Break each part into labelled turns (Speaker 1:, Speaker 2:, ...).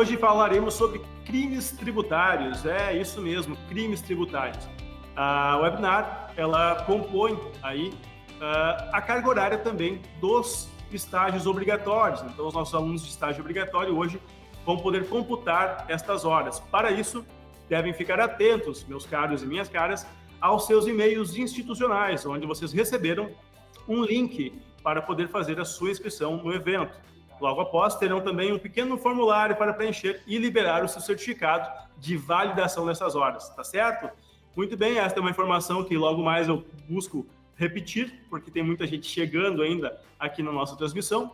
Speaker 1: hoje falaremos sobre crimes tributários. É isso mesmo, crimes tributários. A webinar, ela compõe aí a carga horária também dos estágios obrigatórios. Então, os nossos alunos de estágio obrigatório hoje vão poder computar estas horas. Para isso, devem ficar atentos, meus caros e minhas caras, aos seus e-mails institucionais, onde vocês receberam um link para poder fazer a sua inscrição no evento. Logo após, terão também um pequeno formulário para preencher e liberar o seu certificado de validação dessas horas, tá certo? Muito bem, esta é uma informação que logo mais eu busco repetir, porque tem muita gente chegando ainda aqui na nossa transmissão.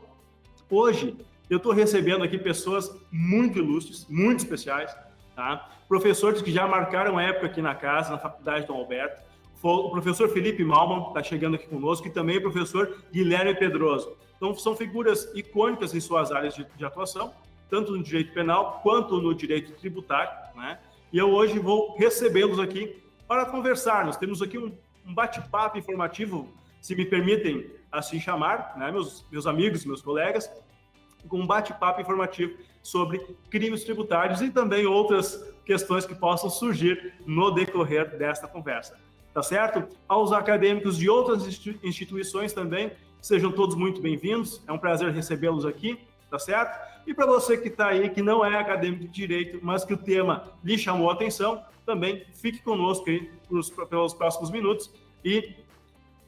Speaker 1: Hoje, eu estou recebendo aqui pessoas muito ilustres, muito especiais, tá? Professores que já marcaram época aqui na casa, na Faculdade Dom Alberto. O professor Felipe Malman está chegando aqui conosco e também o professor Guilherme Pedroso. Então, são figuras icônicas em suas áreas de atuação, tanto no direito penal quanto no direito tributário, né? E eu hoje vou recebê-los aqui para conversar. Nós temos aqui um bate-papo informativo, se me permitem assim chamar, né, meus amigos, meus colegas, com um bate-papo informativo sobre crimes tributários e também outras questões que possam surgir no decorrer desta conversa. Tá certo? Aos acadêmicos de outras instituições também, sejam todos muito bem-vindos. É um prazer recebê-los aqui, tá certo? E para você que está aí, que não é acadêmico de direito, mas que o tema lhe chamou a atenção, também fique conosco aí pelos próximos minutos e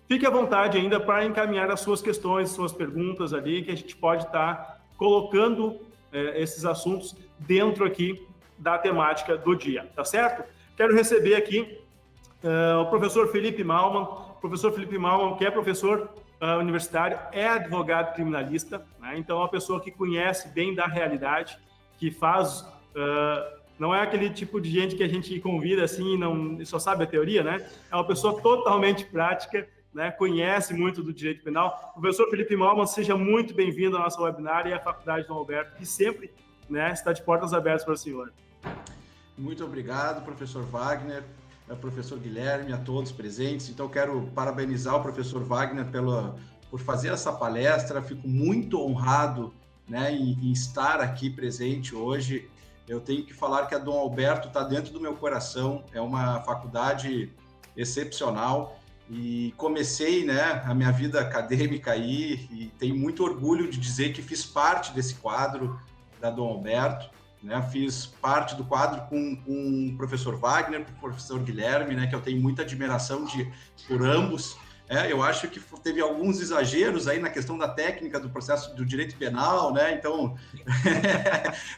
Speaker 1: fique à vontade ainda para encaminhar as suas questões, suas perguntas ali, que a gente pode estar colocando esses assuntos dentro aqui da temática do dia, tá certo? Quero receber aqui o professor Felipe Malman. O professor Felipe Malman, que é professor universitário, é advogado criminalista, né? Então é uma pessoa que conhece bem da realidade, que faz... não é aquele tipo de gente que a gente convida assim e só sabe a teoria, né? É uma pessoa totalmente prática, né? Conhece muito do direito penal. O professor Felipe Malman, seja muito bem-vindo à nossa webinar e à Faculdade Dom Alberto, que sempre, né, está de portas abertas para o senhor.
Speaker 2: Muito obrigado, professor Wagner, professor Guilherme, a todos presentes. Então, quero parabenizar o professor Wagner por fazer essa palestra. Fico muito honrado, né, em estar aqui presente hoje. Eu tenho que falar que a Dom Alberto está dentro do meu coração, é uma faculdade excepcional e comecei, né, a minha vida acadêmica aí e tenho muito orgulho de dizer que fiz parte desse quadro da Dom Alberto, né, fiz parte do quadro com o professor Wagner, com o professor Guilherme, né, que eu tenho muita admiração por ambos. Eu acho que teve alguns exageros aí na questão da técnica do processo do direito penal, né? Então,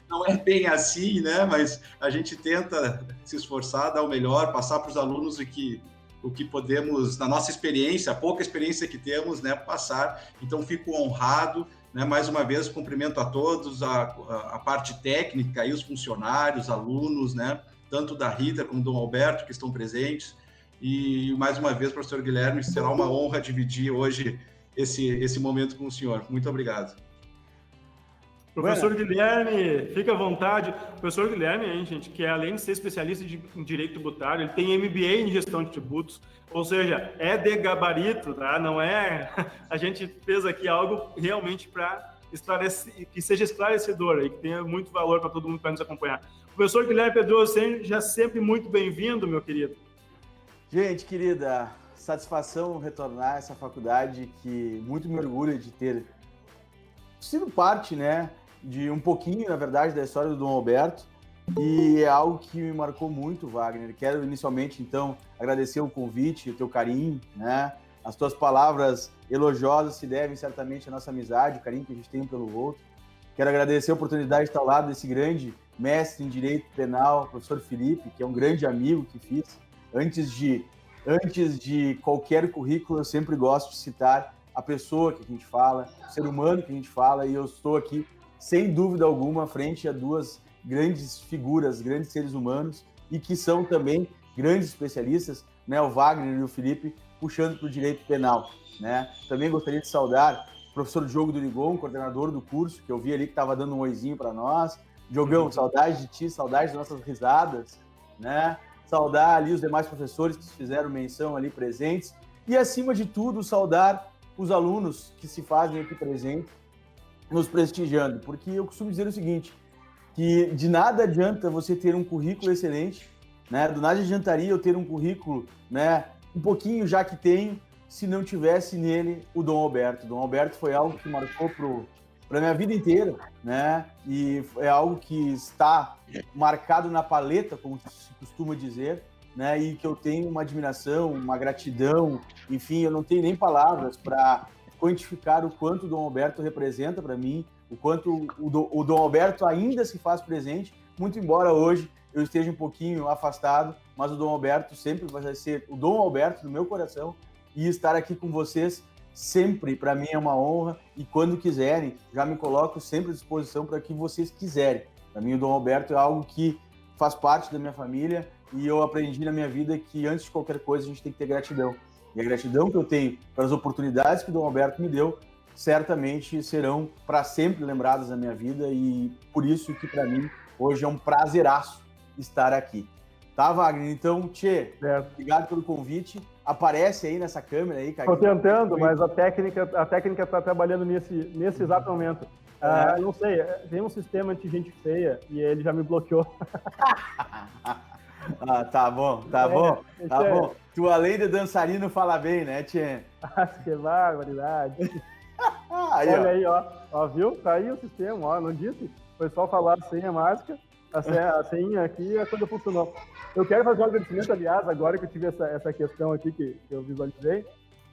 Speaker 2: não é bem assim, né? Mas a gente tenta se esforçar, dar o melhor, passar para os alunos o que podemos, na nossa experiência, a pouca experiência que temos, né, passar. Então, fico honrado, né? Mais uma vez, cumprimento a todos, a parte técnica, e os funcionários, alunos, né? Tanto da Rita como do Dom Alberto, que estão presentes. E, mais uma vez, professor Guilherme, será uma honra dividir hoje esse momento com o senhor. Muito obrigado.
Speaker 1: Professor Guilherme, fica à vontade. Professor Guilherme, hein, gente, que além de ser especialista em direito tributário, ele tem MBA em gestão de tributos, ou seja, é de gabarito, tá? Não é... A gente fez aqui algo realmente para esclarecer, que seja esclarecedor e que tenha muito valor para todo mundo que vai nos acompanhar. Professor Guilherme Pedroso, seja sempre muito bem-vindo, meu querido.
Speaker 3: Gente, querida, satisfação retornar a essa faculdade que muito me orgulho de ter sido parte, né, de um pouquinho, na verdade, da história do Dom Alberto, e é algo que me marcou muito, Wagner. Quero inicialmente, então, agradecer o convite, o teu carinho, né, as tuas palavras elogiosas se devem certamente à nossa amizade, o carinho que a gente tem um pelo outro. Quero agradecer a oportunidade de estar ao lado desse grande mestre em direito penal, professor Felipe, que é um grande amigo que fiz. Antes de qualquer currículo, eu sempre gosto de citar a pessoa que a gente fala, o ser humano que a gente fala, e eu estou aqui, sem dúvida alguma, frente a duas grandes figuras, grandes seres humanos, e que são também grandes especialistas, né, o Wagner e o Felipe, puxando para o direito penal, né? Também gostaria de saudar o professor Diogo Durigon, coordenador do curso, que eu vi ali que estava dando um oizinho para nós. Diogão, saudade de ti, saudade das nossas risadas, né? Saudar ali os demais professores que fizeram menção ali presentes e, acima de tudo, saudar os alunos que se fazem aqui presentes, nos prestigiando, porque eu costumo dizer o seguinte, que de nada adianta você ter um currículo excelente, né? Do nada adiantaria eu ter um currículo, né? Um pouquinho já que tenho, se não tivesse nele o Dom Alberto. O Dom Alberto foi algo que marcou para a minha vida inteira, né? E é algo que está marcado na paleta, como se costuma dizer, né? E que eu tenho uma admiração, uma gratidão, enfim, eu não tenho nem palavras para quantificar o quanto o Dom Alberto representa para mim, o quanto o Dom Alberto ainda se faz presente, muito embora hoje eu esteja um pouquinho afastado, mas o Dom Alberto sempre vai ser o Dom Alberto no meu coração, e estar aqui com vocês sempre, para mim, é uma honra, e quando quiserem, já me coloco sempre à disposição para que vocês quiserem. Para mim, o Dom Alberto é algo que faz parte da minha família, e eu aprendi na minha vida que, antes de qualquer coisa, a gente tem que ter gratidão. E a gratidão que eu tenho pelas oportunidades que o Dom Alberto me deu, certamente serão para sempre lembradas na minha vida, e por isso que, para mim, hoje é um prazeraço estar aqui. Tá, Wagner? Então, Tchê, obrigado pelo convite. Aparece aí nessa câmera aí, cara.
Speaker 4: Estou tentando, mas a técnica está trabalhando nesse exato momento. Não sei, tem um sistema de gente feia e ele já me bloqueou.
Speaker 3: Tá bom. Tu, além de dançarino, fala bem, né, Tchê?
Speaker 4: Que barbaridade. Olha aí, ó. Viu? Tá aí o sistema, ó. Não disse? Foi só falar a senha mágica. A senha aqui, a coisa funcionou. Eu quero fazer um agradecimento, aliás, agora que eu tive essa questão aqui que eu visualizei,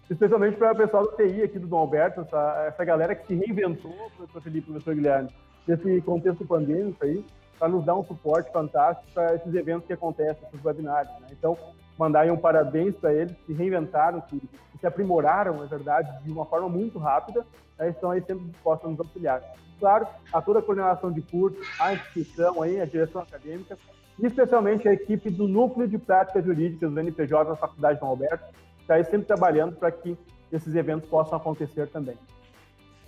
Speaker 4: especialmente para o pessoal do TI aqui do Dom Alberto, essa galera que se reinventou, professor Felipe, professor Guilherme, nesse contexto pandêmico aí, para nos dar um suporte fantástico para esses eventos que acontecem, esses webinários, né? Então, mandar aí um parabéns para eles, que se reinventaram, que se aprimoraram, na verdade, de uma forma muito rápida, né? Estão aí sempre dispostos a nos auxiliar. Claro, a toda a coordenação de curso, a instituição, aí, a direção acadêmica, e especialmente a equipe do Núcleo de Práticas Jurídicas do NPJ na Faculdade de Dom Alberto, que está aí sempre trabalhando para que esses eventos possam acontecer também.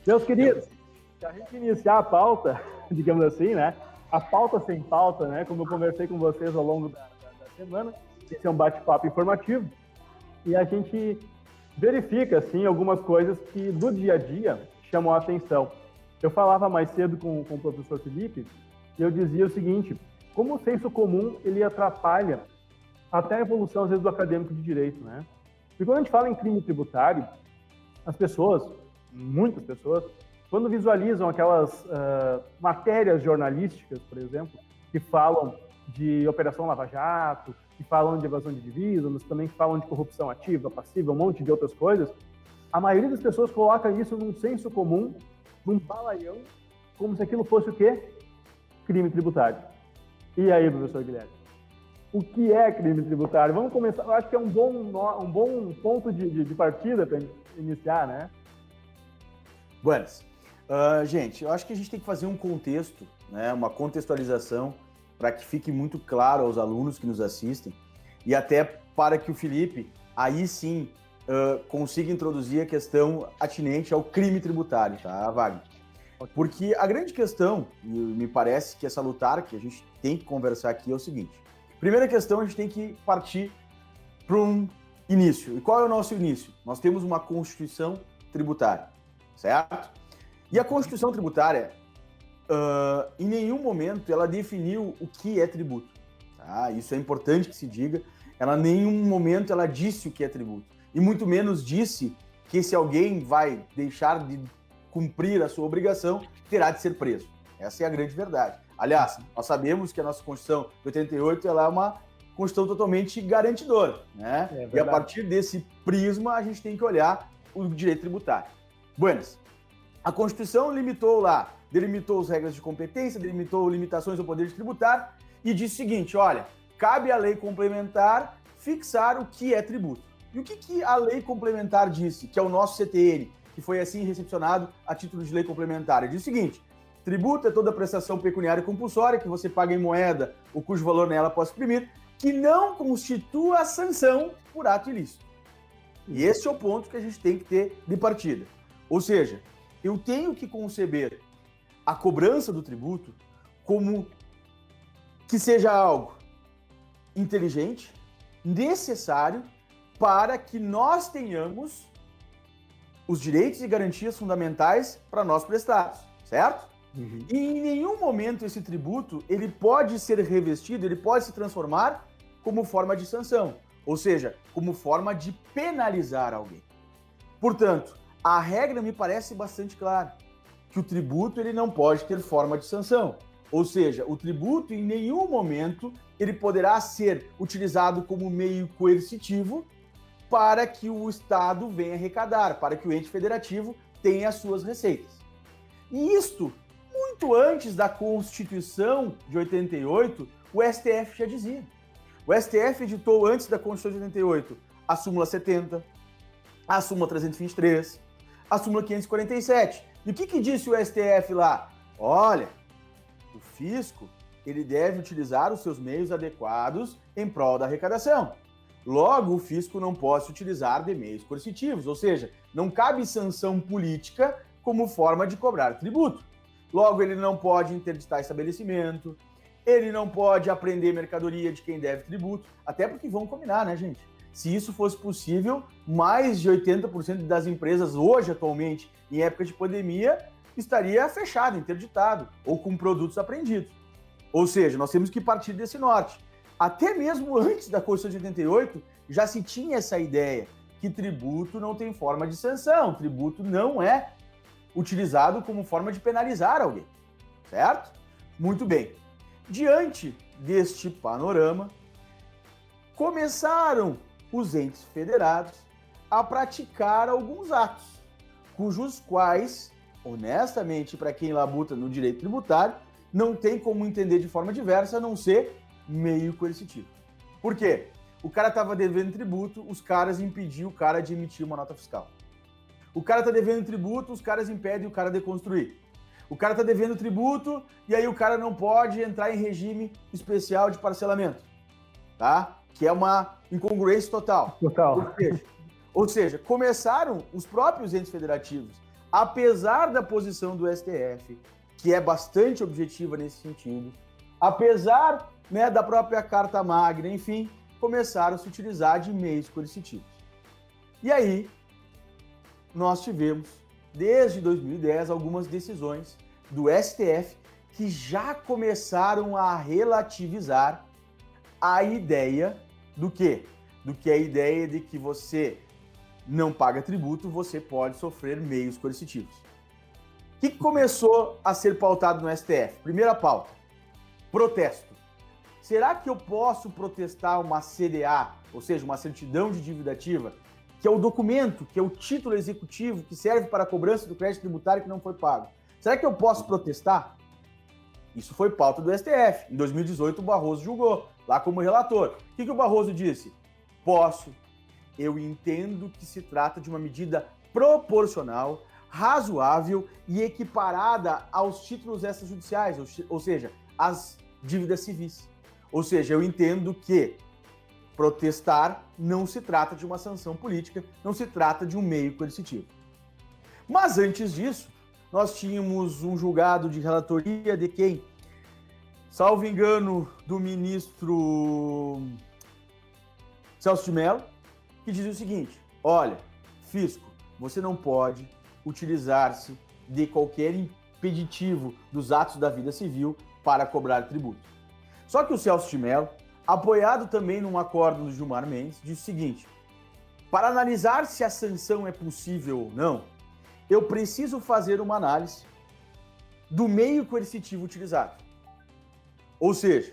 Speaker 4: Meus queridos, se a gente iniciar a pauta, digamos assim, né? A pauta sem pauta, né? Como eu conversei com vocês ao longo da semana, esse é um bate-papo informativo, e a gente verifica, assim, algumas coisas que do dia a dia chamam a atenção. Eu falava mais cedo com o professor Felipe, e eu dizia o seguinte: como o senso comum, ele atrapalha até a evolução, às vezes, do acadêmico de direito, né? Porque quando a gente fala em crime tributário, as pessoas, muitas pessoas, quando visualizam aquelas matérias jornalísticas, por exemplo, que falam de Operação Lava Jato, que falam de evasão de divisas, mas também falam de corrupção ativa, passiva, um monte de outras coisas, a maioria das pessoas coloca isso num senso comum, num balaião, como se aquilo fosse o quê? Crime tributário. E aí, professor Guilherme? O que é crime tributário? Vamos começar. Eu acho que é um bom ponto de partida para iniciar, né?
Speaker 3: Buenas. Gente, eu acho que a gente tem que fazer um contexto, né, uma contextualização, para que fique muito claro aos alunos que nos assistem, e até para que o Felipe, aí sim, consiga introduzir a questão atinente ao crime tributário, tá, Wagner? Porque a grande questão, e me parece que é salutar, que a gente tem que conversar aqui, é o seguinte. Primeira questão, a gente tem que partir para um início. E qual é o nosso início? Nós temos uma Constituição tributária, certo? E a Constituição tributária, em nenhum momento, ela definiu o que é tributo. Tá? Isso é importante que se diga. Ela, em nenhum momento, ela disse o que é tributo. E muito menos disse que se alguém vai deixar de cumprir a sua obrigação, terá de ser preso. Essa é a grande verdade. Aliás, nós sabemos que a nossa Constituição de 88 ela é uma Constituição totalmente garantidora, né? E a partir desse prisma, a gente tem que olhar o direito tributário. Buenas, a Constituição delimitou as regras de competência, delimitou limitações ao poder tributário e disse o seguinte: olha, cabe à lei complementar fixar o que é tributo. E o que a lei complementar disse, que é o nosso CTN, que foi assim recepcionado a título de lei complementar? Ele diz o seguinte: tributo é toda prestação pecuniária compulsória que você paga em moeda ou cujo valor nela possa exprimir, que não constitua sanção por ato ilícito. E esse é o ponto que a gente tem que ter de partida. Ou seja, eu tenho que conceber a cobrança do tributo como que seja algo inteligente, necessário, para que nós tenhamos os direitos e garantias fundamentais para nós prestados, certo? Uhum. E em nenhum momento esse tributo ele pode ser revestido, ele pode se transformar como forma de sanção, ou seja, como forma de penalizar alguém. Portanto, a regra me parece bastante clara, que o tributo ele não pode ter forma de sanção. Ou seja, o tributo em nenhum momento ele poderá ser utilizado como meio coercitivo para que o Estado venha arrecadar, para que o ente federativo tenha as suas receitas. E isto, muito antes da Constituição de 88, o STF já dizia. O STF editou antes da Constituição de 88 a súmula 70, a súmula 323, a súmula 547. E o que disse o STF lá? Olha, o fisco ele deve utilizar os seus meios adequados em prol da arrecadação. Logo, o fisco não pode utilizar de meios coercitivos, ou seja, não cabe sanção política como forma de cobrar tributo. Logo, ele não pode interditar estabelecimento, ele não pode apreender mercadoria de quem deve tributo, até porque vamos combinar, né, gente? Se isso fosse possível, mais de 80% das empresas hoje, atualmente, em época de pandemia, estaria fechado, interditado, ou com produtos apreendidos. Ou seja, nós temos que partir desse norte. Até mesmo antes da Constituição de 88, já se tinha essa ideia que tributo não tem forma de sanção, tributo não é utilizado como forma de penalizar alguém, certo? Muito bem. Diante deste panorama, começaram os entes federados a praticar alguns atos, cujos quais, honestamente, para quem labuta no direito tributário, não tem como entender de forma diversa a não ser meio coercitivo. Por quê? O cara estava devendo tributo, os caras impediam o cara de emitir uma nota fiscal. O cara está devendo tributo, os caras impedem o cara de construir. O cara está devendo tributo e aí o cara não pode entrar em regime especial de parcelamento, tá? Que é uma incongruência total.
Speaker 4: Total.
Speaker 3: Ou seja, começaram os próprios entes federativos, apesar da posição do STF, que é bastante objetiva nesse sentido, apesar, né, da própria Carta Magna, enfim, começaram a se utilizar de meios coercitivos. E aí, nós tivemos, desde 2010, algumas decisões do STF que já começaram a relativizar a ideia do quê? Do que a ideia de que você não paga tributo, você pode sofrer meios coercitivos. O que começou a ser pautado no STF? Primeira pauta, protesto. Será que eu posso protestar uma CDA, ou seja, uma certidão de dívida ativa, que é o documento, que é o título executivo que serve para a cobrança do crédito tributário que não foi pago? Será que eu posso protestar? Isso foi pauta do STF. Em 2018, o Barroso julgou, lá como relator. O que o Barroso disse? Posso. Eu entendo que se trata de uma medida proporcional, razoável e equiparada aos títulos extrajudiciais, ou seja, às dívidas civis. Ou seja, eu entendo que protestar não se trata de uma sanção política, não se trata de um meio coercitivo. Mas antes disso, nós tínhamos um julgado de relatoria de quem? Salvo engano, do ministro Celso de Mello, que dizia o seguinte: olha, fisco, você não pode utilizar-se de qualquer impeditivo dos atos da vida civil para cobrar tributo. Só que o Celso de Mello, apoiado também num acordo do Gilmar Mendes, disse o seguinte: para analisar se a sanção é possível ou não, eu preciso fazer uma análise do meio coercitivo utilizado. Ou seja,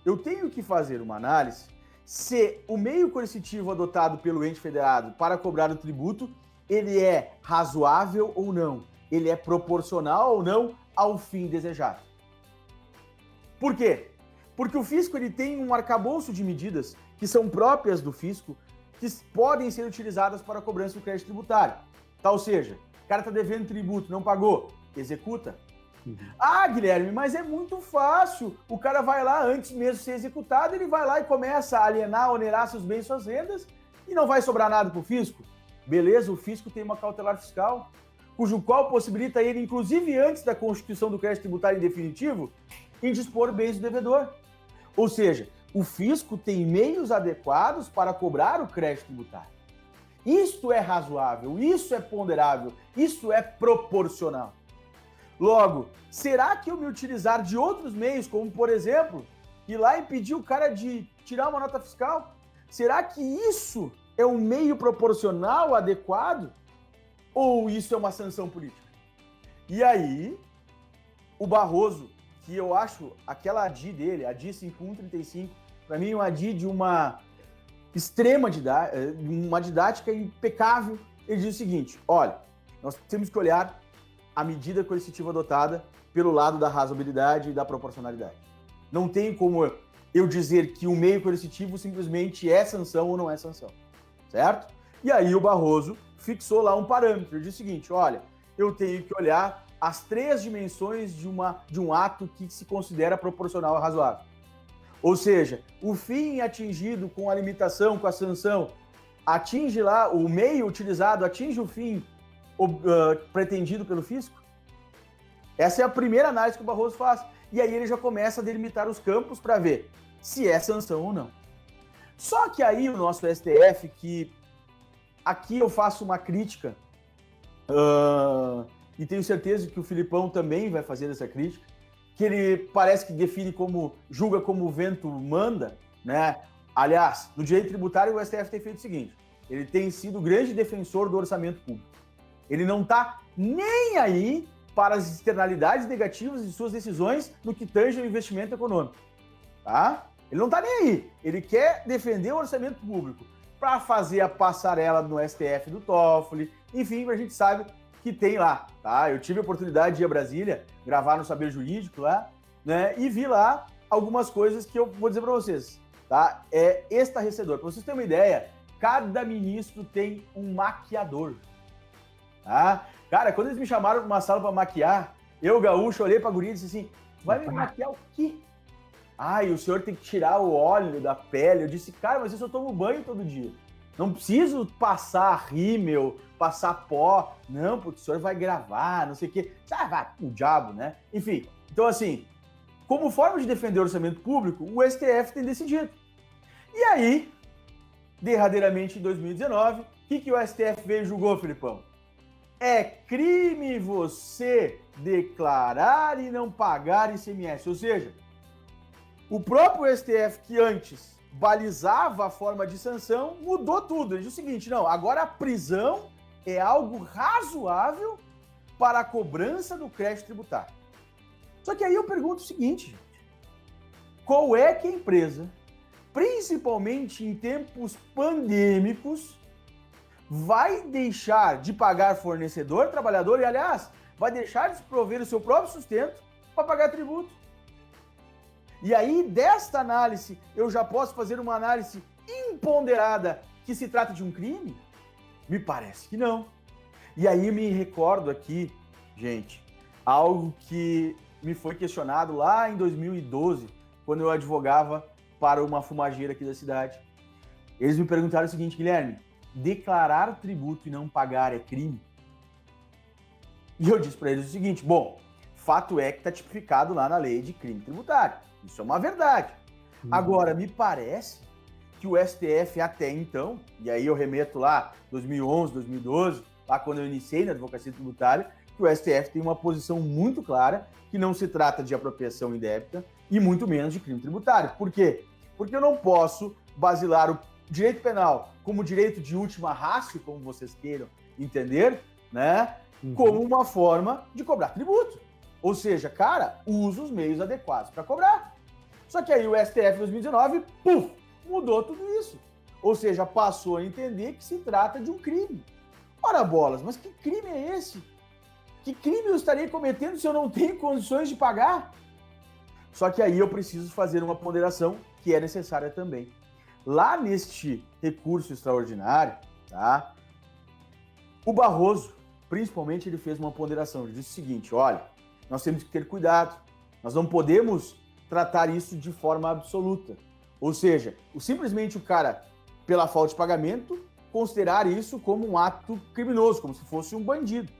Speaker 3: eu tenho que fazer uma análise se o meio coercitivo adotado pelo ente federado para cobrar o tributo, ele é razoável ou não, ele é proporcional ou não ao fim desejado. Por quê? Porque o fisco ele tem um arcabouço de medidas que são próprias do fisco, que podem ser utilizadas para a cobrança do crédito tributário. Ou seja, o cara está devendo tributo, não pagou, executa. Ah, Guilherme, mas é muito fácil. O cara vai lá, antes mesmo de ser executado, ele vai lá e começa a alienar, onerar seus bens, suas rendas, e não vai sobrar nada para o fisco. Beleza, o fisco tem uma cautelar fiscal, cujo qual possibilita ele, inclusive antes da constituição do crédito tributário em definitivo, indispor bens do devedor. Ou seja, o fisco tem meios adequados para cobrar o crédito tributário. Isto é razoável, isso é ponderável, isso é proporcional. Logo, será que eu me utilizar de outros meios, como por exemplo, ir lá e pedir o cara de tirar uma nota fiscal? Será que isso é um meio proporcional adequado? Ou isso é uma sanção política? E aí, o Barroso, que eu acho aquela ADI dele, a ADI 5135, para mim é uma ADI de uma extrema uma didática impecável. Ele diz o seguinte: olha, nós temos que olhar a medida coercitiva adotada pelo lado da razoabilidade e da proporcionalidade. Não tem como eu dizer que o meio coercitivo simplesmente é sanção ou não é sanção, certo? E aí o Barroso fixou lá um parâmetro. Ele diz o seguinte: olha, eu tenho que olhar as 3 dimensões de um ato que se considera proporcional e razoável. Ou seja, o fim atingido com a limitação, com a sanção, atinge lá, o meio utilizado atinge o fim pretendido pelo fisco? Essa é a primeira análise que o Barroso faz. E aí ele já começa a delimitar os campos para ver se é sanção ou não. Só que aí o nosso STF, que aqui eu faço uma crítica, e tenho certeza que o Filipão também vai fazer essa crítica, que ele parece que define como, julga como o vento manda, né? Aliás, no direito tributário o STF tem feito o seguinte: ele tem sido o grande defensor do orçamento público. Ele não está nem aí para as externalidades negativas de suas decisões no que tange ao investimento econômico, tá? Ele não está nem aí. Ele quer defender o orçamento público para fazer a passarela no STF do Toffoli, enfim, a gente sabe que tem lá, tá? Eu tive a oportunidade de ir a Brasília, gravar no Saber Jurídico lá, né? E vi lá algumas coisas que eu vou dizer para vocês, tá? É estarrecedor. Para vocês terem uma ideia, cada ministro tem um maquiador, tá? Cara, quando eles me chamaram para uma sala para maquiar, eu, gaúcho, olhei para a guria e disse assim: vai me maquiar o quê? E o senhor tem que tirar o óleo da pele. Eu disse: cara, mas eu só tomo banho todo dia. Não preciso passar rímel, passar pó. Não, porque o senhor vai gravar, não sei o quê. Vai, o diabo, né? Enfim, então assim, como forma de defender o orçamento público, o STF tem decidido. E aí, derradeiramente em 2019, o que o STF veio e julgou, Filipão? É crime você declarar e não pagar ICMS. Ou seja, o próprio STF, que antes balizava a forma de sanção, mudou tudo. Ele diz o seguinte: não, agora a prisão é algo razoável para a cobrança do crédito tributário. Só que aí eu pergunto o seguinte, gente: qual é que a empresa, principalmente em tempos pandêmicos, vai deixar de pagar fornecedor, trabalhador e, aliás, vai deixar de prover o seu próprio sustento para pagar tributo? E aí, desta análise, eu já posso fazer uma análise imponderada que se trata de um crime? Me parece que não. E aí me recordo aqui, gente, algo que me foi questionado lá em 2012, quando eu advogava para uma fumageira aqui da cidade. Eles me perguntaram o seguinte: Guilherme, declarar tributo e não pagar é crime? E eu disse para eles o seguinte: bom, fato é que está tipificado lá na lei de crime tributário. Isso é uma verdade. Agora, me parece que o STF até então, e aí eu remeto lá 2011, 2012, lá quando eu iniciei na advocacia tributária, que o STF tem uma posição muito clara que não se trata de apropriação indébita e muito menos de crime tributário. Por quê? Porque eu não posso basilar o direito penal como direito de última ratio, como vocês queiram entender, né? Como uma forma de cobrar tributo. Ou seja, cara, usa os meios adequados para cobrar. Só que aí o STF em 2019, mudou tudo isso. Ou seja, passou a entender que se trata de um crime. Ora bolas, mas que crime é esse? Que crime eu estarei cometendo se eu não tenho condições de pagar? Só que aí eu preciso fazer uma ponderação que é necessária também. Lá neste recurso extraordinário, tá? O Barroso, principalmente, ele fez uma ponderação. Ele disse o seguinte: olha, nós temos que ter cuidado. Nós não podemos tratar isso de forma absoluta. Ou seja, simplesmente o cara, pela falta de pagamento, considerar isso como um ato criminoso, como se fosse um bandido.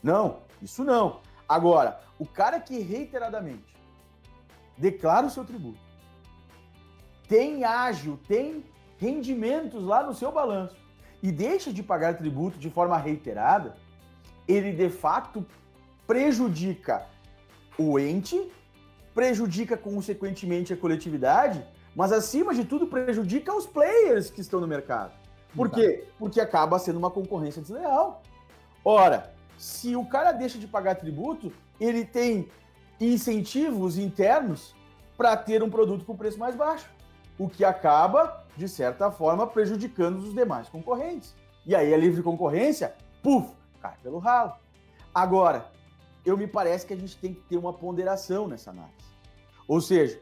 Speaker 3: Não, isso não. Agora, o cara que reiteradamente declara o seu tributo, tem ágio, tem rendimentos lá no seu balanço e deixa de pagar tributo de forma reiterada, ele de fato prejudica o ente, prejudica consequentemente a coletividade, mas acima de tudo prejudica os players que estão no mercado. Por quê? Porque acaba sendo uma concorrência desleal. Ora, se o cara deixa de pagar tributo, ele tem incentivos internos para ter um produto com preço mais baixo, o que acaba, de certa forma, prejudicando os demais concorrentes. E aí a livre concorrência, cai pelo ralo. Agora, me parece que a gente tem que ter uma ponderação nessa análise. Ou seja,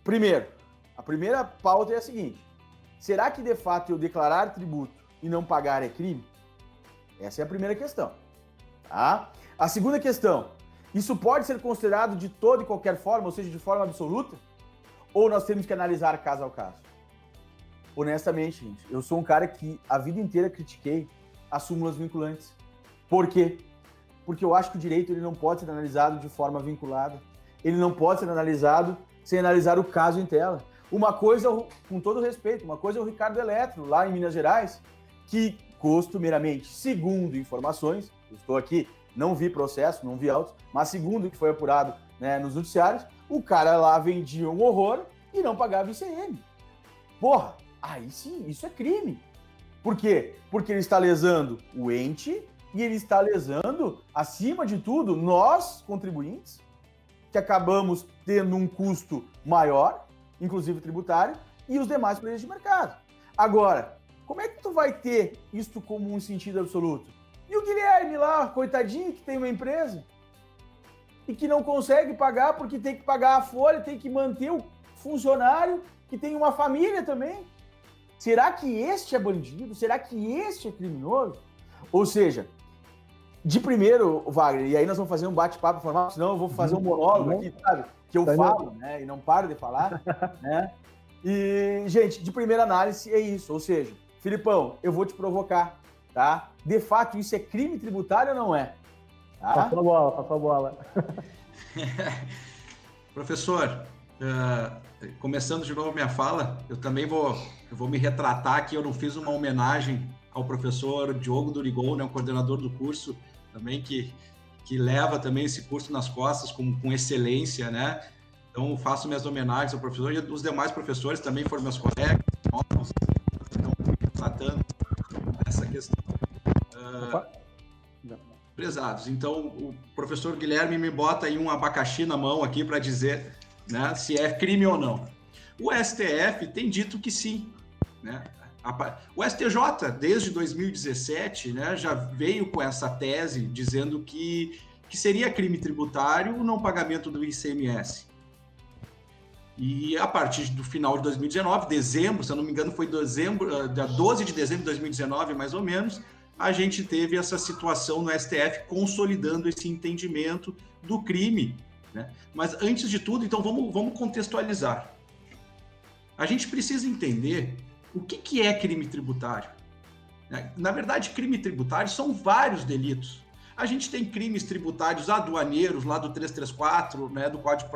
Speaker 3: primeiro, a primeira pauta é a seguinte: será que de fato eu declarar tributo e não pagar é crime? Essa é a primeira questão. Tá? A segunda questão: isso pode ser considerado de toda e qualquer forma, ou seja, de forma absoluta? Ou nós temos que analisar caso a caso? Honestamente, gente, eu sou um cara que a vida inteira critiquei as súmulas vinculantes. Por quê? Porque eu acho que o direito ele não pode ser analisado de forma vinculada. Ele não pode ser analisado sem analisar o caso em tela. Uma coisa, com todo respeito, uma coisa é o Ricardo Eletro, lá em Minas Gerais, que costumeiramente, segundo informações, eu estou aqui, não vi processo, não vi autos, mas segundo o que foi apurado, né, nos noticiários, o cara lá vendia um horror e não pagava ICM. Porra, aí sim, isso é crime. Por quê? Porque ele está lesando o ente e ele está lesando, acima de tudo, nós, contribuintes, que acabamos tendo um custo maior, inclusive tributário, e os demais players de mercado. Agora, como é que tu vai ter isto como um sentido absoluto? E o Guilherme lá, coitadinho, que tem uma empresa e que não consegue pagar porque tem que pagar a folha, tem que manter o funcionário, que tem uma família também. Será que este é bandido? Será que este é criminoso? Ou seja, de primeiro, Wagner, e aí nós vamos fazer um bate-papo formal, senão eu vou fazer um monólogo aqui, sabe? Que eu falo, né? E não paro de falar, né? E, gente, de primeira análise é isso. Ou seja, Filipão, eu vou te provocar, tá? De fato, isso é crime tributário ou não é? Tá?
Speaker 4: Passou a bola.
Speaker 2: Professor, começando de novo minha fala, eu também vou me retratar aqui. Eu não fiz uma homenagem ao professor Diogo Durigol, né, o coordenador do curso, também que leva também esse curso nas costas com excelência, né? Então, faço minhas homenagens ao professor e os demais professores também foram meus colegas, novos, estão tratando essa questão. Prezados, então o professor Guilherme me bota aí um abacaxi na mão aqui para dizer, né, se é crime ou não. O STF tem dito que sim, né? O STJ, desde 2017, né, já veio com essa tese dizendo que seria crime tributário o não pagamento do ICMS. E a partir do final de 2019, dezembro, se eu não me engano foi dia 12 de dezembro de 2019, mais ou menos, a gente teve essa situação no STF consolidando esse entendimento do crime, né? Mas antes de tudo, então vamos contextualizar. A gente precisa entender o que é crime tributário. Na verdade, crime tributário são vários delitos. A gente tem crimes tributários aduaneiros, lá do 334, né, do Código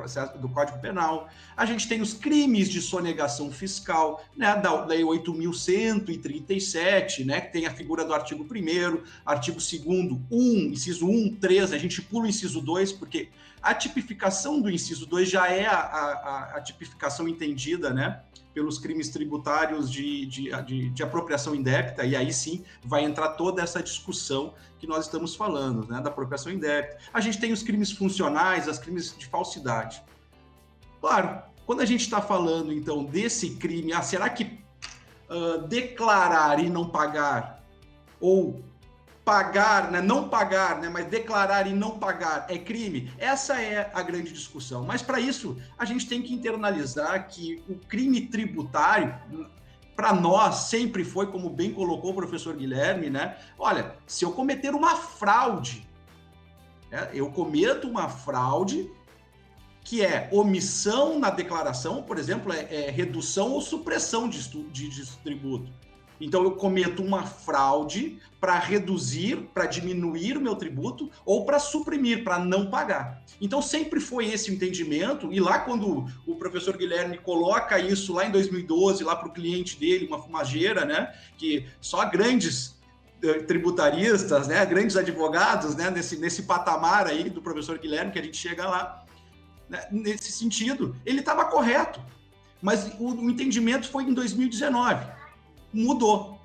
Speaker 2: Penal. A gente tem os crimes de sonegação fiscal, né, da Lei 8.137, né, que tem a figura do artigo 1º, artigo 2º, 1, inciso 1, 3, a gente pula o inciso 2, porque a tipificação do inciso 2 já é a tipificação entendida, né, pelos crimes tributários de apropriação indébita, e aí sim vai entrar toda essa discussão que nós estamos falando, né, da apropriação indébita. A gente tem os crimes funcionais, os crimes de falsidade. Claro, quando a gente está falando, então, desse crime, será que declarar e não pagar, ou pagar, né, não pagar, né, mas declarar e não pagar é crime? Essa é a grande discussão. Mas, para isso, a gente tem que internalizar que o crime tributário, para nós, sempre foi, como bem colocou o professor Guilherme, né? Olha, se eu cometer uma fraude, né, eu cometo uma fraude que é omissão na declaração, por exemplo, é redução ou supressão de tributo. Então, eu cometo uma fraude para reduzir, para diminuir o meu tributo ou para suprimir, para não pagar. Então, sempre foi esse entendimento. E lá, quando o professor Guilherme coloca isso lá em 2012, lá para o cliente dele, uma fumageira, né, que só grandes tributaristas, né, grandes advogados, né, nesse patamar aí do professor Guilherme, que a gente chega lá, né, nesse sentido, ele estava correto, mas o entendimento foi em 2019, mudou.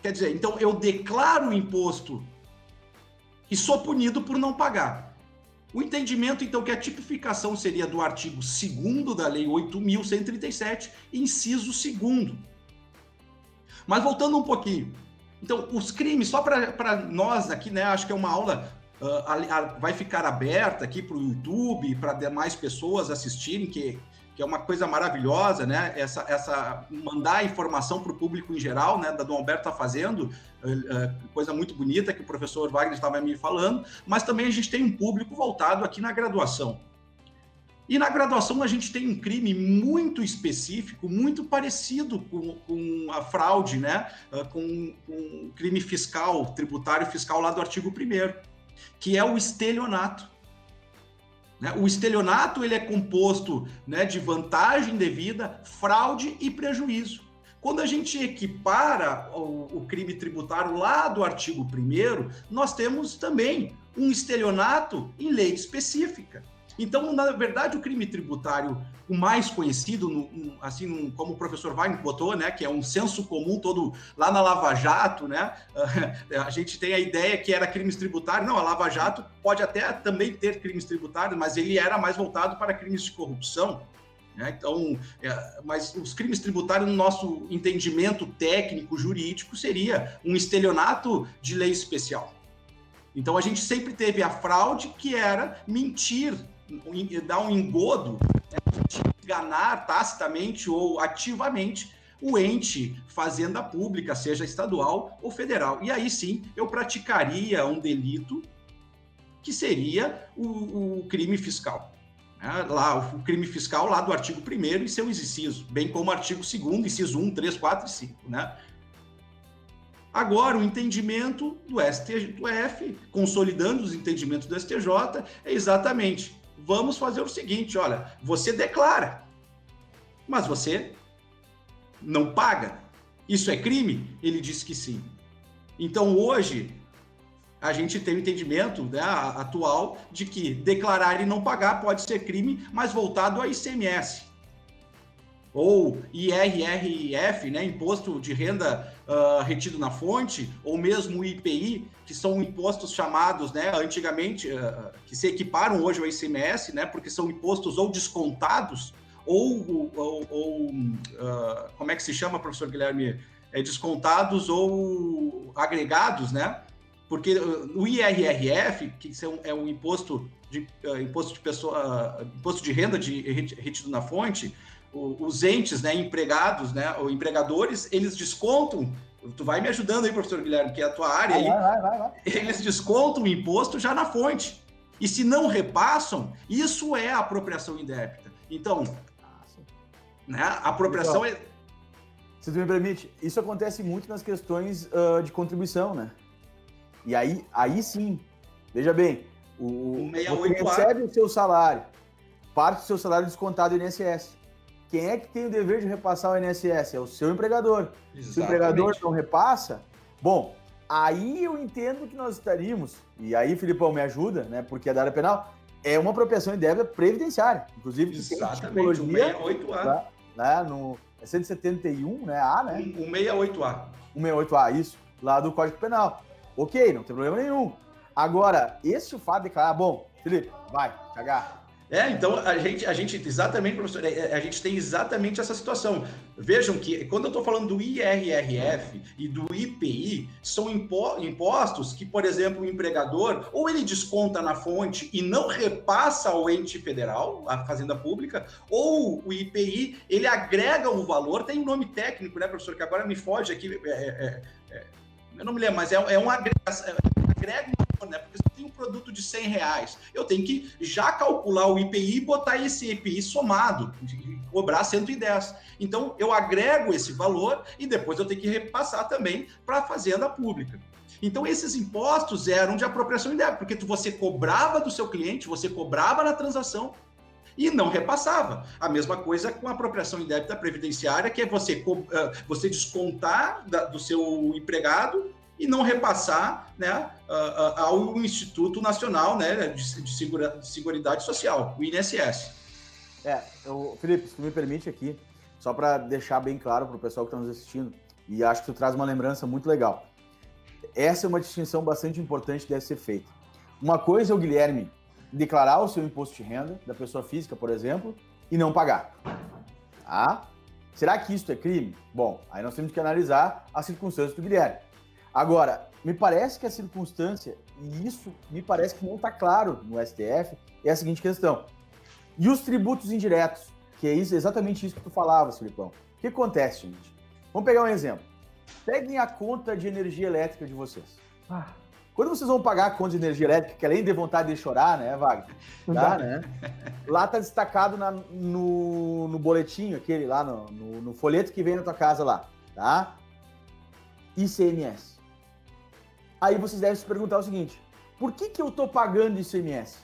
Speaker 2: Quer dizer, então eu declaro o imposto e sou punido por não pagar. O entendimento, então, que a tipificação seria do artigo 2º da Lei 8.137, inciso 2º. Mas voltando um pouquinho, então, os crimes, só para nós aqui, né, acho que é uma aula, vai ficar aberta aqui para o YouTube, para demais pessoas assistirem, que é uma coisa maravilhosa, né, essa mandar informação para o público em geral, né, da Dom Alberto está fazendo, coisa muito bonita que o professor Wagner estava me falando, mas também a gente tem um público voltado aqui na graduação. E na graduação a gente tem um crime muito específico, muito parecido com a fraude, né? Com o crime fiscal, tributário fiscal lá do artigo 1º, que é o estelionato. Né? O estelionato ele é composto, né, de vantagem devida, fraude e prejuízo. Quando a gente equipara o crime tributário lá do artigo 1º, nós temos também um estelionato em lei específica. Então, na verdade, o crime tributário, o mais conhecido, assim, como o professor Wagner botou, né, que é um senso comum todo lá na Lava Jato, né, a gente tem a ideia que era crimes tributários. Não, a Lava Jato pode até também ter crimes tributários, mas ele era mais voltado para crimes de corrupção. Né? Então, mas os crimes tributários, no nosso entendimento técnico, jurídico, seria um estelionato de lei especial. Então, a gente sempre teve a fraude, que era mentir, dar um engodo, enganar tacitamente ou ativamente o ente fazenda pública, seja estadual ou federal. E aí sim, eu praticaria um delito que seria o crime fiscal. Né? Lá, o crime fiscal lá do artigo 1º e seu inciso, bem como o artigo 2º, inciso 1, 3, 4 e 5, né? Agora, o entendimento do STF, consolidando os entendimentos do STJ, é exatamente, vamos fazer o seguinte, olha, você declara, mas você não paga. Isso é crime? Ele diz que sim. Então, hoje, a gente tem o entendimento, né, atual de que declarar e não pagar pode ser crime, mas voltado a ICMS. Ou IRRF, né, Imposto de Renda Retido na Fonte, ou mesmo o IPI, que são impostos chamados, né, antigamente, que se equiparam hoje ao ICMS, né, porque são impostos ou descontados, ou como é que se chama, professor Guilherme? Descontados ou agregados, né? Porque o IRRF, que é um imposto de renda retido na fonte, os entes, né, empregados, né, ou empregadores, eles descontam, tu vai me ajudando aí, professor Guilherme, que é a tua área aí, vai. Eles descontam o imposto já na fonte. E se não repassam, isso é apropriação indébita. Então, né, a apropriação é...
Speaker 3: Se tu me permite, isso acontece muito nas questões de contribuição, né? E aí sim, veja bem, você recebe o seu salário, parte do seu salário descontado do INSS. Quem é que tem o dever de repassar o INSS? É o seu empregador. Exatamente. Se o empregador não repassa, bom, aí eu entendo que nós estaríamos, e aí, Filipão, me ajuda, né, porque é da área penal, é uma apropriação indébita previdenciária. Inclusive,
Speaker 2: exatamente, o 68A.
Speaker 3: Né, no 171, né, A, né?
Speaker 2: O 68A.
Speaker 3: O 68A, isso, lá do Código Penal. Ok, não tem problema nenhum. Agora, esse fato de declarar, bom, Felipe, vai, cagar.
Speaker 2: Então, a gente exatamente, professor, a gente tem exatamente essa situação. Vejam que, quando eu estou falando do IRRF e do IPI, são impostos que, por exemplo, o empregador, ou ele desconta na fonte e não repassa ao ente federal, a Fazenda Pública, ou o IPI, ele agrega o valor, tem um nome técnico, né, professor, que agora me foge aqui, eu não me lembro, mas é uma agregação, agrega um valor, né, porque se tem um produto de R$100, eu tenho que já calcular o IPI e botar esse IPI somado, cobrar 110. Então, eu agrego esse valor e depois eu tenho que repassar também para a Fazenda Pública. Então, esses impostos eram de apropriação indébita, porque você cobrava do seu cliente, você cobrava na transação e não repassava. A mesma coisa com a apropriação indébita previdenciária, que é você descontar do seu empregado e não repassar, né, ao Instituto Nacional, né, de Seguridade Social, o INSS.
Speaker 3: Felipe, se tu me permite aqui, só para deixar bem claro para o pessoal que está nos assistindo, e acho que tu traz uma lembrança muito legal. Essa é uma distinção bastante importante que deve ser feita. Uma coisa é o Guilherme declarar o seu imposto de renda, da pessoa física, por exemplo, e não pagar. Tá? Será que isso é crime? Bom, aí nós temos que analisar as circunstâncias do Guilherme. Agora, me parece que a circunstância, e isso me parece que não está claro no STF, é a seguinte questão. E os tributos indiretos? Que é exatamente isso que tu falavas, Filipão. O que acontece, gente? Vamos pegar um exemplo. Peguem a conta de energia elétrica de vocês. Quando vocês vão pagar a conta de energia elétrica, que além de vontade de chorar, né, Wagner? Tá, né? Lá tá destacado no boletim, aquele lá, no folheto que vem na tua casa lá, tá? ICMS. Aí vocês devem se perguntar o seguinte, por que eu tô pagando ICMS?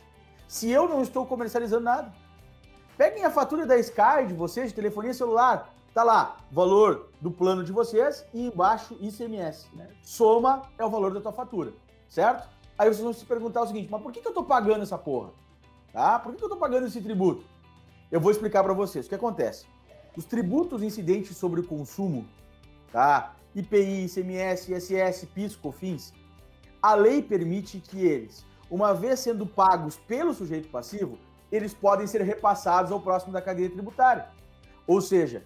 Speaker 3: Se eu não estou comercializando nada. Peguem a fatura da Sky de vocês, de telefonia celular, tá lá, valor do plano de vocês e embaixo ICMS. Né? Soma é o valor da tua fatura, certo? Aí vocês vão se perguntar o seguinte, mas por que eu tô pagando essa porra? Tá? Por que eu tô pagando esse tributo? Eu vou explicar para vocês. O que acontece? Os tributos incidentes sobre o consumo, tá? IPI, ICMS, ISS, PIS, COFINS, a lei permite que eles, uma vez sendo pagos pelo sujeito passivo, eles podem ser repassados ao próximo da cadeia tributária. Ou seja,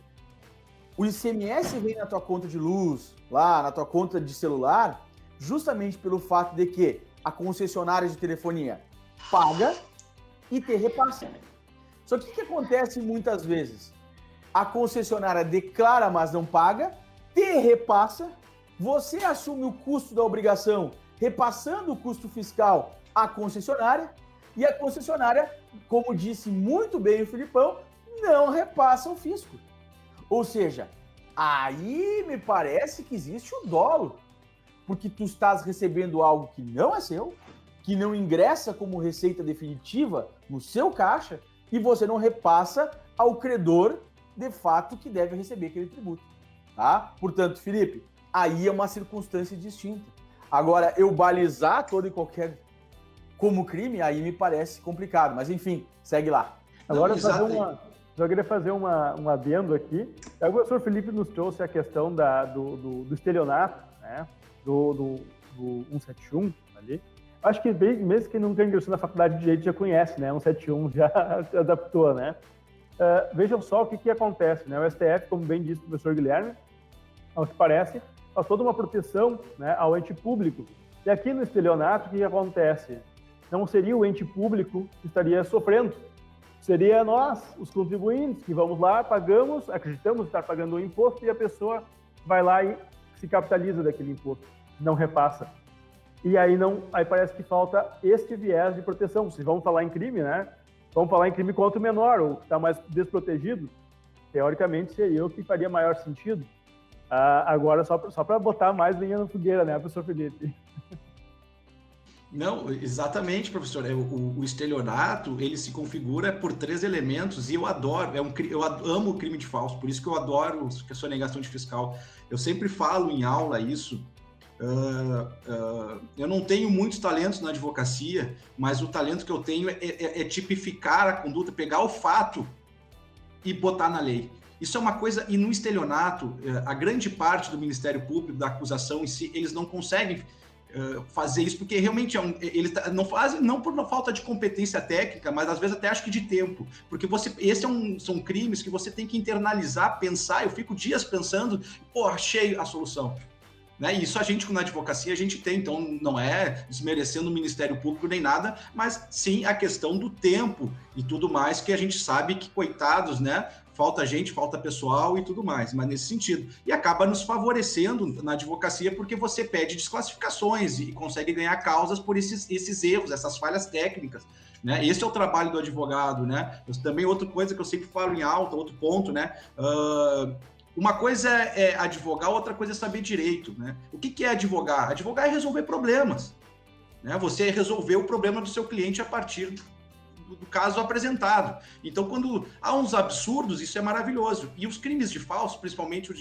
Speaker 3: o ICMS vem na tua conta de luz, lá na tua conta de celular, justamente pelo fato de que a concessionária de telefonia paga e te repassa. Só que o que acontece muitas vezes? A concessionária declara, mas não paga, te repassa, você assume o custo da obrigação, repassando o custo fiscal à concessionária, e a concessionária, como disse muito bem o Filipão, não repassa ao fisco. Ou seja, aí me parece que existe o dolo, porque tu estás recebendo algo que não é seu, que não ingressa como receita definitiva no seu caixa, e você não repassa ao credor, de fato, que deve receber aquele tributo. Tá? Portanto, Felipe, aí é uma circunstância distinta. Agora, eu balizar todo e qualquer como crime, aí me parece complicado. Mas, enfim, segue lá.
Speaker 4: Agora, eu queria fazer um adendo aqui. O professor Felipe nos trouxe a questão do estelionato, né? do 171 ali. Acho que mesmo quem nunca ingressou na faculdade de Direito já conhece, né? 171 já adaptou, né? Vejam só o que acontece, né? O STF, como bem disse o professor Guilherme, ao que parece, faz toda uma proteção, né, ao ente público. E aqui no estelionato, o que acontece? Não seria o ente público que estaria sofrendo, seria nós, os contribuintes, que vamos lá, pagamos, acreditamos estar pagando o imposto e a pessoa vai lá e se capitaliza daquele imposto, não repassa. E aí parece que falta este viés de proteção. Se vamos falar em crime, né? Vamos falar em crime contra o menor, ou que está mais desprotegido, teoricamente seria o que faria maior sentido. Agora, só para botar mais lenha na fogueira, né, professor Felipe?
Speaker 2: Não, exatamente, professor. O estelionato, ele se configura por 3 elementos e eu adoro, eu amo o crime de falso, por isso que eu adoro a sonegação de fiscal. Eu sempre falo em aula isso. Eu não tenho muitos talentos na advocacia, mas o talento que eu tenho é tipificar a conduta, pegar o fato e botar na lei. Isso é uma coisa, e no estelionato, a grande parte do Ministério Público, da acusação em si, eles não conseguem fazer isso, porque realmente eles não fazem, não por uma falta de competência técnica, mas às vezes até acho que de tempo, porque são crimes que você tem que internalizar, pensar, eu fico dias pensando, achei a solução. Né? E isso a gente, na advocacia, a gente tem, então não é desmerecendo o Ministério Público nem nada, mas sim a questão do tempo e tudo mais, que a gente sabe que, coitados, né? Falta gente, falta pessoal e tudo mais, mas nesse sentido. E acaba nos favorecendo na advocacia porque você pede desclassificações e consegue ganhar causas por esses erros, essas falhas técnicas. Né? Esse é o trabalho do advogado, né? Também outra coisa que eu sempre falo em alta, outro ponto, né? Uma coisa é advogar, outra coisa é saber direito, né? O que é advogar? Advogar é resolver problemas, né? Você resolver o problema do seu cliente a partir do caso apresentado. Então, quando há uns absurdos, isso é maravilhoso. E os crimes de falso, principalmente o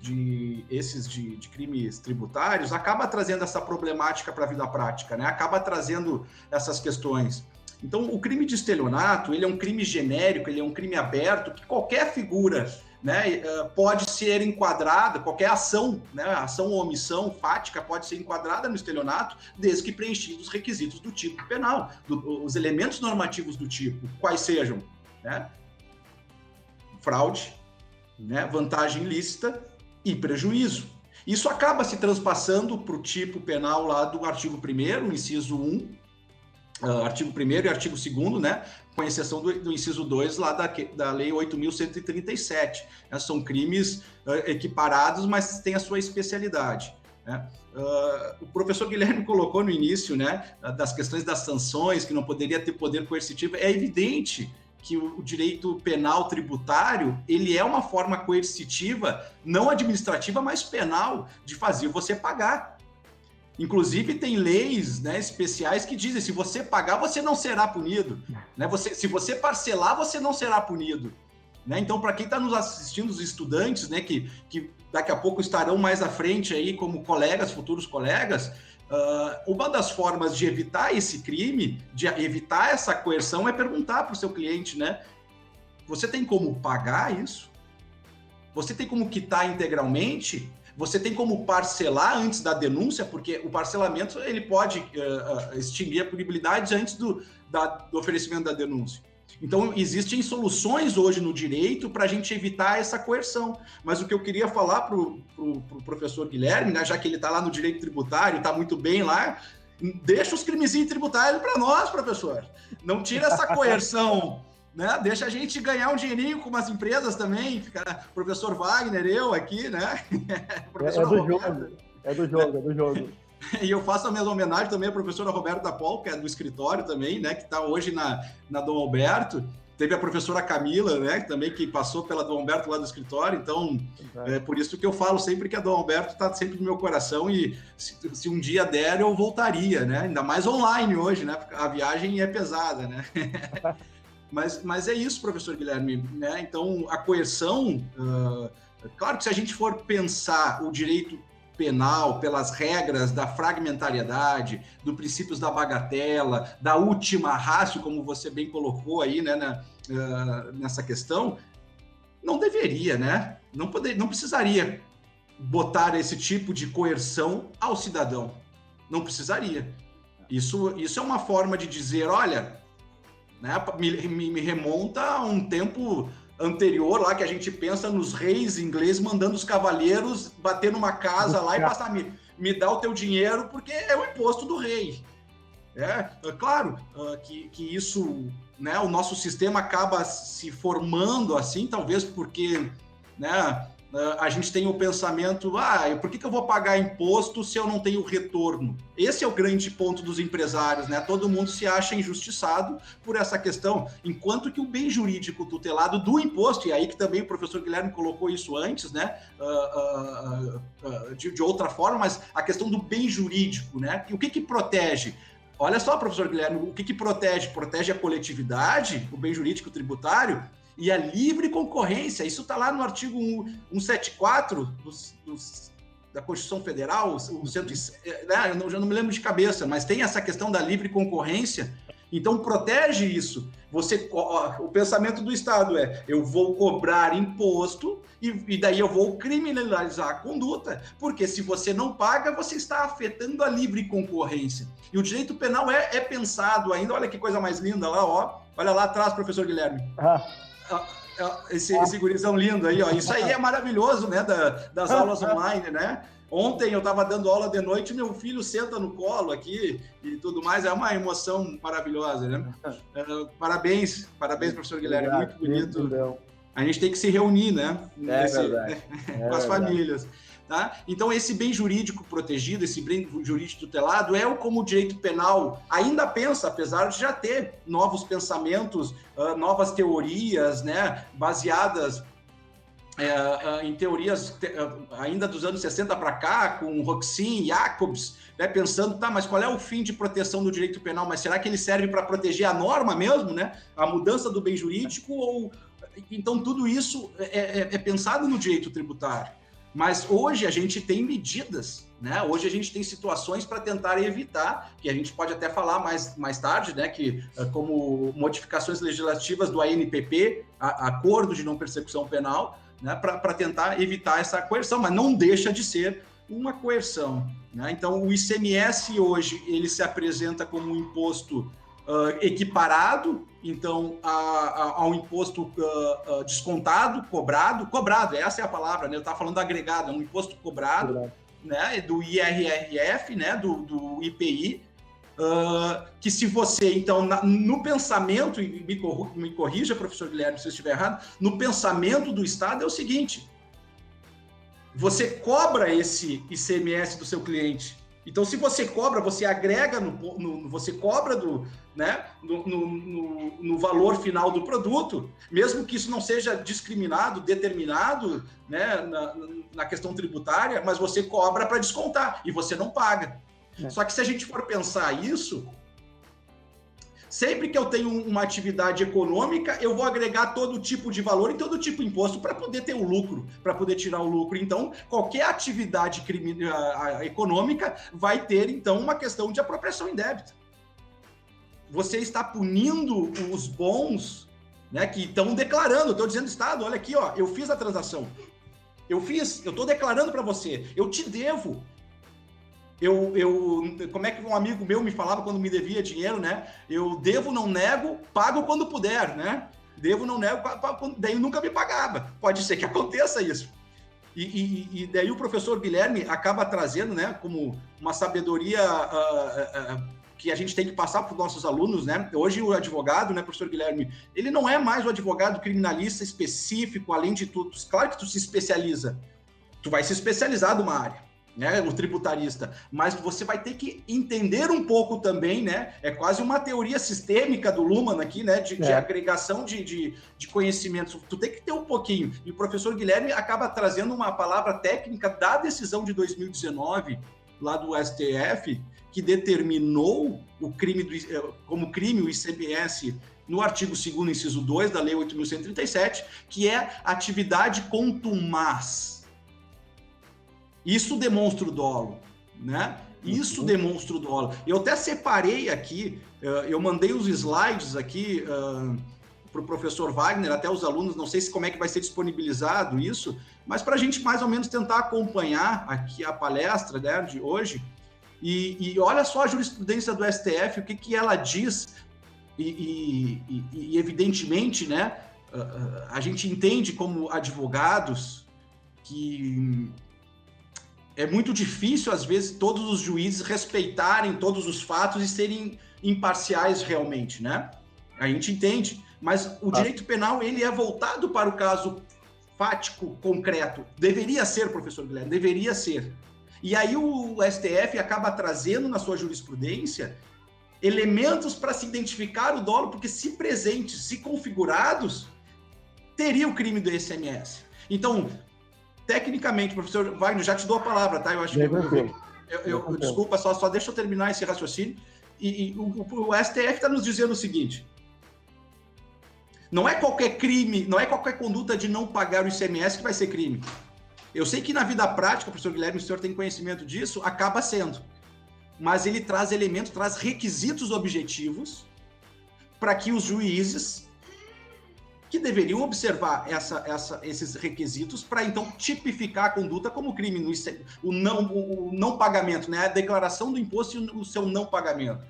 Speaker 2: de crimes tributários acaba trazendo essa problemática para a vida prática, né? Acaba trazendo essas questões. Então, o crime de estelionato, ele é um crime genérico, ele é um crime aberto, que qualquer figura, né, pode ser enquadrada, qualquer ação, né, ação ou omissão fática pode ser enquadrada no estelionato, desde que preenchidos os requisitos do tipo penal, os elementos normativos do tipo, quais sejam, né? Fraude, né, vantagem ilícita e prejuízo. Isso acaba se transpassando para o tipo penal lá do artigo 1º, inciso 1, artigo 1º e artigo 2º, né, com exceção do inciso 2 lá da Lei 8.137. Né, são crimes equiparados, mas tem a sua especialidade. Né? O professor Guilherme colocou no início, né, das questões das sanções, que não poderia ter poder coercitivo. É evidente que o direito penal tributário, ele é uma forma coercitiva, não administrativa, mas penal, de fazer você pagar. Inclusive, tem leis, né, especiais que dizem, se você pagar, você não será punido. Né? Se você parcelar, você não será punido. Né? Então, para quem está nos assistindo, os estudantes, né, que daqui a pouco estarão mais à frente aí como colegas, futuros colegas, uma das formas de evitar esse crime, de evitar essa coerção, é perguntar para o seu cliente, né? Você tem como pagar isso? Você tem como quitar integralmente? Você tem como parcelar antes da denúncia? Porque o parcelamento ele pode extinguir a punibilidade antes do oferecimento da denúncia. Então, existem soluções hoje no direito para a gente evitar essa coerção. Mas o que eu queria falar para o professor Guilherme, né, já que ele está lá no direito tributário, está muito bem lá, deixa os crimezinhos tributários para nós, professor. Não tira essa coerção, né? Deixa a gente ganhar um dinheirinho com umas empresas também. Fica, professor Wagner, eu aqui, né?
Speaker 4: É do jogo.
Speaker 2: E eu faço a mesma homenagem também à professora Roberta Paul, que é do escritório também, né, que está hoje na Dom Alberto. Teve a professora Camila, né, também que passou pela Dom Alberto lá do escritório. Então, é por isso que eu falo sempre que a Dom Alberto está sempre no meu coração e se um dia der, eu voltaria, né? Ainda mais online hoje, né? Porque a viagem é pesada, né? Mas é isso, professor Guilherme, né? Então, a coerção, claro que se a gente for pensar o direito penal pelas regras da fragmentariedade, dos princípios da bagatela, da última ratio, como você bem colocou aí, né, nessa questão, não deveria, né? Não precisaria botar esse tipo de coerção ao cidadão. Não precisaria. Isso é uma forma de dizer, olha, né, me remonta a um tempo anterior lá, que a gente pensa nos reis ingleses mandando os cavaleiros bater numa casa lá e passar, me dá o teu dinheiro porque é o imposto do rei. É claro que isso, né, o nosso sistema acaba se formando assim, talvez porque, né, a gente tem o pensamento, por que eu vou pagar imposto se eu não tenho retorno? Esse é o grande ponto dos empresários, né? Todo mundo se acha injustiçado por essa questão, enquanto que o bem jurídico tutelado do imposto, e aí que também o professor Guilherme colocou isso antes, né? De outra forma, mas a questão do bem jurídico, né? E o que protege? Olha só, professor Guilherme, o que protege? Protege a coletividade, o bem jurídico tributário, e a livre concorrência. Isso está lá no artigo 174 da Constituição Federal, eu já não me lembro de cabeça, mas tem essa questão da livre concorrência, então protege isso. O pensamento do Estado é, eu vou cobrar imposto e daí eu vou criminalizar a conduta, porque se você não paga, você está afetando a livre concorrência. E o direito penal é pensado ainda, olha que coisa mais linda lá, ó. Olha lá atrás, professor Guilherme. Esse gurizão lindo aí, ó. Isso aí é maravilhoso, né, das aulas online, né? Ontem eu estava dando aula de noite, meu filho senta no colo aqui e tudo mais, é uma emoção maravilhosa, né? Parabéns, professor Guilherme, muito bonito. A gente tem que se reunir, né? Com as famílias. Tá? Então, esse bem jurídico protegido, esse bem jurídico tutelado, como o direito penal ainda pensa, apesar de já ter novos pensamentos, novas teorias, né, baseadas em teorias ainda dos anos 60 para cá, com Roxin e Jacobs, né, pensando, mas qual é o fim de proteção do direito penal? Mas será que ele serve para proteger a norma mesmo, né? A mudança do bem jurídico? Então, tudo isso é pensado no direito tributário. Mas hoje a gente tem medidas, né? Hoje a gente tem situações para tentar evitar, que a gente pode até falar mais tarde, né? Que como modificações legislativas do ANPP, Acordo de Não Persecução Penal, né? Para tentar evitar essa coerção, mas não deixa de ser uma coerção, né? Então, o ICMS hoje, ele se apresenta como um imposto equiparado, então, ao imposto descontado, cobrado, essa é a palavra, né? Eu estava falando agregado, é um imposto cobrado, né? Do IRRF, né? Do IPI, que se você, então, no pensamento, e me corrija, professor Guilherme, se eu estiver errado, no pensamento do Estado é o seguinte: você cobra esse ICMS do seu cliente. Então, se você cobra, você agrega você cobra no valor final do produto, mesmo que isso não seja discriminado, determinado, né, na questão tributária, mas você cobra para descontar e você não paga. Só que se a gente for pensar isso, sempre que eu tenho uma atividade econômica, eu vou agregar todo tipo de valor e todo tipo de imposto para poder ter o lucro, para poder tirar o lucro. Então, qualquer atividade econômica vai ter, então, uma questão de apropriação indébita. Você está punindo os bons, né, que estão declarando. Estou dizendo, Estado, olha aqui, ó, eu fiz a transação. Eu estou declarando para você, eu te devo. Como é que um amigo meu me falava quando me devia dinheiro, né? Eu devo, não nego, pago quando puder, né? Devo, não nego, daí nunca me pagava. Pode ser que aconteça isso. E daí o professor Guilherme acaba trazendo, né, como uma sabedoria que a gente tem que passar para os nossos alunos, né? Hoje o advogado, né, professor Guilherme, ele não é mais o advogado criminalista específico, além de tudo. Claro que tu se especializa. Tu vai se especializar numa área, né, o tributarista, mas você vai ter que entender um pouco também, né, é quase uma teoria sistêmica do Luhmann aqui, né, de agregação de conhecimentos, tu tem que ter um pouquinho, e o professor Guilherme acaba trazendo uma palavra técnica da decisão de 2019, lá do STF, que determinou o crime como crime o ICMS no artigo 2º, inciso 2 da Lei 8.137, que é atividade contumaz. Isso demonstra o dolo, né? Isso demonstra o dolo. Eu até separei aqui, eu mandei os slides aqui para o professor Wagner, até os alunos, não sei como é que vai ser disponibilizado isso, mas para a gente mais ou menos tentar acompanhar aqui a palestra, né, de hoje, e olha só a jurisprudência do STF, o que ela diz, e evidentemente, né, a gente entende como advogados que é muito difícil, às vezes, todos os juízes respeitarem todos os fatos e serem imparciais realmente, né? A gente entende, mas o direito penal, ele é voltado para o caso fático, concreto. Deveria ser, professor Guilherme, deveria ser. E aí o STF acaba trazendo na sua jurisprudência elementos para se identificar o dolo, porque se presentes, se configurados, teria o crime do ICMS. Então, tecnicamente, professor Wagner, já te dou a palavra, tá? Eu acho que desculpa, só deixa eu terminar esse raciocínio. E o STF está nos dizendo o seguinte: não é qualquer crime, não é qualquer conduta de não pagar o ICMS que vai ser crime. Eu sei que na vida prática, professor Guilherme, o senhor tem conhecimento disso, acaba sendo. Mas ele traz elementos, traz requisitos objetivos para que os juízes que deveriam observar esses requisitos para, então, tipificar a conduta como crime, o não pagamento, né? A declaração do imposto e o seu não pagamento.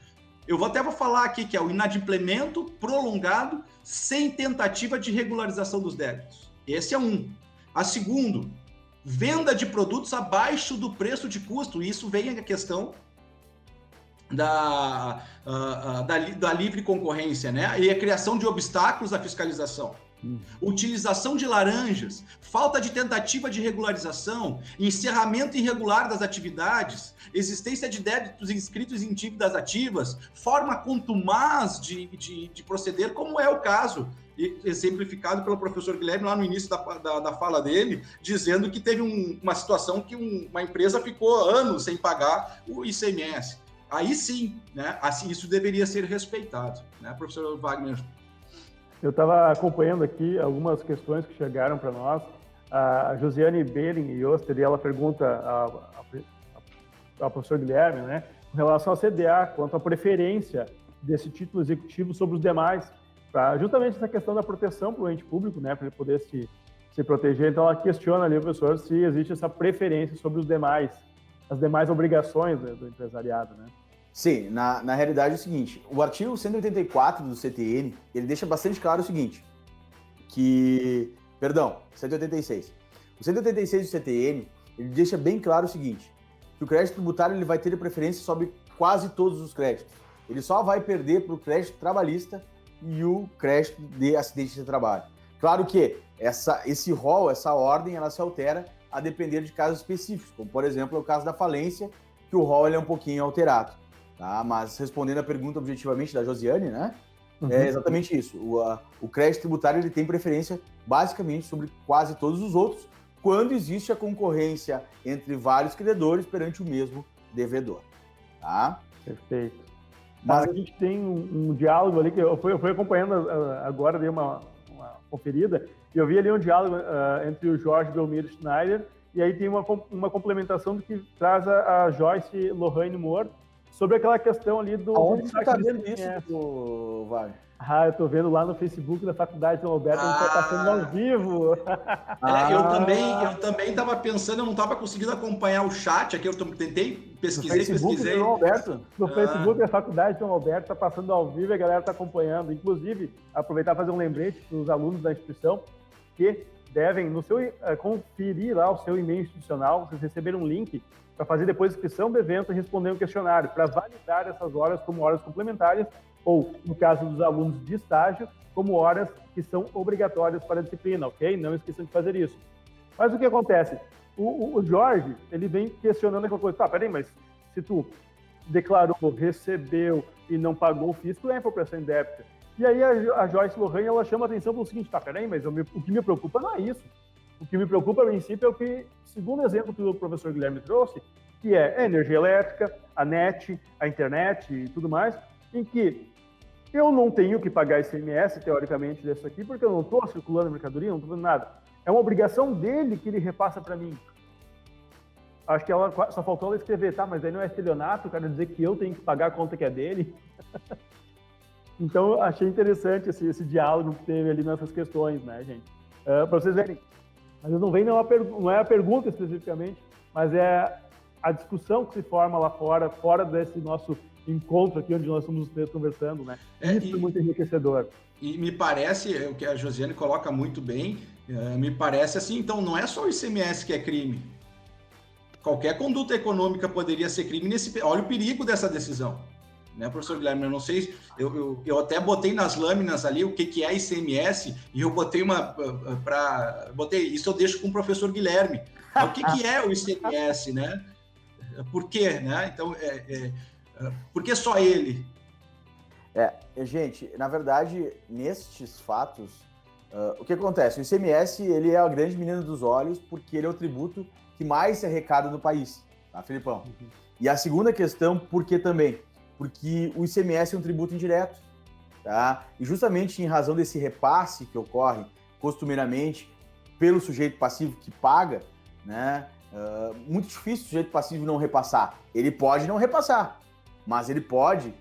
Speaker 2: Eu vou falar aqui que é o inadimplemento prolongado sem tentativa de regularização dos débitos. Esse é um. A segundo, venda de produtos abaixo do preço de custo. Isso vem a questão da livre concorrência, né? E a criação de obstáculos à fiscalização. Utilização de laranjas, falta de tentativa de regularização, encerramento irregular das atividades, existência de débitos inscritos em dívidas ativas, forma contumaz de proceder, como é o caso exemplificado pelo professor Guilherme lá no início da fala dele, dizendo que teve uma situação que uma empresa ficou anos sem pagar o ICMS. Aí sim, né? Assim, isso deveria ser respeitado, né, professor Wagner?
Speaker 4: Eu estava acompanhando aqui algumas questões que chegaram para nós. a Josiane Behring e Oster, ela pergunta ao professor Guilherme, né, com relação à CDA, quanto à preferência desse título executivo sobre os demais, para justamente essa questão da proteção para o ente público, né, para ele poder se proteger. Então, ela questiona ali o professor se existe essa preferência sobre os demais, as demais obrigações do empresariado, né?
Speaker 3: Sim, na realidade é o seguinte, o artigo 184 do CTN, ele deixa bastante claro o seguinte, 186. O 186 do CTN, ele deixa bem claro o seguinte, que o crédito tributário ele vai ter preferência sobre quase todos os créditos. Ele só vai perder para o crédito trabalhista e o crédito de acidente de trabalho. Claro que esse rol, essa ordem, ela se altera a depender de casos específicos, como, por exemplo, é o caso da falência, que o rol ele é um pouquinho alterado. Tá? Mas, respondendo a pergunta objetivamente da Josiane, né? É exatamente isso. O crédito tributário ele tem preferência, basicamente, sobre quase todos os outros, quando existe a concorrência entre vários credores perante o mesmo devedor. Tá?
Speaker 4: Perfeito. Mas a gente tem um diálogo ali, que eu fui acompanhando agora, dei uma conferida, e eu vi ali um diálogo entre o Jorge Belmiro Schneider, e aí tem uma complementação do que traz a Joyce Lohane Moore, sobre aquela questão ali do...
Speaker 3: Onde você está vendo isso, Wagner?
Speaker 4: Eu tô vendo lá no Facebook da Faculdade de São Alberto, a gente tá passando ao vivo.
Speaker 2: Eu também estava pensando, eu não estava conseguindo acompanhar o chat aqui, eu tentei, pesquisei.
Speaker 4: No Facebook da Faculdade de São Alberto, está passando ao vivo e a galera está acompanhando. Inclusive, aproveitar para fazer um lembrete para os alunos da instituição que devem conferir lá o seu e-mail institucional, vocês receberam um link para fazer depois a inscrição do evento e responder um questionário, para validar essas horas como horas complementares, ou, no caso dos alunos de estágio, como horas que são obrigatórias para a disciplina, ok? Não esqueçam de fazer isso. Mas o que acontece? O Jorge, ele vem questionando aquela coisa, peraí, mas se tu declarou, recebeu e não pagou o fisco, é apropriação indébita. E aí a Joyce Lohane, ela chama a atenção pelo seguinte, peraí, mas o que me preocupa não é isso. O que me preocupa, a princípio, é o que, segundo o exemplo que o professor Guilherme trouxe, que é a energia elétrica, a net, a internet e tudo mais, em que eu não tenho que pagar ICMS, teoricamente, disso aqui, porque eu não estou circulando mercadoria, não estou fazendo nada. É uma obrigação dele que ele repassa para mim. Acho que ela só faltou ela escrever, mas aí não é estelionato, o cara dizer que eu tenho que pagar a conta que é dele. Então, achei interessante esse diálogo que teve ali nessas questões, né, gente? Para vocês verem, mas não vem, não é a pergunta especificamente, mas é a discussão que se forma lá fora desse nosso encontro aqui, onde nós estamos os três conversando, né? Isso é muito enriquecedor.
Speaker 2: E me parece, o que a Josiane coloca muito bem, me parece assim, então não é só o ICMS que é crime. Qualquer conduta econômica poderia ser crime. Olha o perigo dessa decisão. Né, professor Guilherme, eu não sei, eu até botei nas lâminas ali o que é ICMS e eu botei isso eu deixo com o professor Guilherme. O que é o ICMS, né? Por quê, né? Então, por que só ele?
Speaker 3: Gente, na verdade, nestes fatos, o que acontece? O ICMS, ele é a grande menina dos olhos porque ele é o tributo que mais se arrecada no país, tá, Felipão? E a segunda questão, por que também? Porque o ICMS é um tributo indireto, tá? E justamente em razão desse repasse que ocorre costumeiramente pelo sujeito passivo que paga, né? Muito difícil o sujeito passivo não repassar. Ele pode não repassar, mas ele pode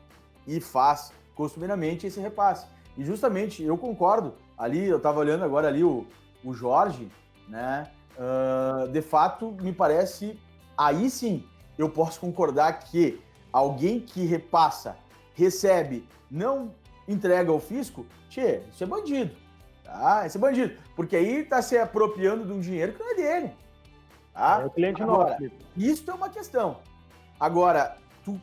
Speaker 3: e faz costumeiramente esse repasse. E justamente, eu concordo, ali, eu estava olhando agora ali o Jorge, né? De fato, me parece, aí sim, eu posso concordar que alguém que repassa, recebe, não entrega ao fisco, isso é bandido, tá? Isso é bandido, porque aí está se apropriando de um dinheiro que não é dele, tá?
Speaker 4: É o cliente
Speaker 3: Agora,
Speaker 4: nosso.
Speaker 3: Isso é uma questão. Agora, tu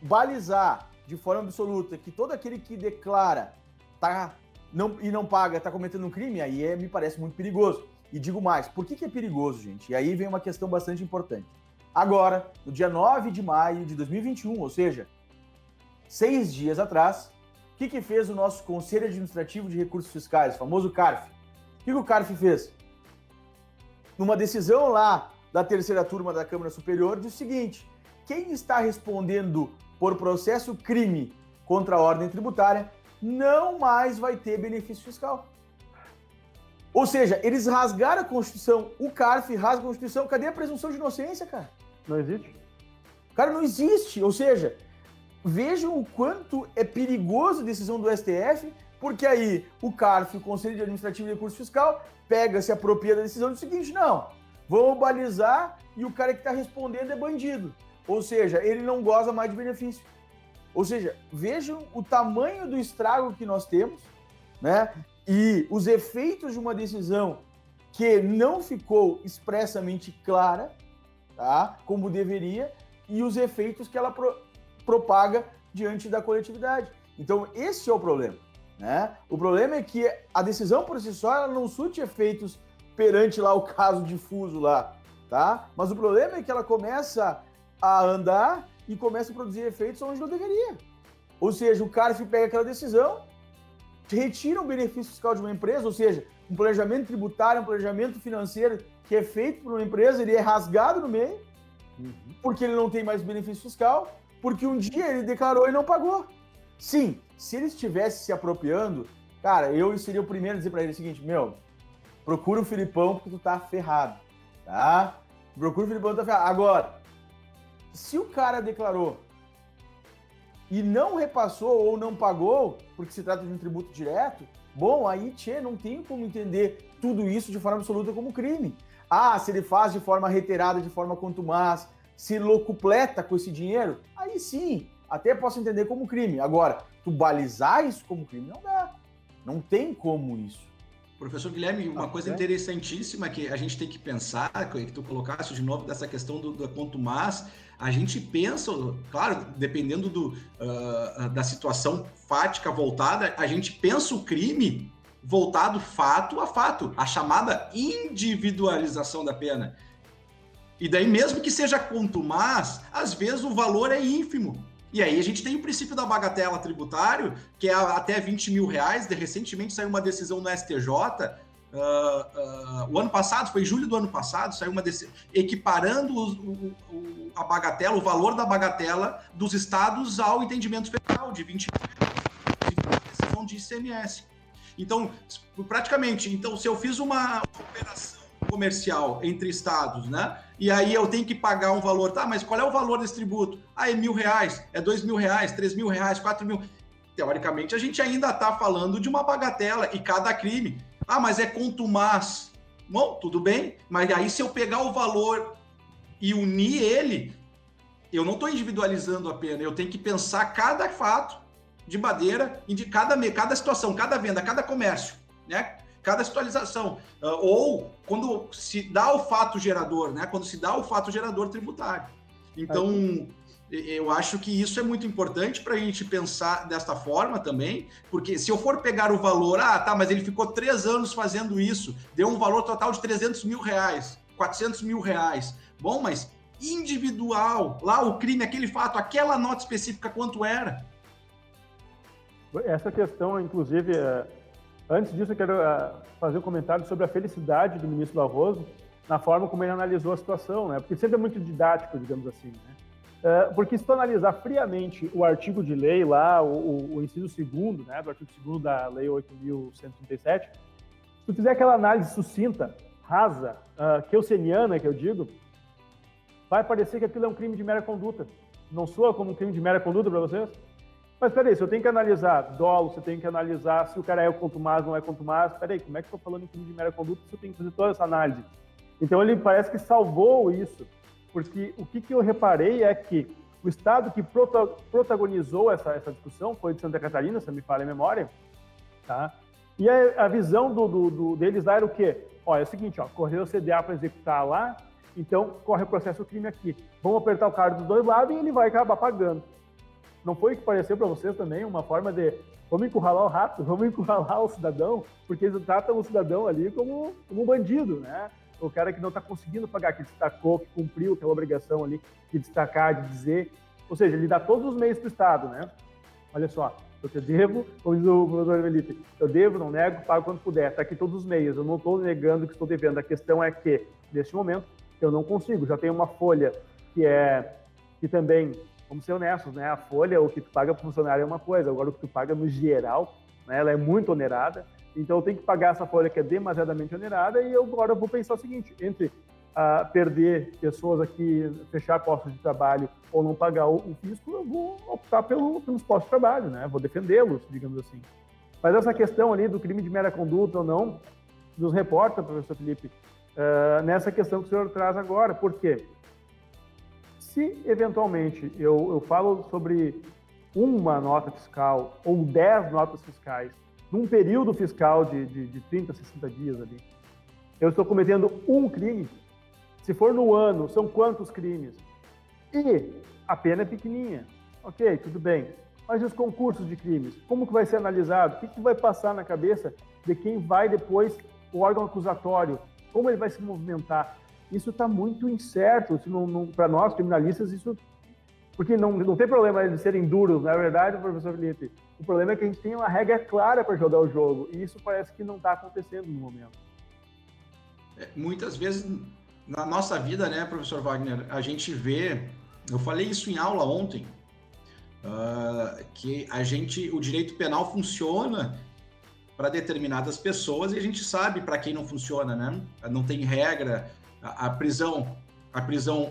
Speaker 3: balizar de forma absoluta que todo aquele que declara e não paga está cometendo um crime, aí me parece muito perigoso. E digo mais, por que é perigoso, gente? E aí vem uma questão bastante importante. Agora, no dia 9 de maio de 2021, ou seja, 6 dias atrás, o que fez o nosso Conselho Administrativo de Recursos Fiscais, o famoso CARF? O que o CARF fez? Numa decisão lá da terceira turma da Câmara Superior, diz o seguinte: quem está respondendo por processo crime contra a ordem tributária não mais vai ter benefício fiscal. Ou seja, eles rasgaram a Constituição, o CARF rasga a Constituição, cadê a presunção de inocência, cara?
Speaker 4: Não existe?
Speaker 3: Cara, não existe. Ou seja, vejam o quanto é perigoso a decisão do STF, porque aí o CARF, o Conselho de Administrativo e Recurso Fiscal, pega, se apropria da decisão do seguinte, não, vamos balizar e o cara que está respondendo é bandido. Ou seja, ele não goza mais de benefício. Ou seja, vejam o tamanho do estrago que nós temos, né? E os efeitos de uma decisão que não ficou expressamente clara, tá? Como deveria, e os efeitos que ela propaga diante da coletividade. Então, esse é o problema, né? O problema é que a decisão por si só ela não surte efeitos perante lá o caso difuso lá, tá? Mas o problema é que ela começa a andar e começa a produzir efeitos onde não deveria. Ou seja, o CARF pega aquela decisão, retira um benefício fiscal de uma empresa, ou seja, um planejamento tributário, um planejamento financeiro que é feito por uma empresa, ele é rasgado no meio, porque ele não tem mais benefício fiscal, porque um dia ele declarou e não pagou. Sim, se ele estivesse se apropriando, cara, eu seria o primeiro a dizer para ele o seguinte, procura o Filipão porque tu tá ferrado, tá? Procura o Filipão porque tu tá ferrado. Agora, se o cara declarou e não repassou ou não pagou, porque se trata de um tributo direto, bom, aí, não tem como entender tudo isso de forma absoluta como crime. Ah, se ele faz de forma reiterada, de forma contumaz, se locupleta com esse dinheiro, aí sim, até posso entender como crime. Agora, tu balizar isso como crime, não dá. Não tem como isso.
Speaker 2: Professor Guilherme, uma coisa interessantíssima que a gente tem que pensar, que tu colocaste de novo dessa questão do contumaz, a gente pensa, claro, dependendo da situação fática voltada, a gente pensa o crime voltado fato a fato, a chamada individualização da pena. E daí, mesmo que seja contumaz, às vezes o valor é ínfimo. E aí a gente tem o princípio da bagatela tributário, que é até 20 mil reais. Recentemente saiu uma decisão no STJ, o ano passado, foi em julho do ano passado, saiu uma decisão equiparando a bagatela, o valor da bagatela dos estados ao entendimento federal de 20 mil reais, decisão de ICMS. Então, praticamente, se eu fiz uma operação comercial entre estados, né? E aí eu tenho que pagar um valor, tá? Mas qual é o valor desse tributo? Ah, é R$1.000, é R$2.000, R$3.000, R$4.000. Teoricamente, a gente ainda está falando de uma bagatela e cada crime. Ah, mas é contumaz. Bom, tudo bem, mas aí se eu pegar o valor e unir ele, eu não estou individualizando a pena, eu tenho que pensar cada fato de madeira e de cada situação, cada venda, cada comércio, né? Cada situação, ou quando se dá o fato gerador, né? Quando se dá o fato gerador tributário. Então, eu acho que isso é muito importante para a gente pensar desta forma também, porque se eu for pegar o valor, mas ele ficou 3 anos fazendo isso, deu um valor total de R$300 mil, R$400 mil. Bom, mas individual, lá o crime, aquele fato, aquela nota específica, quanto era?
Speaker 4: Essa questão, inclusive... Antes disso, eu quero fazer um comentário sobre a felicidade do ministro Barroso na forma como ele analisou a situação, né? Porque sempre é muito didático, digamos assim, né? Porque se tu analisar friamente o artigo de lei lá, o inciso 2º, né, do artigo 2º da Lei 8.137, se tu fizer aquela análise sucinta, rasa, kelseniana, que eu digo, vai parecer que aquilo é um crime de mera conduta. Não soa como um crime de mera conduta para vocês? Mas peraí, se eu tenho que analisar dolo, se eu tenho que analisar se o cara é contumaz ou não é contumaz, peraí, como é que eu estou falando em crime de mera conduta se eu tenho que fazer toda essa análise? Então ele parece que salvou isso, porque o que eu reparei é que o estado que protagonizou essa discussão foi de Santa Catarina, se não me falha a memória, tá? E a visão deles lá era o quê? É o seguinte, correu o CDA para executar lá, então corre o processo crime aqui. Vamos apertar o cara dos dois lados e ele vai acabar pagando. Não foi o que pareceu para vocês também uma forma de vamos encurralar o rato, vamos encurralar o cidadão, porque eles tratam o cidadão ali como um bandido, né? O cara que não está conseguindo pagar, que destacou, que cumpriu aquela obrigação ali de destacar, de dizer. Ou seja, ele dá todos os meios para o Estado, né? Olha só, eu te devo, como diz o professor Felipe, eu devo, não nego, pago quando puder. Está aqui todos os meios, eu não estou negando que estou devendo. A questão é que, neste momento, eu não consigo. Já tenho uma folha que também vamos ser honestos, né? A folha, o que tu paga para o funcionário é uma coisa, agora o que tu paga no geral, né, ela é muito onerada, então eu tenho que pagar essa folha que é demasiadamente onerada e agora eu vou pensar o seguinte, entre perder pessoas aqui, fechar postos de trabalho ou não pagar o fisco, eu vou optar pelos postos de trabalho, né? Vou defendê-los, digamos assim. Mas essa questão ali do crime de mera conduta ou não, nos reporta, professor Felipe, nessa questão que o senhor traz agora. Por quê? Se, eventualmente, eu falo sobre uma nota fiscal ou 10 notas fiscais num período fiscal de 30, 60 dias ali, eu estou cometendo um crime. Se for no ano, são quantos crimes? E a pena é pequenininha. Ok, tudo bem. Mas e os concursos de crimes? Como que vai ser analisado? O que vai passar na cabeça de quem vai depois, o órgão acusatório? Como ele vai se movimentar? Isso está muito incerto. Para nós, criminalistas, isso... Porque não tem problema eles serem duros, na verdade, professor Felipe. O problema é que a gente tem uma regra clara para jogar o jogo. E isso parece que não está acontecendo no momento.
Speaker 2: Muitas vezes... Na nossa vida, né, professor Wagner, a gente vê, eu falei isso em aula ontem, que o direito penal funciona para determinadas pessoas e a gente sabe para quem não funciona, né? Não tem regra, a prisão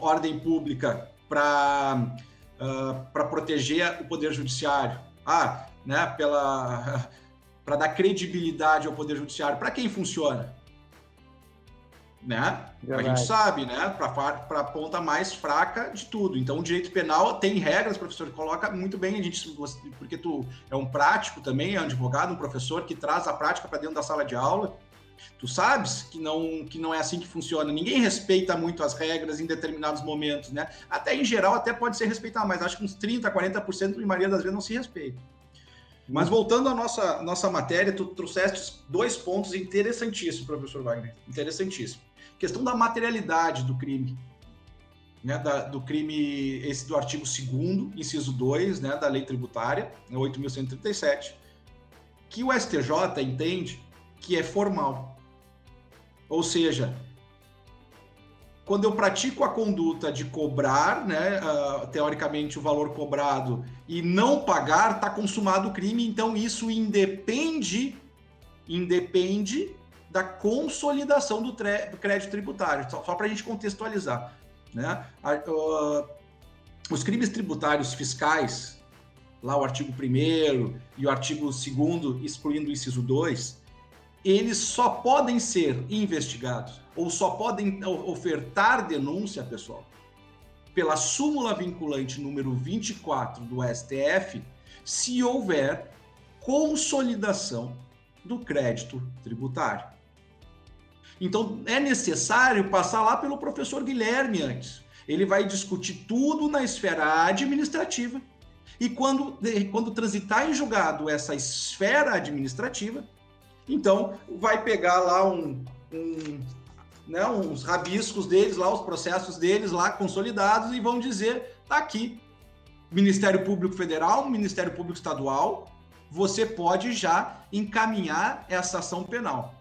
Speaker 2: ordem pública para proteger o poder judiciário, né, para dar credibilidade ao poder judiciário, para quem funciona? Né? A gente sabe, né? Para a ponta mais fraca de tudo. Então, o direito penal tem regras, professor, coloca muito bem, porque tu é um prático também, é um advogado, um professor que traz a prática para dentro da sala de aula. Tu sabes que não é assim que funciona. Ninguém respeita muito as regras em determinados momentos, né? Até em geral, até pode ser respeitado, mas acho que uns 30%, 40% em maioria das vezes não se respeita. Mas voltando à nossa matéria, tu trouxeste 2 pontos interessantíssimos, professor Wagner. Interessantíssimo. Questão da materialidade do crime, né, do crime, esse do artigo 2º, inciso 2, né, da lei tributária, 8.137, que o STJ entende que é formal. Ou seja, quando eu pratico a conduta de cobrar, né, teoricamente o valor cobrado, e não pagar, está consumado o crime, então isso independe da consolidação do crédito tributário, só para a gente contextualizar, né? Os crimes tributários fiscais, lá o artigo 1º e o artigo 2º, excluindo o inciso 2, eles só podem ser investigados ou só podem ofertar denúncia, pessoal, pela súmula vinculante número 24 do STF, se houver consolidação do crédito tributário. Então, é necessário passar lá pelo professor Guilherme antes. Ele vai discutir tudo na esfera administrativa e quando transitar em julgado essa esfera administrativa, então vai pegar lá uns rabiscos deles, lá os processos deles lá consolidados e vão dizer, tá aqui, Ministério Público Federal, Ministério Público Estadual, você pode já encaminhar essa ação penal.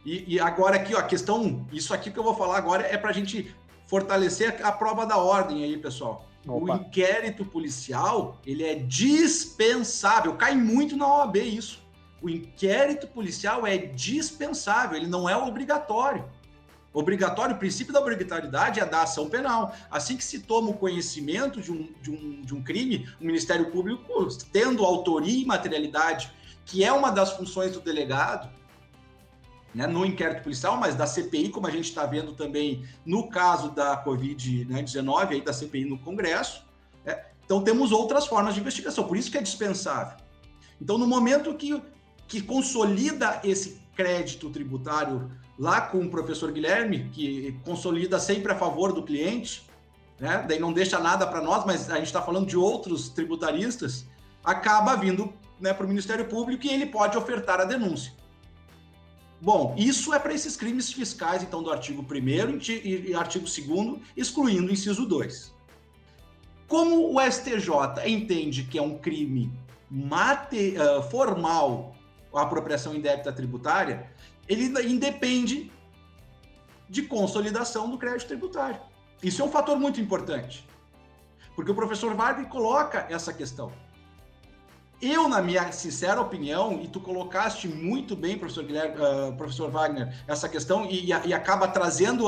Speaker 2: E agora aqui, ó, a questão, isso aqui que eu vou falar agora é para a gente fortalecer a prova da ordem aí, pessoal. Opa. O inquérito policial, ele é dispensável, cai muito na OAB isso. O inquérito policial é dispensável, ele não é obrigatório. Obrigatório, o princípio da obrigatoriedade é da ação penal. Assim que se toma o conhecimento de um crime, o Ministério Público, tendo autoria e materialidade, que é uma das funções do delegado, né, no inquérito policial, mas da CPI, como a gente está vendo também no caso da Covid-19, aí da CPI no Congresso, né? Então temos outras formas de investigação, por isso que é dispensável. Então, no momento que consolida esse crédito tributário lá com o professor Guilherme, que consolida sempre a favor do cliente, né? Daí não deixa nada para nós, mas a gente está falando de outros tributaristas, acaba vindo, né, para o Ministério Público e ele pode ofertar a denúncia. Bom, isso é para esses crimes fiscais, então, do artigo 1º e artigo 2º, excluindo o inciso 2. Como o STJ entende que é um crime formal a apropriação indébita tributária, ele independe de consolidação do crédito tributário. Isso é um fator muito importante. Porque o professor Wagner coloca essa questão. Eu, na minha sincera opinião, e tu colocaste muito bem, professor Guilherme, professor Wagner, essa questão e acaba trazendo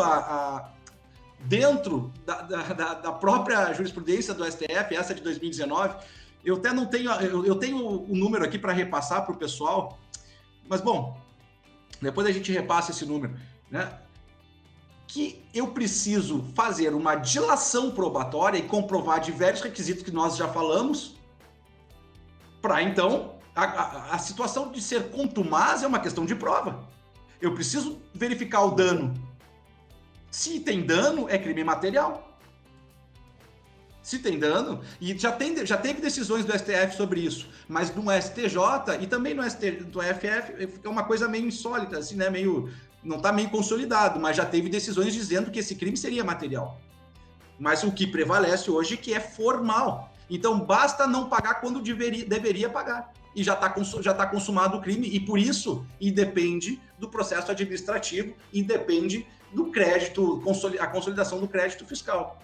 Speaker 2: dentro da própria jurisprudência do STF, essa de 2019, eu até não tenho, eu tenho o número aqui para repassar para o pessoal, mas bom, depois a gente repassa esse número, né? Que eu preciso fazer uma dilação probatória e comprovar diversos requisitos que nós já falamos, para então, a situação de ser contumaz é uma questão de prova. Eu preciso verificar o dano. Se tem dano, é crime material. Se tem dano, e já teve decisões do STF sobre isso, mas no STJ e também no STF é uma coisa meio insólita, assim, né? Não está meio consolidado, mas já teve decisões dizendo que esse crime seria material. Mas o que prevalece hoje é que é formal. Então, basta não pagar quando deveria pagar. E já tá consumado o crime, e por isso independe do processo administrativo, independe do crédito, a consolidação do crédito fiscal.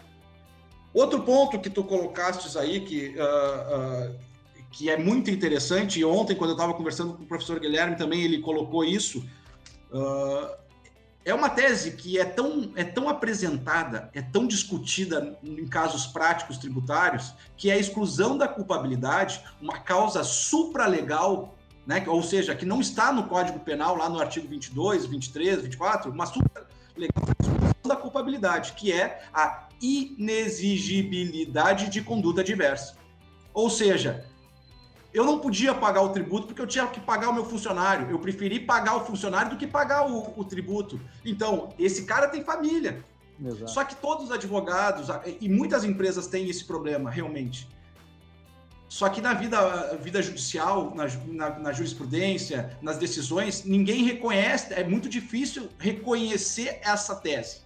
Speaker 2: Outro ponto que tu colocaste aí, que é muito interessante, e ontem, quando eu estava conversando com o professor Guilherme, também ele colocou isso, é uma tese que é tão apresentada, é tão discutida em casos práticos tributários, que é a exclusão da culpabilidade, uma causa supralegal, né? Ou seja, que não está no Código Penal, lá no artigo 22, 23, 24, uma supralegal exclusão da culpabilidade, que é a inexigibilidade de conduta diversa. Ou seja, eu não podia pagar o tributo porque eu tinha que pagar o meu funcionário. Eu preferi pagar o funcionário do que pagar o tributo. Então, esse cara tem família.
Speaker 4: Exato.
Speaker 2: Só que todos os advogados, e muitas empresas têm esse problema, realmente. Só que na vida judicial, na jurisprudência, nas decisões, ninguém reconhece, é muito difícil reconhecer essa tese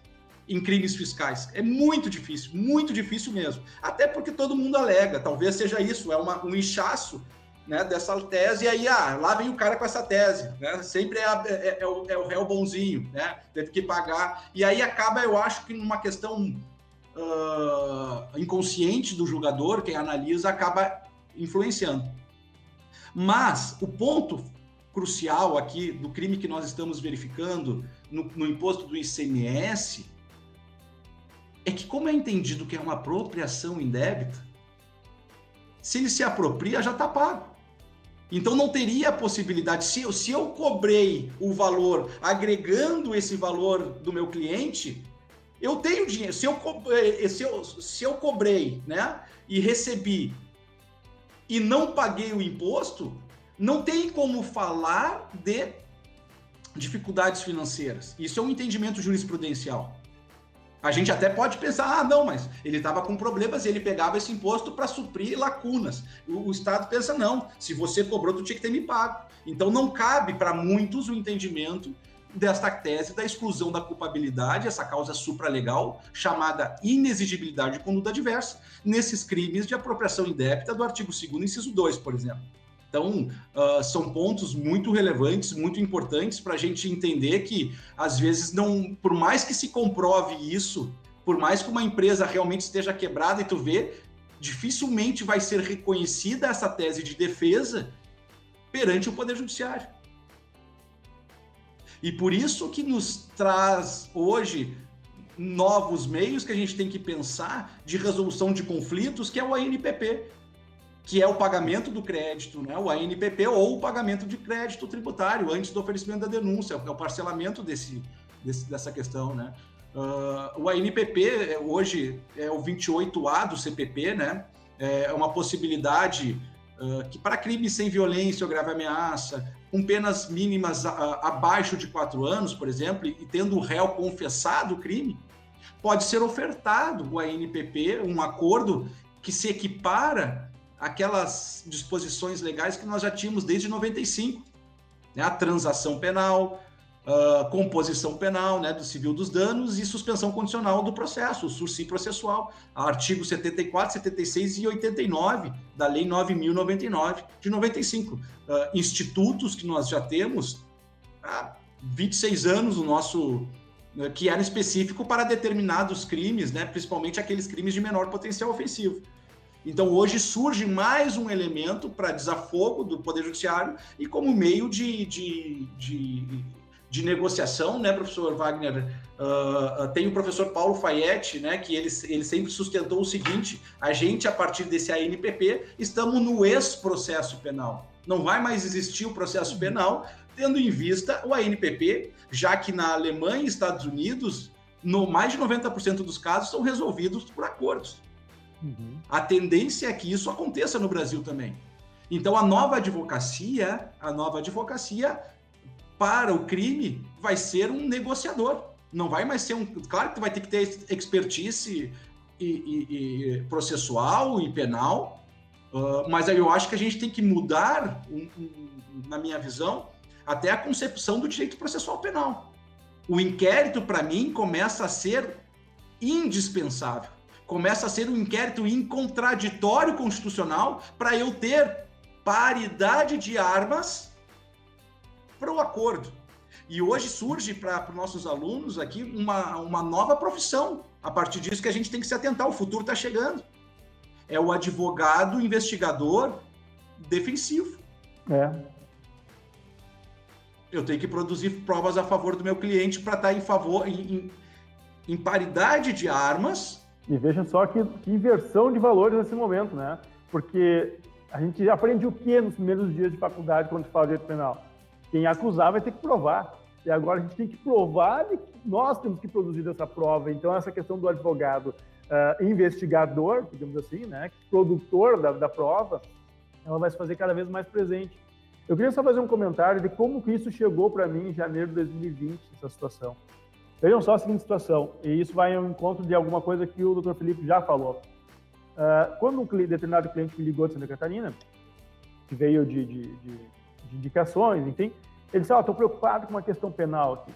Speaker 2: em crimes fiscais. É muito difícil mesmo. Até porque todo mundo alega, talvez seja isso, é um inchaço, né, dessa tese, e aí, lá vem o cara com essa tese, né? Sempre é o réu bonzinho, né? Teve que pagar, e aí acaba, eu acho que numa questão inconsciente do julgador, quem analisa, acaba influenciando. Mas o ponto crucial aqui do crime que nós estamos verificando no imposto do ICMS é que, como é entendido que é uma apropriação indébita, se ele se apropria, já está pago. Então não teria a possibilidade, se eu cobrei o valor, agregando esse valor do meu cliente, eu tenho dinheiro. Se eu cobrei, né, e recebi e não paguei o imposto, não tem como falar de dificuldades financeiras. Isso é um entendimento jurisprudencial. A gente até pode pensar, não, mas ele estava com problemas e ele pegava esse imposto para suprir lacunas. O Estado pensa, não, se você cobrou, tu tinha que ter me pago. Então não cabe para muitos o entendimento desta tese da exclusão da culpabilidade, essa causa supralegal, chamada inexigibilidade de conduta adversa, nesses crimes de apropriação indébita do artigo 2º, inciso 2, por exemplo. Então, são pontos muito relevantes, muito importantes para a gente entender que, às vezes, não, por mais que se comprove isso, por mais que uma empresa realmente esteja quebrada e tu vê, dificilmente vai ser reconhecida essa tese de defesa perante o Poder Judiciário. E por isso que nos traz hoje novos meios que a gente tem que pensar de resolução de conflitos, que é o ANPP, que é o pagamento do crédito, né? O ANPP ou o pagamento de crédito tributário antes do oferecimento da denúncia, é o parcelamento dessa questão, né? O ANPP hoje é o 28A do CPP, né? É uma possibilidade que para crimes sem violência ou grave ameaça, com penas mínimas abaixo de 4 anos, por exemplo, e tendo o réu confessado o crime, pode ser ofertado o ANPP, um acordo que se equipara aquelas disposições legais que nós já tínhamos desde 95, né? A transação penal, composição penal, né, do civil dos danos e suspensão condicional do processo, o sursi processual, artigo 74, 76 e 89 da Lei 9.099 de 95. Institutos que nós já temos há 26 anos no que era específico para determinados crimes, né, principalmente aqueles crimes de menor potencial ofensivo. Então, hoje surge mais um elemento para desafogo do Poder Judiciário e como meio de negociação, né, professor Wagner? Tem o professor Paulo Fayette, né, que ele sempre sustentou o seguinte: a gente, a partir desse ANPP, estamos no ex-processo penal. Não vai mais existir o processo penal, tendo em vista o ANPP, já que na Alemanha e Estados Unidos, mais de 90% dos casos são resolvidos por acordos. A tendência é que isso aconteça no Brasil também. Então, a nova advocacia para o crime vai ser um negociador. Não vai mais ser Claro que vai ter que ter expertise e processual e penal, mas aí eu acho que a gente tem que mudar, na minha visão, até a concepção do direito processual penal. O inquérito, para mim, começa a ser indispensável. Começa a ser um inquérito em contraditório constitucional para eu ter paridade de armas para o acordo. E hoje surge para os nossos alunos aqui uma nova profissão. A partir disso que a gente tem que se atentar, o futuro está chegando. É o advogado investigador defensivo. Eu tenho que produzir provas a favor do meu cliente para estar em paridade de armas.
Speaker 4: E vejam só que inversão de valores nesse momento, né? Porque a gente aprende o quê nos primeiros dias de faculdade quando se fala de direito penal? Quem acusar vai ter que provar. E agora a gente tem que provar e nós temos que produzir essa prova. Então, essa questão do advogado investigador, digamos assim, né? Produtor da prova, ela vai se fazer cada vez mais presente. Eu queria só fazer um comentário de como que isso chegou para mim em janeiro de 2020, essa situação. Vejam só a seguinte situação, e isso vai ao encontro de alguma coisa que o Dr. Felipe já falou. Quando um determinado cliente me ligou de Santa Catarina, que veio de indicações, enfim, ele disse: estou preocupado com uma questão penal aqui.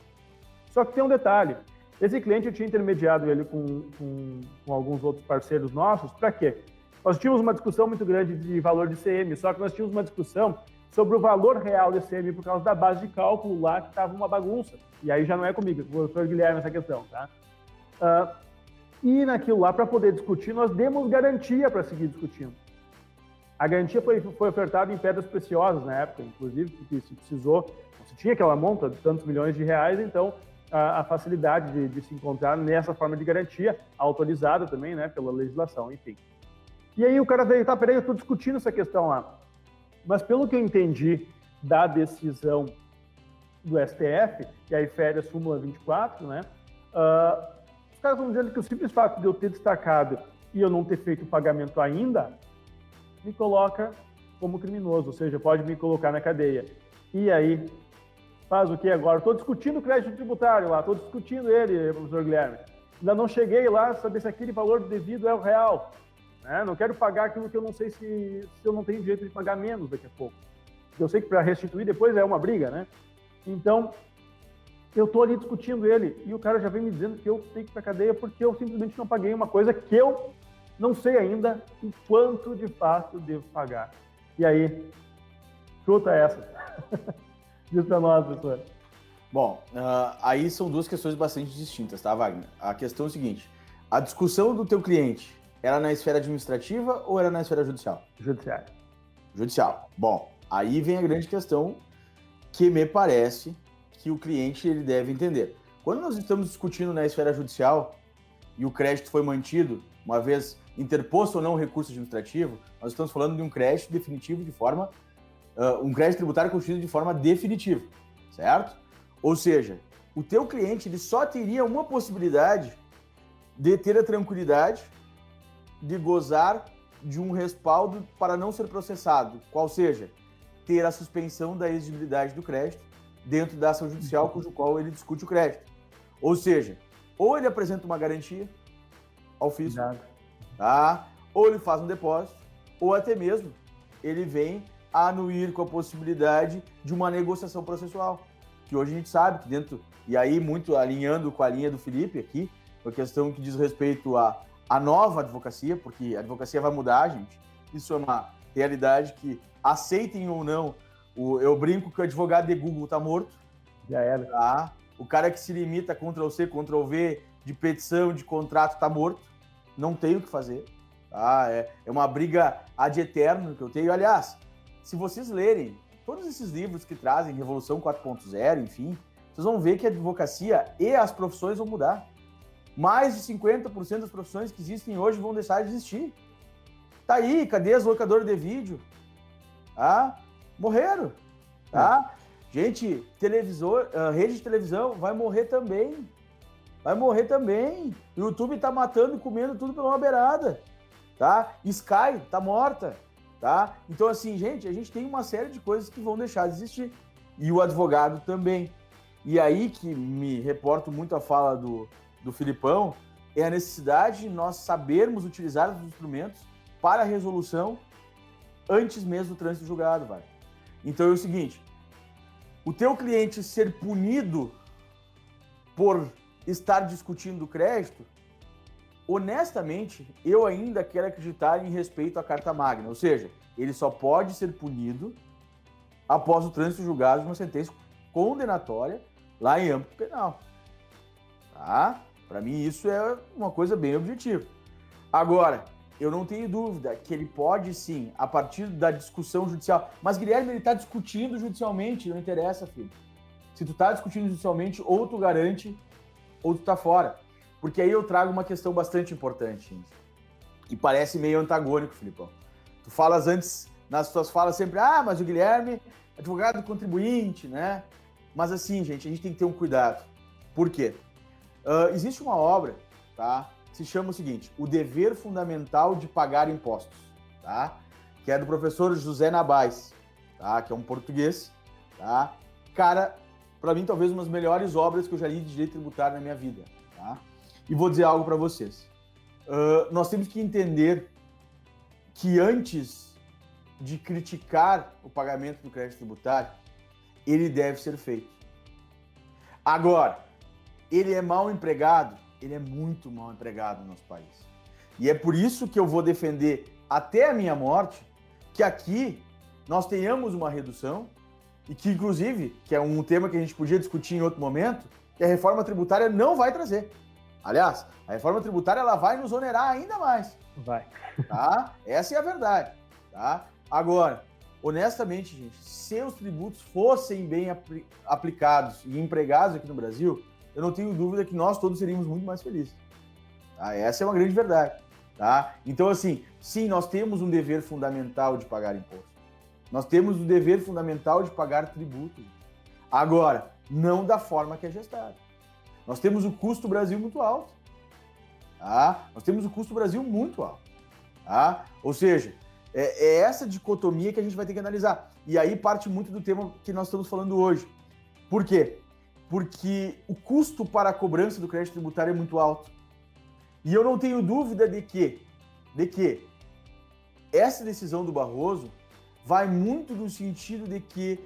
Speaker 4: Só que tem um detalhe, esse cliente eu tinha intermediado ele com alguns outros parceiros nossos, para quê? Nós tínhamos uma discussão muito grande de valor de CM, só que nós tínhamos uma discussão sobre o valor real desse CM por causa da base de cálculo lá, que estava uma bagunça. E aí já não é comigo, é com o professor Guilherme essa questão, tá? E naquilo lá, para poder discutir, nós demos garantia para seguir discutindo. A garantia foi ofertada em pedras preciosas na época, inclusive, porque se precisou, se tinha aquela monta de tantos milhões de reais, então a facilidade de se encontrar nessa forma de garantia, autorizada também, né, pela legislação, enfim. E aí o cara veio: peraí, eu estou discutindo essa questão lá. Mas pelo que eu entendi da decisão do STF, que aí fere a súmula 24, né? Os caras estão dizendo que o simples fato de eu ter destacado e eu não ter feito o pagamento ainda, me coloca como criminoso, ou seja, pode me colocar na cadeia. E aí, faz o que agora? Estou discutindo o crédito tributário lá, estou discutindo ele, professor Guilherme. Ainda não cheguei lá a saber se aquele valor devido é o real. Não quero pagar aquilo que eu não sei se eu não tenho direito de pagar menos daqui a pouco. Eu sei que para restituir depois é uma briga, né? Então, eu estou ali discutindo ele e o cara já vem me dizendo que eu tenho que ir para a cadeia porque eu simplesmente não paguei uma coisa que eu não sei ainda o quanto de fato devo pagar. E aí, chuta essa. Diz para nós, professor.
Speaker 3: Bom, aí são duas questões bastante distintas, tá, Wagner? A questão é o seguinte: a discussão do teu cliente era na esfera administrativa ou era na esfera judicial? Judicial. Bom, aí vem a grande questão que me parece que o cliente ele deve entender. Quando nós estamos discutindo na esfera judicial e o crédito foi mantido, uma vez interposto ou não o recurso administrativo, nós estamos falando de um crédito definitivo de forma... um crédito tributário constituído de forma definitiva, certo? Ou seja, o teu cliente ele só teria uma possibilidade de ter a tranquilidade de gozar de um respaldo para não ser processado, qual seja, ter a suspensão da exigibilidade do crédito dentro da ação judicial cujo qual ele discute o crédito. Ou seja, ou ele apresenta uma garantia ao fisco, tá? Ou ele faz um depósito, ou até mesmo ele vem a anuir com a possibilidade de uma negociação processual, que hoje a gente sabe que dentro, e aí muito alinhando com a linha do Felipe aqui, a questão que diz respeito à nova advocacia, porque a advocacia vai mudar, gente. Isso é uma realidade que, aceitem ou não, eu brinco que o advogado de Google está morto.
Speaker 4: Já era.
Speaker 3: Tá? O cara que se limita a Ctrl-C, Ctrl-V de petição, de contrato, tá morto. Não tem o que fazer. Tá? É uma briga ad eterno que eu tenho. Aliás, se vocês lerem todos esses livros que trazem Revolução 4.0, enfim, vocês vão ver que a advocacia e as profissões vão mudar. Mais de 50% das profissões que existem hoje vão deixar de existir. Tá aí, cadê as locadoras de vídeo? Ah, morreram. Tá? Gente, rede de televisão vai morrer também. Vai morrer também. O YouTube tá matando e comendo tudo pela uma beirada. Tá? Sky tá morta. Tá? Então, assim, gente, a gente tem uma série de coisas que vão deixar de existir. E o advogado também. E aí que me reporto muito a fala do Filipão, é a necessidade de nós sabermos utilizar os instrumentos para a resolução antes mesmo do trânsito julgado, vai. Então é o seguinte, o teu cliente ser punido por estar discutindo o crédito, honestamente, eu ainda quero acreditar em respeito à Carta Magna, ou seja, ele só pode ser punido após o trânsito julgado de uma sentença condenatória lá em âmbito penal. Tá? Para mim, isso é uma coisa bem objetiva. Agora, eu não tenho dúvida que ele pode, sim, a partir da discussão judicial. Mas, Guilherme, ele está discutindo judicialmente, não interessa, filho. Se tu está discutindo judicialmente, ou tu garante, ou tu tá fora. Porque aí eu trago uma questão bastante importante, gente. E parece meio antagônico, Filipão. Tu falas antes, nas tuas falas sempre, mas o Guilherme, advogado contribuinte, né? Mas assim, gente, a gente tem que ter um cuidado. Por quê? Existe uma obra, tá? Que se chama o seguinte, O Dever Fundamental de Pagar Impostos, tá? Que é do professor José Nabais, tá? Que é um português, tá? Cara, para mim, talvez uma das melhores obras que eu já li de direito tributário na minha vida, tá? E vou dizer algo para vocês. Nós temos que entender que antes de criticar o pagamento do crédito tributário, ele deve ser feito. Agora, ele é mal empregado? Ele é muito mal empregado no nosso país. E é por isso que eu vou defender até a minha morte que aqui nós tenhamos uma redução e que, inclusive, que é um tema que a gente podia discutir em outro momento, que a reforma tributária não vai trazer. Aliás, a reforma tributária ela vai nos onerar ainda mais.
Speaker 4: Vai.
Speaker 3: Tá? Essa é a verdade. Tá? Agora, honestamente, gente, se os tributos fossem bem aplicados e empregados aqui no Brasil, eu não tenho dúvida que nós todos seríamos muito mais felizes. Tá? Essa é uma grande verdade. Tá? Então, assim, sim, nós temos um dever fundamental de pagar imposto. Nós temos o dever fundamental de pagar tributo. Agora, não da forma que é gestado. Nós temos o custo Brasil muito alto. Tá? Nós temos o custo Brasil muito alto. Tá? Ou seja, é essa dicotomia que a gente vai ter que analisar. E aí parte muito do tema que nós estamos falando hoje. Por quê? Porque o custo para a cobrança do crédito tributário é muito alto. E eu não tenho dúvida de que essa decisão do Barroso vai muito no sentido de que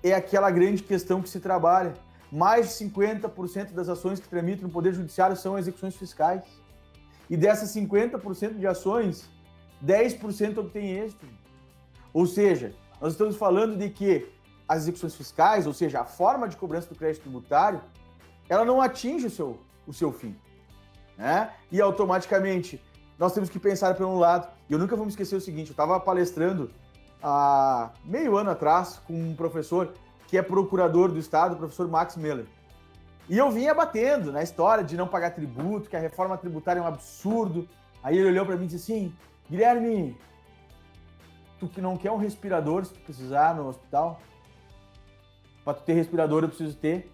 Speaker 3: é aquela grande questão que se trabalha. Mais de 50% das ações que tramitam no Poder Judiciário são execuções fiscais. E dessas 50% de ações, 10% obtém êxito. Ou seja, nós estamos falando de que as execuções fiscais, ou seja, a forma de cobrança do crédito tributário, ela não atinge o seu fim. Né? E automaticamente, nós temos que pensar por um lado. E eu nunca vou me esquecer o seguinte, eu estava palestrando há meio ano atrás com um professor que é procurador do Estado, o professor Max Miller. E eu vinha batendo na história de não pagar tributo, que a reforma tributária é um absurdo. Aí ele olhou para mim e disse assim, Guilherme, tu que não quer um respirador se tu precisar no hospital? Para tu ter respirador eu preciso ter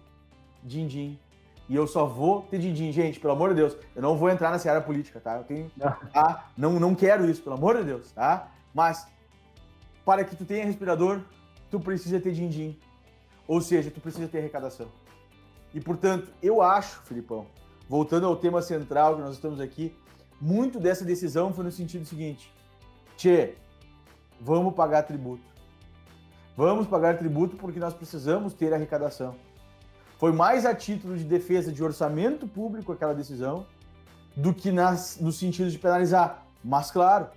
Speaker 3: din-din. E eu só vou ter din-din. Gente, pelo amor de Deus, eu não vou entrar na seara política, tá? Eu tenho... Tá? Não quero isso, pelo amor de Deus, tá? Mas, para que tu tenha respirador, tu precisa ter din-din. Ou seja, tu precisa ter arrecadação. E, portanto, eu acho, Filipão, voltando ao tema central que nós estamos aqui, muito dessa decisão foi no sentido seguinte, vamos pagar tributo. Vamos pagar tributo porque nós precisamos ter arrecadação. Foi mais a título de defesa de orçamento público aquela decisão do que no sentido de penalizar. Mas, claro,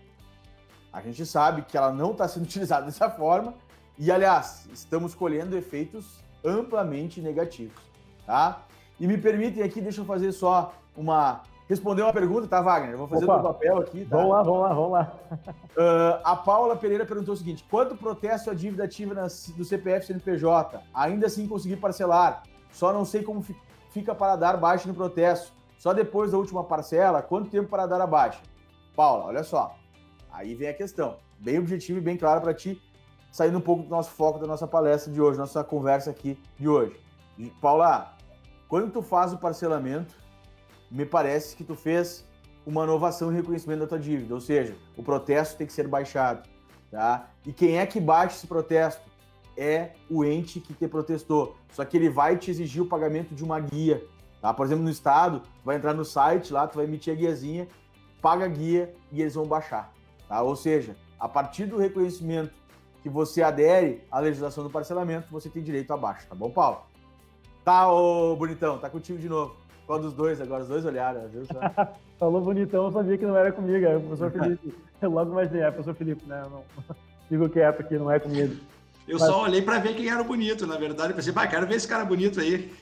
Speaker 3: a gente sabe que ela não está sendo utilizada dessa forma e, aliás, estamos colhendo efeitos amplamente negativos. Tá? E me permitem aqui, deixa eu fazer só responder uma pergunta, tá, Wagner? Eu vou fazer o meu papel aqui, tá?
Speaker 4: Vamos lá.
Speaker 3: A Paula Pereira perguntou o seguinte: quanto protesto a dívida ativa do CPF CNPJ? Ainda assim consegui parcelar. Só não sei como fica para dar baixa no protesto. Só depois da última parcela, quanto tempo para dar a baixa? Paula, olha só. Aí vem a questão. Bem objetiva e bem clara para ti, saindo um pouco do nosso foco da nossa palestra de hoje, nossa conversa aqui de hoje. Paula, quando tu faz o parcelamento, me parece que tu fez uma inovação e reconhecimento da tua dívida, ou seja, o protesto tem que ser baixado, tá? E quem é que baixa esse protesto? É o ente que te protestou, só que ele vai te exigir o pagamento de uma guia, tá? Por exemplo, no estado, tu vai entrar no site lá, tu vai emitir a guiazinha, paga a guia e eles vão baixar, tá? Ou seja, a partir do reconhecimento que você adere à legislação do parcelamento, você tem direito a baixa, tá bom, Paulo? Tá, ô bonitão, tá contigo de novo. Qual dos dois agora? Os dois olharam, viu?
Speaker 4: Falou bonitão, eu sabia que não era comigo, é o professor Felipe. Eu logo imaginei, é o professor Felipe, né? Eu não fico quieto aqui, não é comigo.
Speaker 2: Eu só olhei para ver quem era o bonito, na verdade. Eu pensei, quero ver esse cara bonito aí.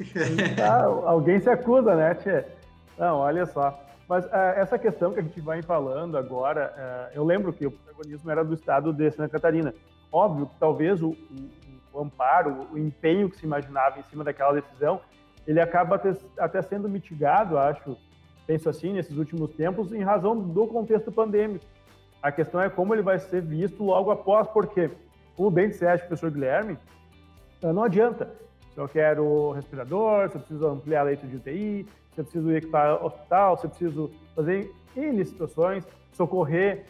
Speaker 4: Alguém se acusa, né, tchê? Não, olha só. Mas essa questão que a gente vai falando agora, eu lembro que o protagonismo era do estado de Santa Catarina. Óbvio que talvez o amparo, o empenho que se imaginava em cima daquela decisão, ele acaba até sendo mitigado, acho, penso assim, nesses últimos tempos, em razão do contexto pandêmico. A questão é como ele vai ser visto logo após, porque, como bem disseste, professor Guilherme, não adianta. Se eu quero respirador, se eu preciso ampliar leito de UTI, se eu preciso equipar hospital, se eu preciso fazer N situações, socorrer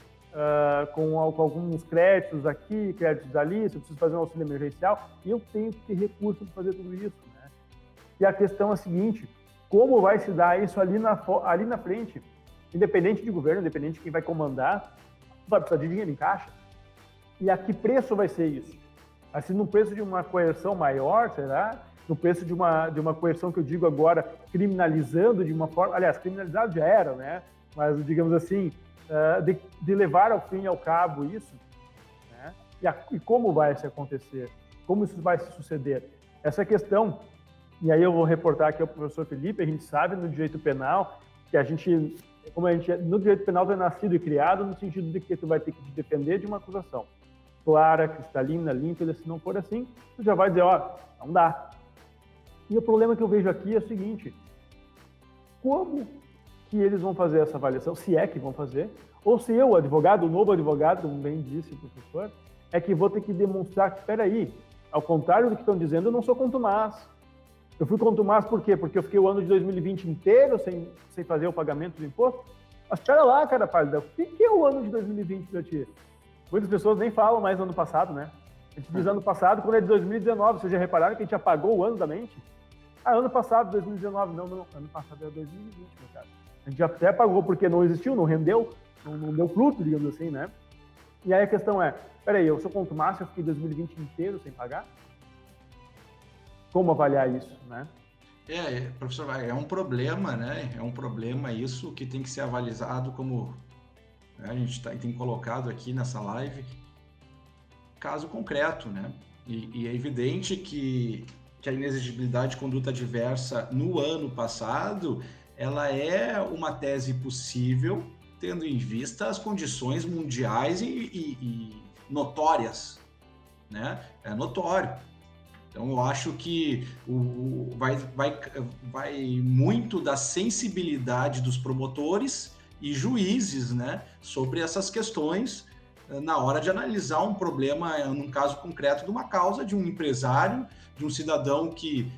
Speaker 4: com alguns créditos aqui, créditos ali, se eu preciso fazer um auxílio emergencial, e eu tenho que ter recursos para fazer tudo isso, né? E a questão é a seguinte: como vai se dar isso ali na frente? Independente de governo, independente de quem vai comandar, vai precisar de dinheiro em caixa. E a que preço vai ser isso? Assim, no preço de uma coerção maior, será? No preço de uma coerção que eu digo agora, criminalizando de uma forma... Aliás, criminalizado já era, né? Mas, digamos assim, de levar ao fim e ao cabo isso, né? E como vai se acontecer? Como isso vai se suceder? Essa questão, e aí eu vou reportar aqui ao professor Felipe, a gente sabe no direito penal que no direito penal tu é nascido e criado no sentido de que tu vai ter que te defender de uma acusação clara, cristalina, límpida. Se não for assim, tu já vai dizer, não dá. E o problema que eu vejo aqui é o seguinte: como que eles vão fazer essa avaliação, se é que vão fazer, ou se eu, advogado, o novo advogado, como bem disse o professor, é que vou ter que demonstrar que, peraí, ao contrário do que estão dizendo, eu não sou contumaz. Eu fui contumaz por quê? Porque eu fiquei o ano de 2020 inteiro sem fazer o pagamento do imposto? Mas espera lá, cara pálida, o que é o ano de 2020 para ti? Muitas pessoas nem falam mais ano passado, né? A gente diz ano passado quando é de 2019. Vocês já repararam que a gente apagou o ano da mente? Ano passado, 2019. Não. Ano passado era 2020, meu cara. A gente já até apagou porque não existiu, não rendeu, não deu fruto, digamos assim, né? E aí a questão é, peraí, eu sou contumaz, eu fiquei 2020 inteiro sem pagar? Como avaliar isso, né?
Speaker 2: Professor, é um problema, né? É um problema isso que tem que ser avalizado como a gente tem colocado aqui nessa live, caso concreto, né? E é evidente que a inexigibilidade de conduta adversa no ano passado, ela é uma tese possível, tendo em vista as condições mundiais e notórias, né? É notório. Então, eu acho que vai muito da sensibilidade dos promotores e juízes, né, sobre essas questões na hora de analisar um problema, num caso concreto, de uma causa de um empresário, de um cidadão que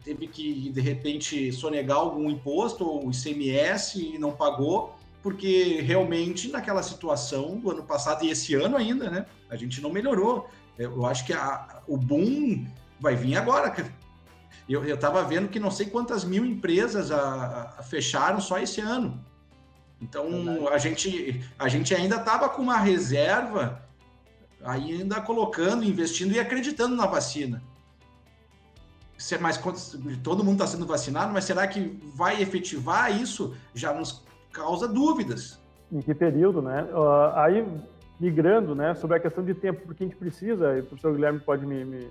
Speaker 2: teve que, de repente, sonegar algum imposto ou ICMS e não pagou, porque realmente naquela situação do ano passado e esse ano ainda, né, a gente não melhorou. Eu acho que o boom vai vir agora. Eu estava vendo que não sei quantas mil empresas fecharam só esse ano. Então, a gente ainda estava com uma reserva, ainda colocando, investindo e acreditando na vacina. Mas todo mundo está sendo vacinado, mas será que vai efetivar isso? Já nos causa dúvidas.
Speaker 4: Em que período, né? Aí migrando, né, sobre a questão de tempo, porque a gente precisa, e o professor Guilherme pode me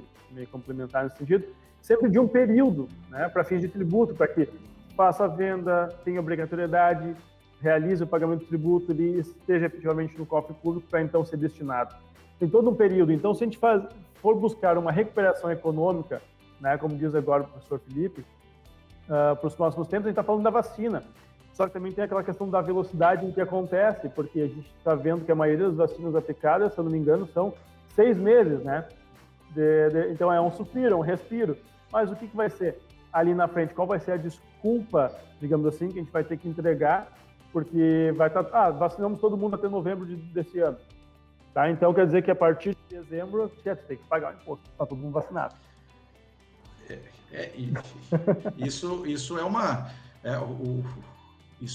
Speaker 4: complementar nesse sentido, sempre de um período, né, para fins de tributo, para que faça a venda, tenha obrigatoriedade, realize o pagamento do tributo e esteja efetivamente no cofre público para então ser destinado. Tem todo um período. Então, se a gente for buscar uma recuperação econômica, né, como diz agora o professor Felipe, para os próximos tempos, a gente está falando da vacina. Só que também tem aquela questão da velocidade em que acontece, porque a gente está vendo que a maioria das vacinas aplicadas, se eu não me engano, são 6 meses, né? Então é um suspiro, um respiro. Mas o que vai ser ali na frente? Qual vai ser a desculpa, digamos assim, que a gente vai ter que entregar? Porque vai estar, vacinamos todo mundo até novembro desse ano. Tá? Então quer dizer que a partir de dezembro, você tem que pagar o imposto, está todo mundo vacinado.
Speaker 2: Isso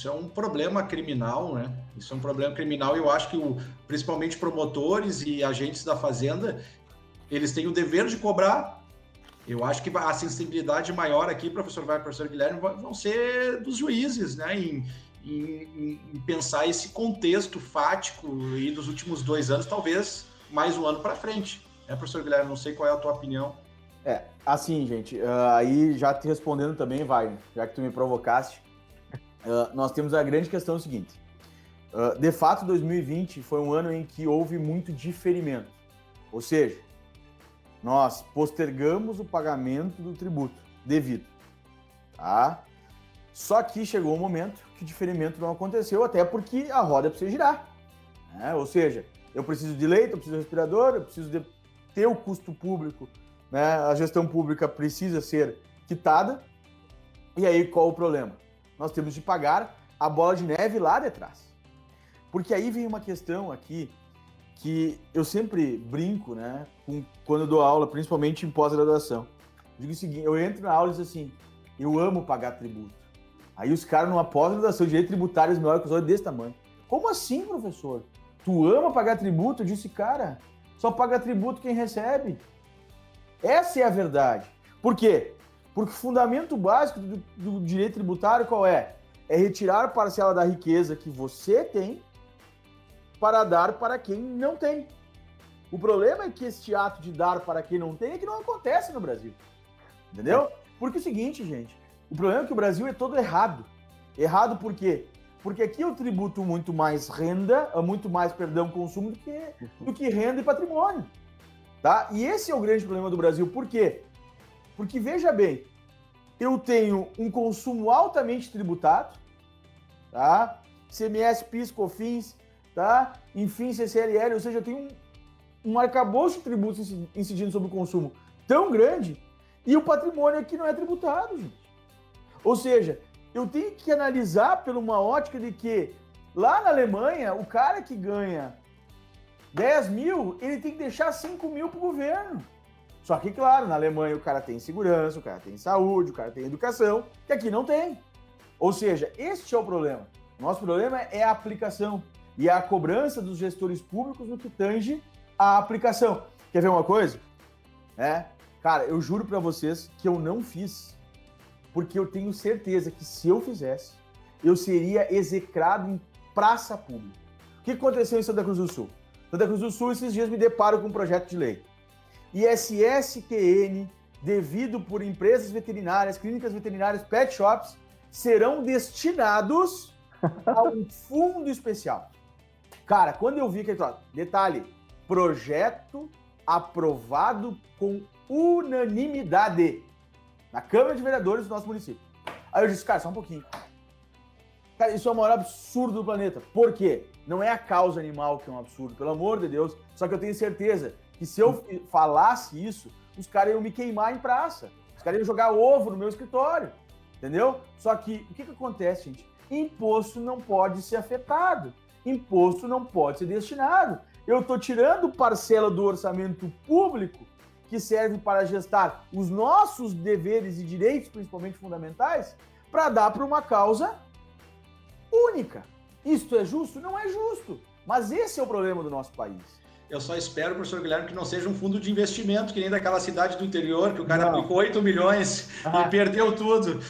Speaker 2: é um problema criminal, né? Isso é um problema criminal e eu acho que principalmente promotores e agentes da Fazenda, eles têm o dever de cobrar. Eu acho que a sensibilidade maior aqui, professor Guilherme, vão ser dos juízes, né? Em pensar esse contexto fático e dos últimos 2 anos, talvez mais um ano para frente. Professor Guilherme, não sei qual é a tua opinião.
Speaker 3: Assim, gente, aí já te respondendo também, Wagner, já que tu me provocaste, nós temos a grande questão seguinte. De fato, 2020 foi um ano em que houve muito diferimento. Ou seja, nós postergamos o pagamento do tributo devido. Tá? Só que chegou um momento que o diferimento não aconteceu, até porque a roda precisa girar. Né? Ou seja, eu preciso de leito, eu preciso de respirador, eu preciso de ter o custo público, né? A gestão pública precisa ser quitada. E aí, qual o problema? Nós temos de pagar a bola de neve lá de trás. Porque aí vem uma questão aqui que eu sempre brinco, né, quando eu dou aula, principalmente em pós-graduação. Digo o seguinte, eu entro na aula e digo assim, eu amo pagar tributo. Aí os caras numa pós-graduação de direito tributário, maior que os olhos desse tamanho. Como assim, professor? Tu ama pagar tributo? Eu disse, cara, só paga tributo quem recebe. Essa é a verdade. Por quê? Porque o fundamento básico do direito tributário qual é? É retirar parcela da riqueza que você tem para dar para quem não tem. O problema é que este ato de dar para quem não tem é que não acontece no Brasil. Entendeu? Porque é o seguinte, gente, o problema é que o Brasil é todo errado. Errado por quê? Porque aqui eu tributo muito mais renda, muito mais, consumo do que renda e patrimônio. Tá? E esse é o grande problema do Brasil. Por quê? Porque, veja bem, eu tenho um consumo altamente tributado, tá? CMS, PIS, COFINS, tá? Enfim, CCLL, ou seja, eu tenho um arcabouço de tributos incidindo sobre o consumo tão grande e o patrimônio aqui não é tributado, gente. Ou seja, eu tenho que analisar por uma ótica de que lá na Alemanha, o cara que ganha 10 mil, ele tem que deixar 5 mil para o governo. Só que, claro, na Alemanha o cara tem segurança, o cara tem saúde, o cara tem educação, que aqui não tem. Ou seja, este é o problema. Nosso problema é a aplicação e a cobrança dos gestores públicos no que tange a aplicação. Quer ver uma coisa? Cara, eu juro para vocês que eu não fiz, porque eu tenho certeza que se eu fizesse, eu seria execrado em praça pública. O que aconteceu em Santa Cruz do Sul? Santa Cruz do Sul, esses dias me deparo com um projeto de lei. ISSQN, devido por empresas veterinárias, clínicas veterinárias, pet shops, serão destinados a um fundo especial. Cara, quando eu vi aquele detalhe, projeto aprovado com unanimidade na Câmara de Vereadores do nosso município. Aí eu disse, cara, só um pouquinho. Cara, isso é o maior absurdo do planeta. Por quê? Não é a causa animal que é um absurdo, pelo amor de Deus. Só que eu tenho certeza que se eu falasse isso, os caras iam me queimar em praça. Os caras iam jogar ovo no meu escritório. Entendeu? Só que o que acontece, gente? Imposto não pode ser afetado. Imposto não pode ser destinado. Eu estou tirando parcela do orçamento público que serve para gestar os nossos deveres e direitos, principalmente fundamentais, para dar para uma causa única. Isto é justo? Não é justo. Mas esse é o problema do nosso país.
Speaker 2: Eu só espero, professor Guilherme, que não seja um fundo de investimento, que nem daquela cidade do interior, que o cara aplicou 8 milhões e perdeu tudo.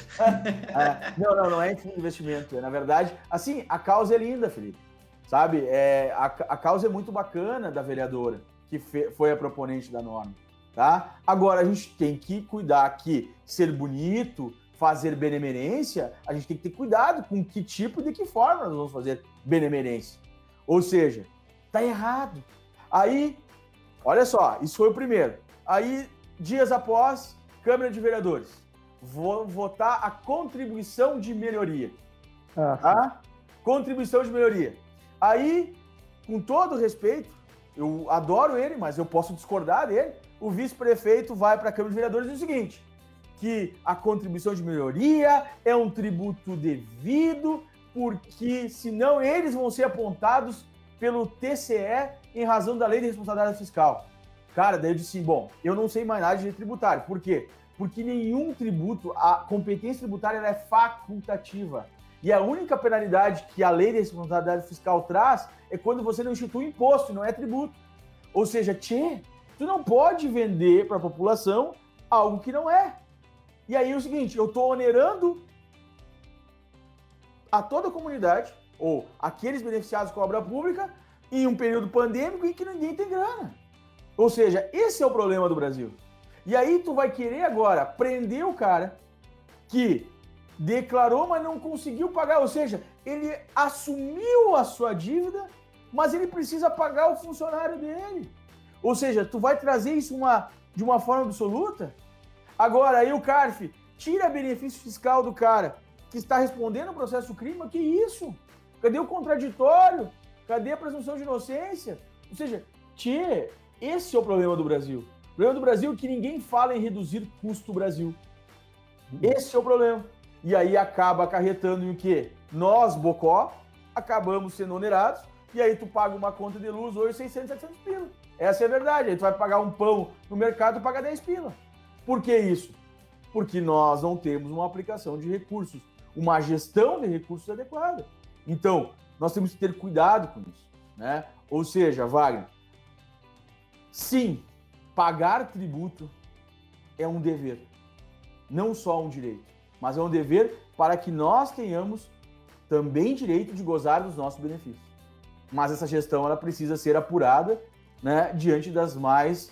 Speaker 3: Não é fundo de investimento. Na verdade, assim, a causa é linda, Felipe. sabe? A causa é muito bacana da vereadora, que foi a proponente da norma, tá? Agora, a gente tem que cuidar que ser bonito, fazer benemerência, a gente tem que ter cuidado com que tipo e de que forma nós vamos fazer benemerência. Ou seja, tá errado. Aí, olha só, isso foi o primeiro. Aí, dias após, Câmara de Vereadores, vou votar a contribuição de melhoria. Tá? Contribuição de melhoria. Aí, com todo respeito, eu adoro ele, mas eu posso discordar dele, o vice-prefeito vai para a Câmara de Vereadores e diz o seguinte, que a contribuição de melhoria é um tributo devido, porque senão eles vão ser apontados pelo TCE em razão da Lei de Responsabilidade Fiscal. Cara, daí eu disse assim, bom, eu não sei mais nada de direito tributário. Por quê? Porque nenhum tributo, a competência tributária ela é facultativa. E a única penalidade que a Lei de Responsabilidade Fiscal traz é quando você não institui imposto, não é tributo. Ou seja, tu não pode vender para a população algo que não é. E aí é o seguinte, eu estou onerando a toda a comunidade, ou aqueles beneficiados com a obra pública, em um período pandêmico em que ninguém tem grana. Ou seja, esse é o problema do Brasil. E aí tu vai querer agora prender o cara que declarou, mas não conseguiu pagar. Ou seja, ele assumiu a sua dívida, mas ele precisa pagar o funcionário dele. Ou seja, tu vai trazer isso de uma forma absoluta? Agora, aí o CARF tira benefício fiscal do cara que está respondendo ao processo do crime. Que isso? Cadê o contraditório? Cadê a presunção de inocência? Ou seja, esse é o problema do Brasil. O problema do Brasil é que ninguém fala em reduzir custo do Brasil. Esse é o problema. E aí acaba acarretando em o quê? Nós, Bocó, acabamos sendo onerados, e aí tu paga uma conta de luz hoje 600, 700 pila. Essa é a verdade. Aí tu vai pagar um pão no mercado e paga 10 pila. Por que isso? Porque nós não temos uma aplicação de recursos, uma gestão de recursos adequada. Então, nós temos que ter cuidado com isso, né? Ou seja, Wagner, sim, pagar tributo é um dever, não só um direito, mas é um dever para que nós tenhamos também direito de gozar dos nossos benefícios. Mas essa gestão ela precisa ser apurada, né, diante das mais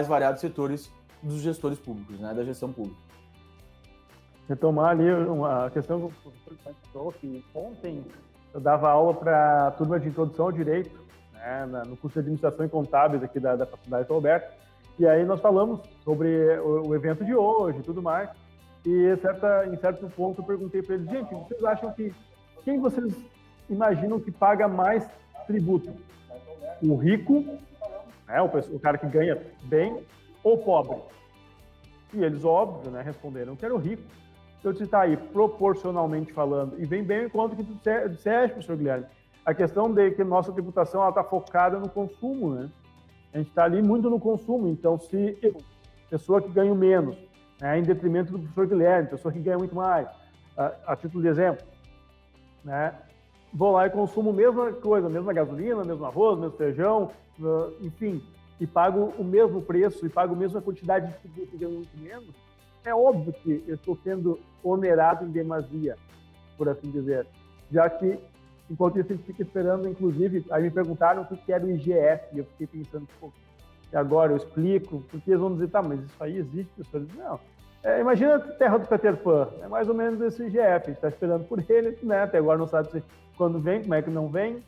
Speaker 3: variados setores dos gestores públicos, né, da gestão pública.
Speaker 4: Retomar ali uma questão que o professor comentou, que ontem eu dava aula para a turma de introdução ao direito, né, no curso de administração e contábeis aqui da Faculdade Roberto, e aí nós falamos sobre o evento de hoje e tudo mais, e em certo ponto eu perguntei para eles, gente, vocês acham quem vocês imaginam que paga mais tributo? O rico, né, o cara que ganha bem, ou o pobre? E eles, óbvio, né, responderam que era o rico. Eu disse, tá aí, proporcionalmente falando, e vem bem ao encontro que tu disseste, professor Guilherme, a questão de que nossa tributação está focada no consumo, né? A gente está ali muito no consumo, então se pessoa que ganha menos, né, em detrimento do professor Guilherme, pessoa que ganha muito mais, a título de exemplo, né, vou lá e consumo a mesma coisa, a mesma gasolina, o mesmo arroz, o mesmo feijão, enfim, e pago o mesmo preço, e pago a mesma quantidade de tributo e ganho muito menos, é óbvio que eu estou sendo onerado em demasia, por assim dizer, já que, enquanto isso, a gente fica esperando, inclusive, aí me perguntaram o que era o IGF, e eu fiquei pensando, pô, e agora eu explico, porque eles vão dizer, tá, mas isso aí existe, professor? Não, imagina a terra do Peter Pan, é mais ou menos esse IGF, a gente está esperando por ele, né, até agora não sabe quando vem, como é que não vem,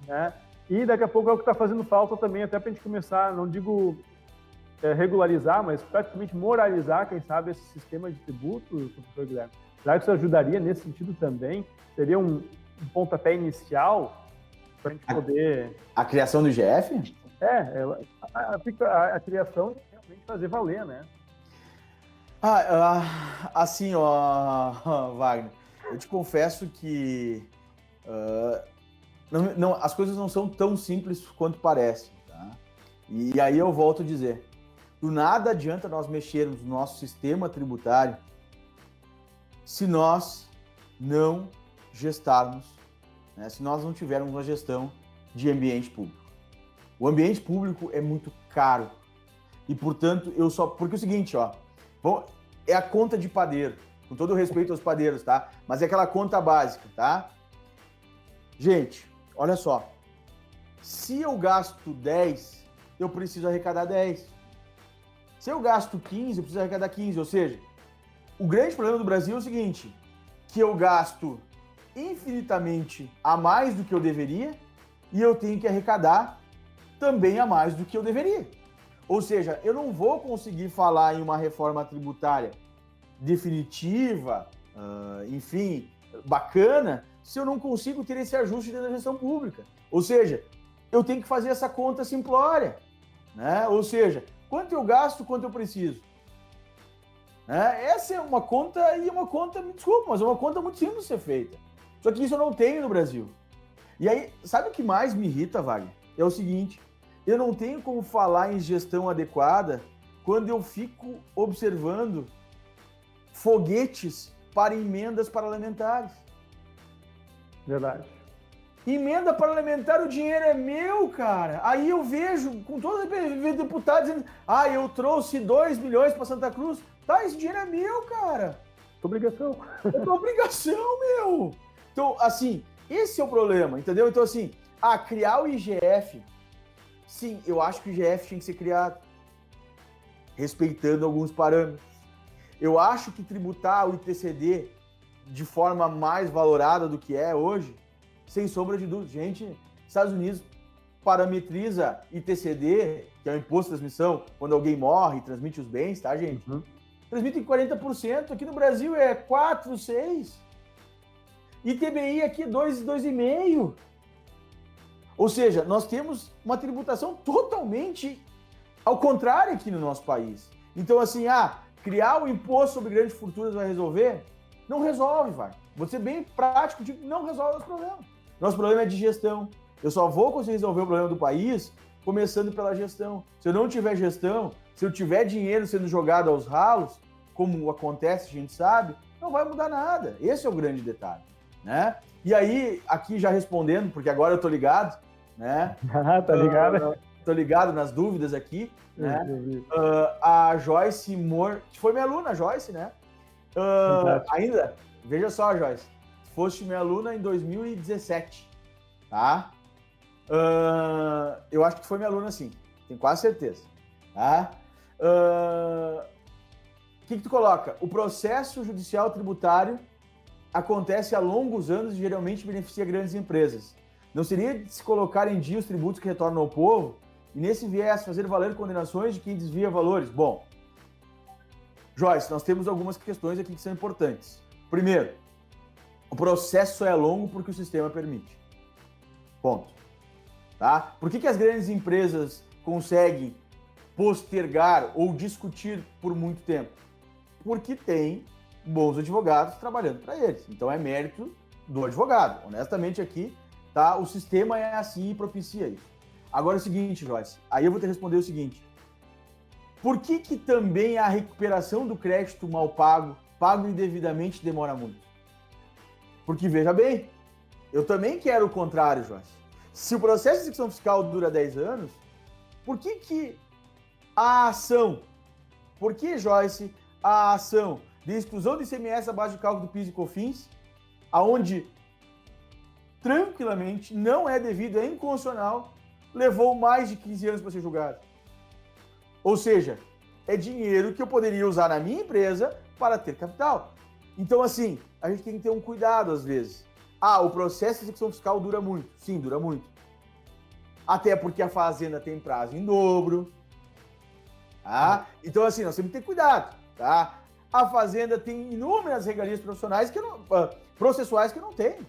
Speaker 4: né, e daqui a pouco é o que está fazendo falta também, até para a gente começar, não digo regularizar, mas praticamente moralizar, quem sabe, esse sistema de tributo, professor Guilherme. Será que isso ajudaria nesse sentido também? Seria um pontapé inicial para a gente poder...
Speaker 3: A criação do IGF?
Speaker 4: A criação de realmente fazer valer, né?
Speaker 3: Assim, ó, Wagner, eu te confesso que as coisas não são tão simples quanto parecem, tá? E aí eu volto a dizer, do nada adianta nós mexermos no nosso sistema tributário se nós não gestarmos, né, se nós não tivermos uma gestão de ambiente público. O ambiente público é muito caro e, portanto, porque é o seguinte, ó, é a conta de padeiro, com todo o respeito aos padeiros, tá? Mas é aquela conta básica, tá? Gente, olha só, se eu gasto 10, eu preciso arrecadar 10. Se eu gasto 15, eu preciso arrecadar 15. Ou seja, o grande problema do Brasil é o seguinte, que eu gasto infinitamente a mais do que eu deveria e eu tenho que arrecadar também a mais do que eu deveria. Ou seja, eu não vou conseguir falar em uma reforma tributária definitiva, enfim, bacana, se eu não consigo ter esse ajuste dentro da gestão pública. Ou seja, eu tenho que fazer essa conta simplória, né? Ou seja, quanto eu gasto, quanto eu preciso. Essa é uma conta, e uma conta, me desculpa, mas é uma conta muito simples de ser feita. Só que isso eu não tenho no Brasil. E aí, sabe o que mais me irrita, Wagner? É o seguinte, eu não tenho como falar em gestão adequada quando eu fico observando foguetes para emendas parlamentares.
Speaker 4: Verdade.
Speaker 3: Emenda parlamentar, o dinheiro é meu, cara. Aí eu vejo, com todos os deputados dizendo, eu trouxe 2 milhões para Santa Cruz. Tá, esse dinheiro é meu, cara.
Speaker 4: Obrigação.
Speaker 3: É tua obrigação, meu. Então, assim, esse é o problema, entendeu? Então, assim, criar o IGF, sim, eu acho que o IGF tinha que ser criado, respeitando alguns parâmetros. Eu acho que tributar o ITCD de forma mais valorada do que é hoje, sem sombra de dúvida. Gente, Estados Unidos parametriza ITCD, que é o Imposto de Transmissão, quando alguém morre e transmite os bens, tá, gente? Transmite em 40%, aqui no Brasil é 4%, 6%. ITBI aqui 2,5%. Ou seja, nós temos uma tributação totalmente ao contrário aqui no nosso país. Então, assim, criar o imposto sobre grandes fortunas vai resolver? Não resolve, vai. Vou ser bem prático, não resolve o nosso problema. Nosso problema é de gestão. Eu só vou conseguir resolver o problema do país começando pela gestão. Se eu não tiver gestão, se eu tiver dinheiro sendo jogado aos ralos, como acontece, a gente sabe, não vai mudar nada. Esse é o grande detalhe, né? E aí, aqui já respondendo, porque agora eu tô ligado, né?
Speaker 4: Tá ligado?
Speaker 3: Tô ligado nas dúvidas aqui, né? A Joyce Moore, que foi minha aluna, a Joyce, né? Ainda, veja só, Joyce, foste minha aluna em 2017, tá? Eu acho que foi minha aluna, sim, tenho quase certeza, tá? O que tu coloca? O processo judicial tributário acontece há longos anos e geralmente beneficia grandes empresas. Não seria de se colocar em dia os tributos que retornam ao povo e nesse viés fazer valer condenações de quem desvia valores? Bom, Joyce, nós temos algumas questões aqui que são importantes. Primeiro, o processo é longo porque o sistema permite. Ponto. Tá? Por que as grandes empresas conseguem postergar ou discutir por muito tempo? Porque tem bons advogados trabalhando para eles. Então é mérito do advogado. Honestamente aqui, tá? O sistema é assim e propicia isso. Agora é o seguinte, Joyce, aí eu vou te responder o seguinte. Por que também a recuperação do crédito mal pago, pago indevidamente, demora muito? Porque, veja bem, eu também quero o contrário, Joyce. Se o processo de execução fiscal dura 10 anos, por que a ação, Joyce, a ação de exclusão do ICMS à base de cálculo do PIS e COFINS, aonde tranquilamente não é devido, é inconstitucional, levou mais de 15 anos para ser julgado? Ou seja, é dinheiro que eu poderia usar na minha empresa para ter capital. Então, assim, a gente tem que ter um cuidado às vezes. O processo de execução fiscal dura muito. Sim, dura muito. Até porque a fazenda tem prazo em dobro. Tá? Então, assim, nós temos que ter cuidado. Tá? A fazenda tem inúmeras regalias profissionais processuais que eu não tenho.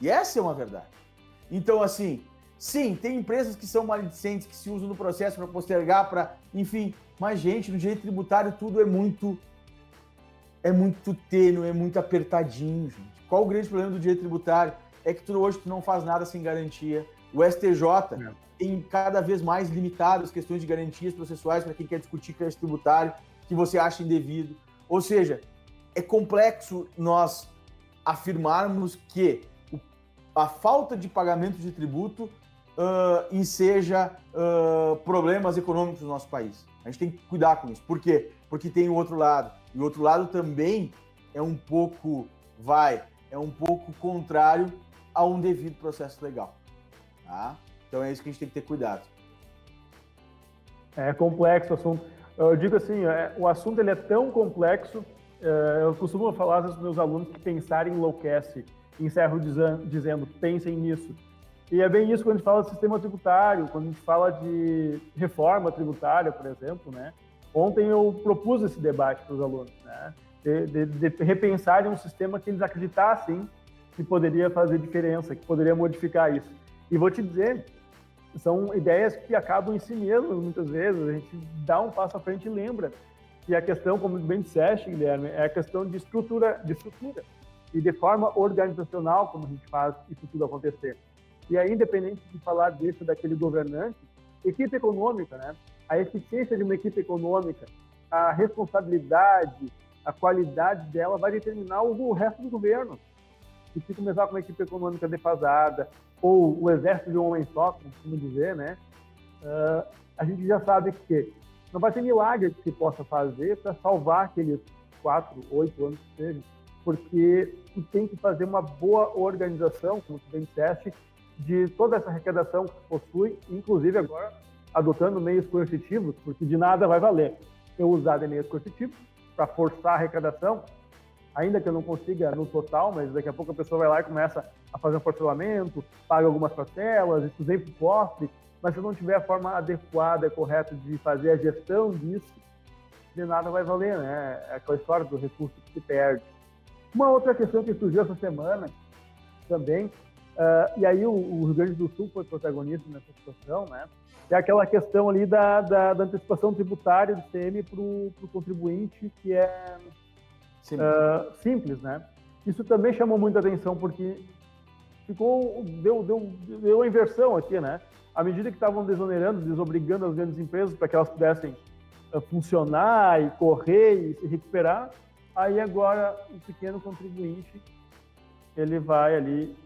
Speaker 3: E essa é uma verdade. Então, assim, sim, tem empresas que são maledicentes, que se usam no processo para postergar, enfim. Mas, gente, no direito tributário tudo é muito tênue, é muito apertadinho, gente. Qual o grande problema do direito tributário? É que hoje tu não faz nada sem garantia. O STJ tem cada vez mais limitado as questões de garantias processuais para quem quer discutir crédito tributário que você acha indevido. Ou seja, é complexo nós afirmarmos que a falta de pagamento de tributo enseja problemas econômicos no nosso país. A gente tem que cuidar com isso. Por quê? Porque tem o outro lado. E o outro lado também é um pouco contrário a um devido processo legal. Tá? Então é isso que a gente tem que ter cuidado.
Speaker 4: É complexo o assunto. Eu digo assim, o assunto ele é tão complexo, eu costumo falar aos meus alunos que pensar enlouquece. Encerro dizendo, pensem nisso. E é bem isso quando a gente fala de sistema tributário, quando a gente fala de reforma tributária, por exemplo, né? Ontem eu propus esse debate para os alunos, né? De repensarem um sistema que eles acreditassem que poderia fazer diferença, que poderia modificar isso. E vou te dizer, são ideias que acabam em si mesmas, muitas vezes. A gente dá um passo à frente e lembra que a questão, como bem disseste, Guilherme, é a questão de estrutura e de forma organizacional como a gente faz isso tudo acontecer. E aí, independente de falar desse ou daquele governante, equipe econômica, né? A eficiência de uma equipe econômica, a responsabilidade, a qualidade dela vai determinar o resto do governo. E se começar com uma equipe econômica defasada, ou o exército de um homem só, como costuma dizer, né? A gente já sabe que não vai ter milagre que se possa fazer para salvar aqueles 4, 8 anos que sejam, porque tu tem que fazer uma boa organização, como tu bem disseste, de toda essa arrecadação que possui, inclusive agora adotando meios coercitivos, porque de nada vai valer eu usar de meios coercitivos para forçar a arrecadação, ainda que eu não consiga no total, mas daqui a pouco a pessoa vai lá e começa a fazer um parcelamento, paga algumas parcelas, isso vem para o cofre, mas se não tiver a forma adequada e correta de fazer a gestão disso, de nada vai valer, né? É aquela história do recurso que se perde. Uma outra questão que surgiu essa semana também, e aí o Rio Grande do Sul foi protagonista nessa situação, né? É aquela questão ali da antecipação tributária do ICM para o contribuinte, que é simples, né? Isso também chamou muita atenção, porque deu a inversão aqui, né? À medida que estavam desonerando, desobrigando as grandes empresas para que elas pudessem funcionar e correr e se recuperar, aí agora o pequeno contribuinte, ele vai ali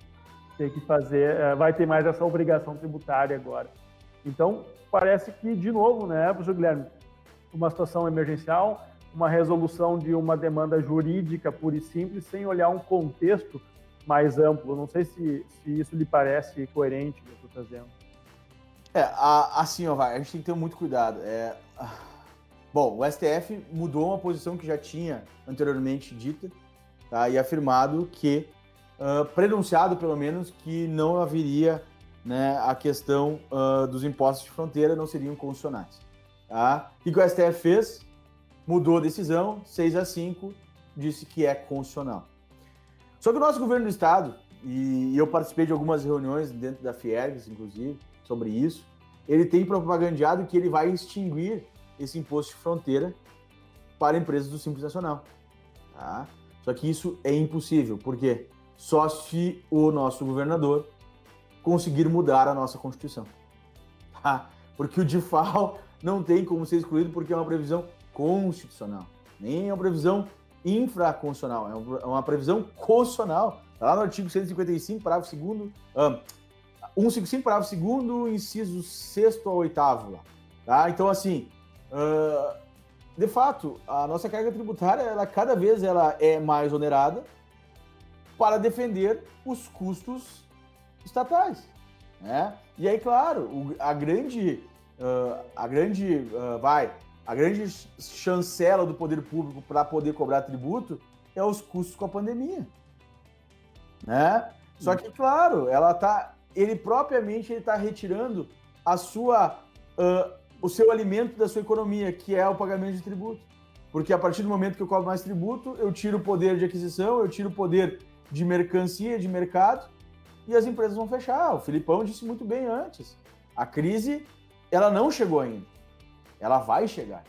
Speaker 4: ter que fazer, vai ter mais essa obrigação tributária agora. Então, parece que, de novo, né, professor Guilherme, uma situação emergencial, uma resolução de uma demanda jurídica pura e simples, sem olhar um contexto mais amplo. Não sei se isso lhe parece coerente o que eu estou trazendo.
Speaker 3: Assim, a gente tem que ter muito cuidado. Bom, o STF mudou uma posição que já tinha anteriormente dita, tá, e afirmado que, prenunciado pelo menos, que não haveria, né, a questão dos impostos de fronteira, não seriam constitucionais. Tá? O que o STF fez? Mudou a decisão, 6-5, disse que é constitucional. Só que o nosso governo do estado, e eu participei de algumas reuniões dentro da Fiergs, inclusive, sobre isso, ele tem propagandeado que ele vai extinguir esse imposto de fronteira para empresas do Simples Nacional. Tá? Só que isso é impossível. Por quê? Só se o nosso governador conseguir mudar a nossa Constituição. Tá? Porque o DIFAL não tem como ser excluído porque é uma previsão constitucional. Nem é uma previsão infraconstitucional, é uma previsão constitucional. Está lá no artigo 155, parágrafo 2º, 155, parágrafo 2º, inciso 6º ao 8º. Lá. Tá? Então, assim, de fato, a nossa carga tributária, cada vez ela é mais onerada para defender os custos estatais. Né? E aí, claro, a grande chancela do poder público para poder cobrar tributo é os custos com a pandemia. Né? Só que, claro, ele propriamente está retirando o seu alimento da sua economia, que é o pagamento de tributo. Porque a partir do momento que eu cobro mais tributo, eu tiro o poder de aquisição, eu tiro o poder de mercancia, de mercado, e as empresas vão fechar. O Filipão disse muito bem antes. A crise, ela não chegou ainda. Ela vai chegar.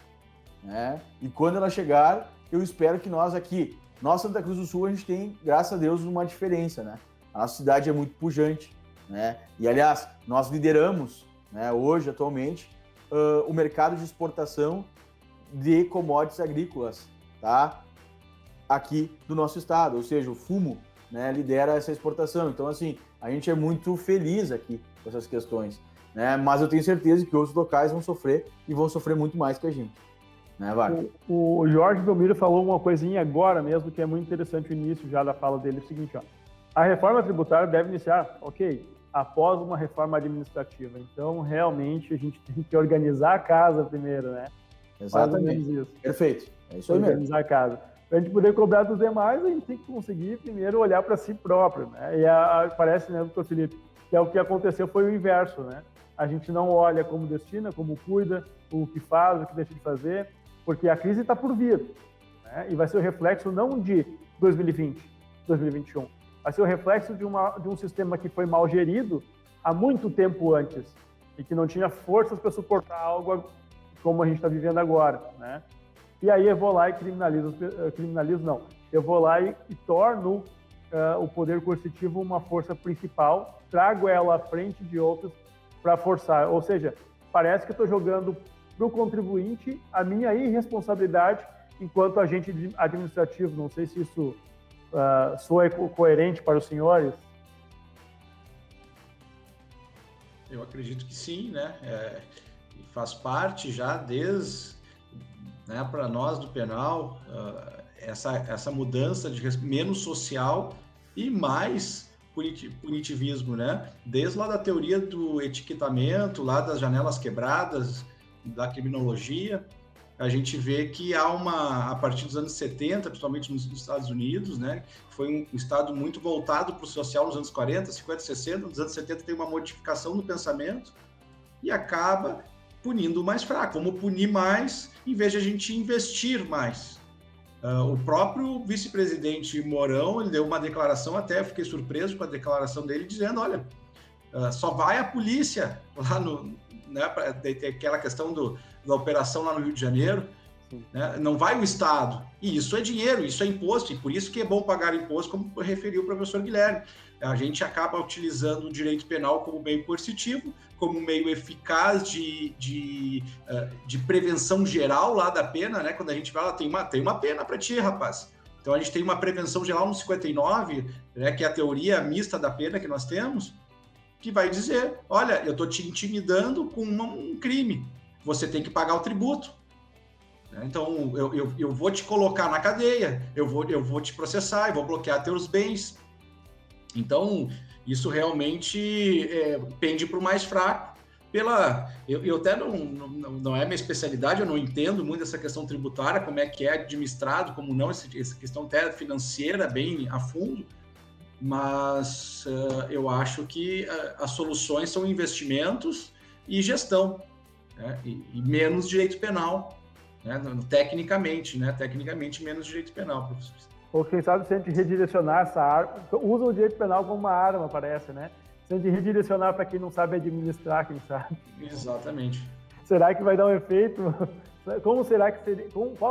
Speaker 3: Né? E quando ela chegar, eu espero que nós Santa Cruz do Sul, a gente tem, graças a Deus, uma diferença. Né? A nossa cidade é muito pujante. Né? E, aliás, nós lideramos, né, hoje, atualmente, o mercado de exportação de commodities agrícolas, tá? Aqui do nosso estado. Ou seja, o fumo, né, lidera essa exportação. Então, assim, a gente é muito feliz aqui com essas questões. Né? Mas eu tenho certeza que outros locais vão sofrer e vão sofrer muito mais que a gente. Né, Wagner?
Speaker 4: O Jorge Belmiro falou uma coisinha agora mesmo que é muito interessante, o início já da fala dele, é o seguinte, ó. A reforma tributária deve iniciar, ok, após uma reforma administrativa. Então, realmente, a gente tem que organizar a casa primeiro, né?
Speaker 3: Exatamente. Isso. Perfeito. É isso aí mesmo.
Speaker 4: Organizar a casa. Para a gente poder cobrar dos demais, a gente tem que conseguir primeiro olhar para si próprio, né? E parece, né, doutor Felipe, que é o que aconteceu foi o inverso, né? A gente não olha como destina, como cuida, o que faz, o que deixa de fazer, porque a crise está por vir, né? E vai ser o reflexo não de 2020, 2021, vai ser o reflexo de um sistema que foi mal gerido há muito tempo antes e que não tinha forças para suportar algo como a gente está vivendo agora, né? E aí eu vou lá e eu vou lá e torno o poder coercitivo uma força principal, trago ela à frente de outros para forçar. Ou seja, parece que eu estou jogando para o contribuinte a minha irresponsabilidade enquanto agente administrativo. Não sei se isso soa coerente para os senhores.
Speaker 2: Eu acredito que sim, né? Faz parte já desde, né, para nós do penal, essa mudança de menos social e mais punitivismo, né? Desde lá da teoria do etiquetamento, lá das janelas quebradas, da criminologia, a gente vê que há a partir dos anos 70, principalmente nos Estados Unidos, né? Foi um estado muito voltado para o social nos anos 40, 50, 60, nos anos 70 tem uma modificação no pensamento e acaba punindo o mais fraco. Como punir mais, em vez de a gente investir mais. O próprio vice-presidente Mourão, ele deu uma declaração, até fiquei surpreso com a declaração dele, dizendo, olha, só vai a polícia lá né, tem aquela questão da operação lá no Rio de Janeiro, né, não vai o Estado. E isso é dinheiro, isso é imposto, e por isso que é bom pagar imposto, como referiu o professor Guilherme. A gente acaba utilizando o direito penal como meio coercitivo, como meio eficaz de prevenção geral lá da pena, né? Quando a gente fala, tem uma pena para ti, rapaz. Então a gente tem uma prevenção geral no 59, né, que é a teoria mista da pena que nós temos, que vai dizer, olha, eu estou te intimidando com um crime, você tem que pagar o tributo. Então eu vou te colocar na cadeia, eu vou te processar, eu vou bloquear teus bens. Então, isso realmente pende para o mais fraco. Eu até não é minha especialidade, eu não entendo muito essa questão tributária, como é que é administrado, como não, essa questão até financeira bem a fundo, mas eu acho que as soluções são investimentos e gestão, né? E menos direito penal, né? Tecnicamente menos direito penal, professor.
Speaker 4: Ou quem sabe se a gente redirecionar essa arma, usa o direito penal como uma arma, parece, né? Se a gente redirecionar para quem não sabe administrar, quem sabe.
Speaker 2: Exatamente.
Speaker 4: Será que vai dar um efeito? Qual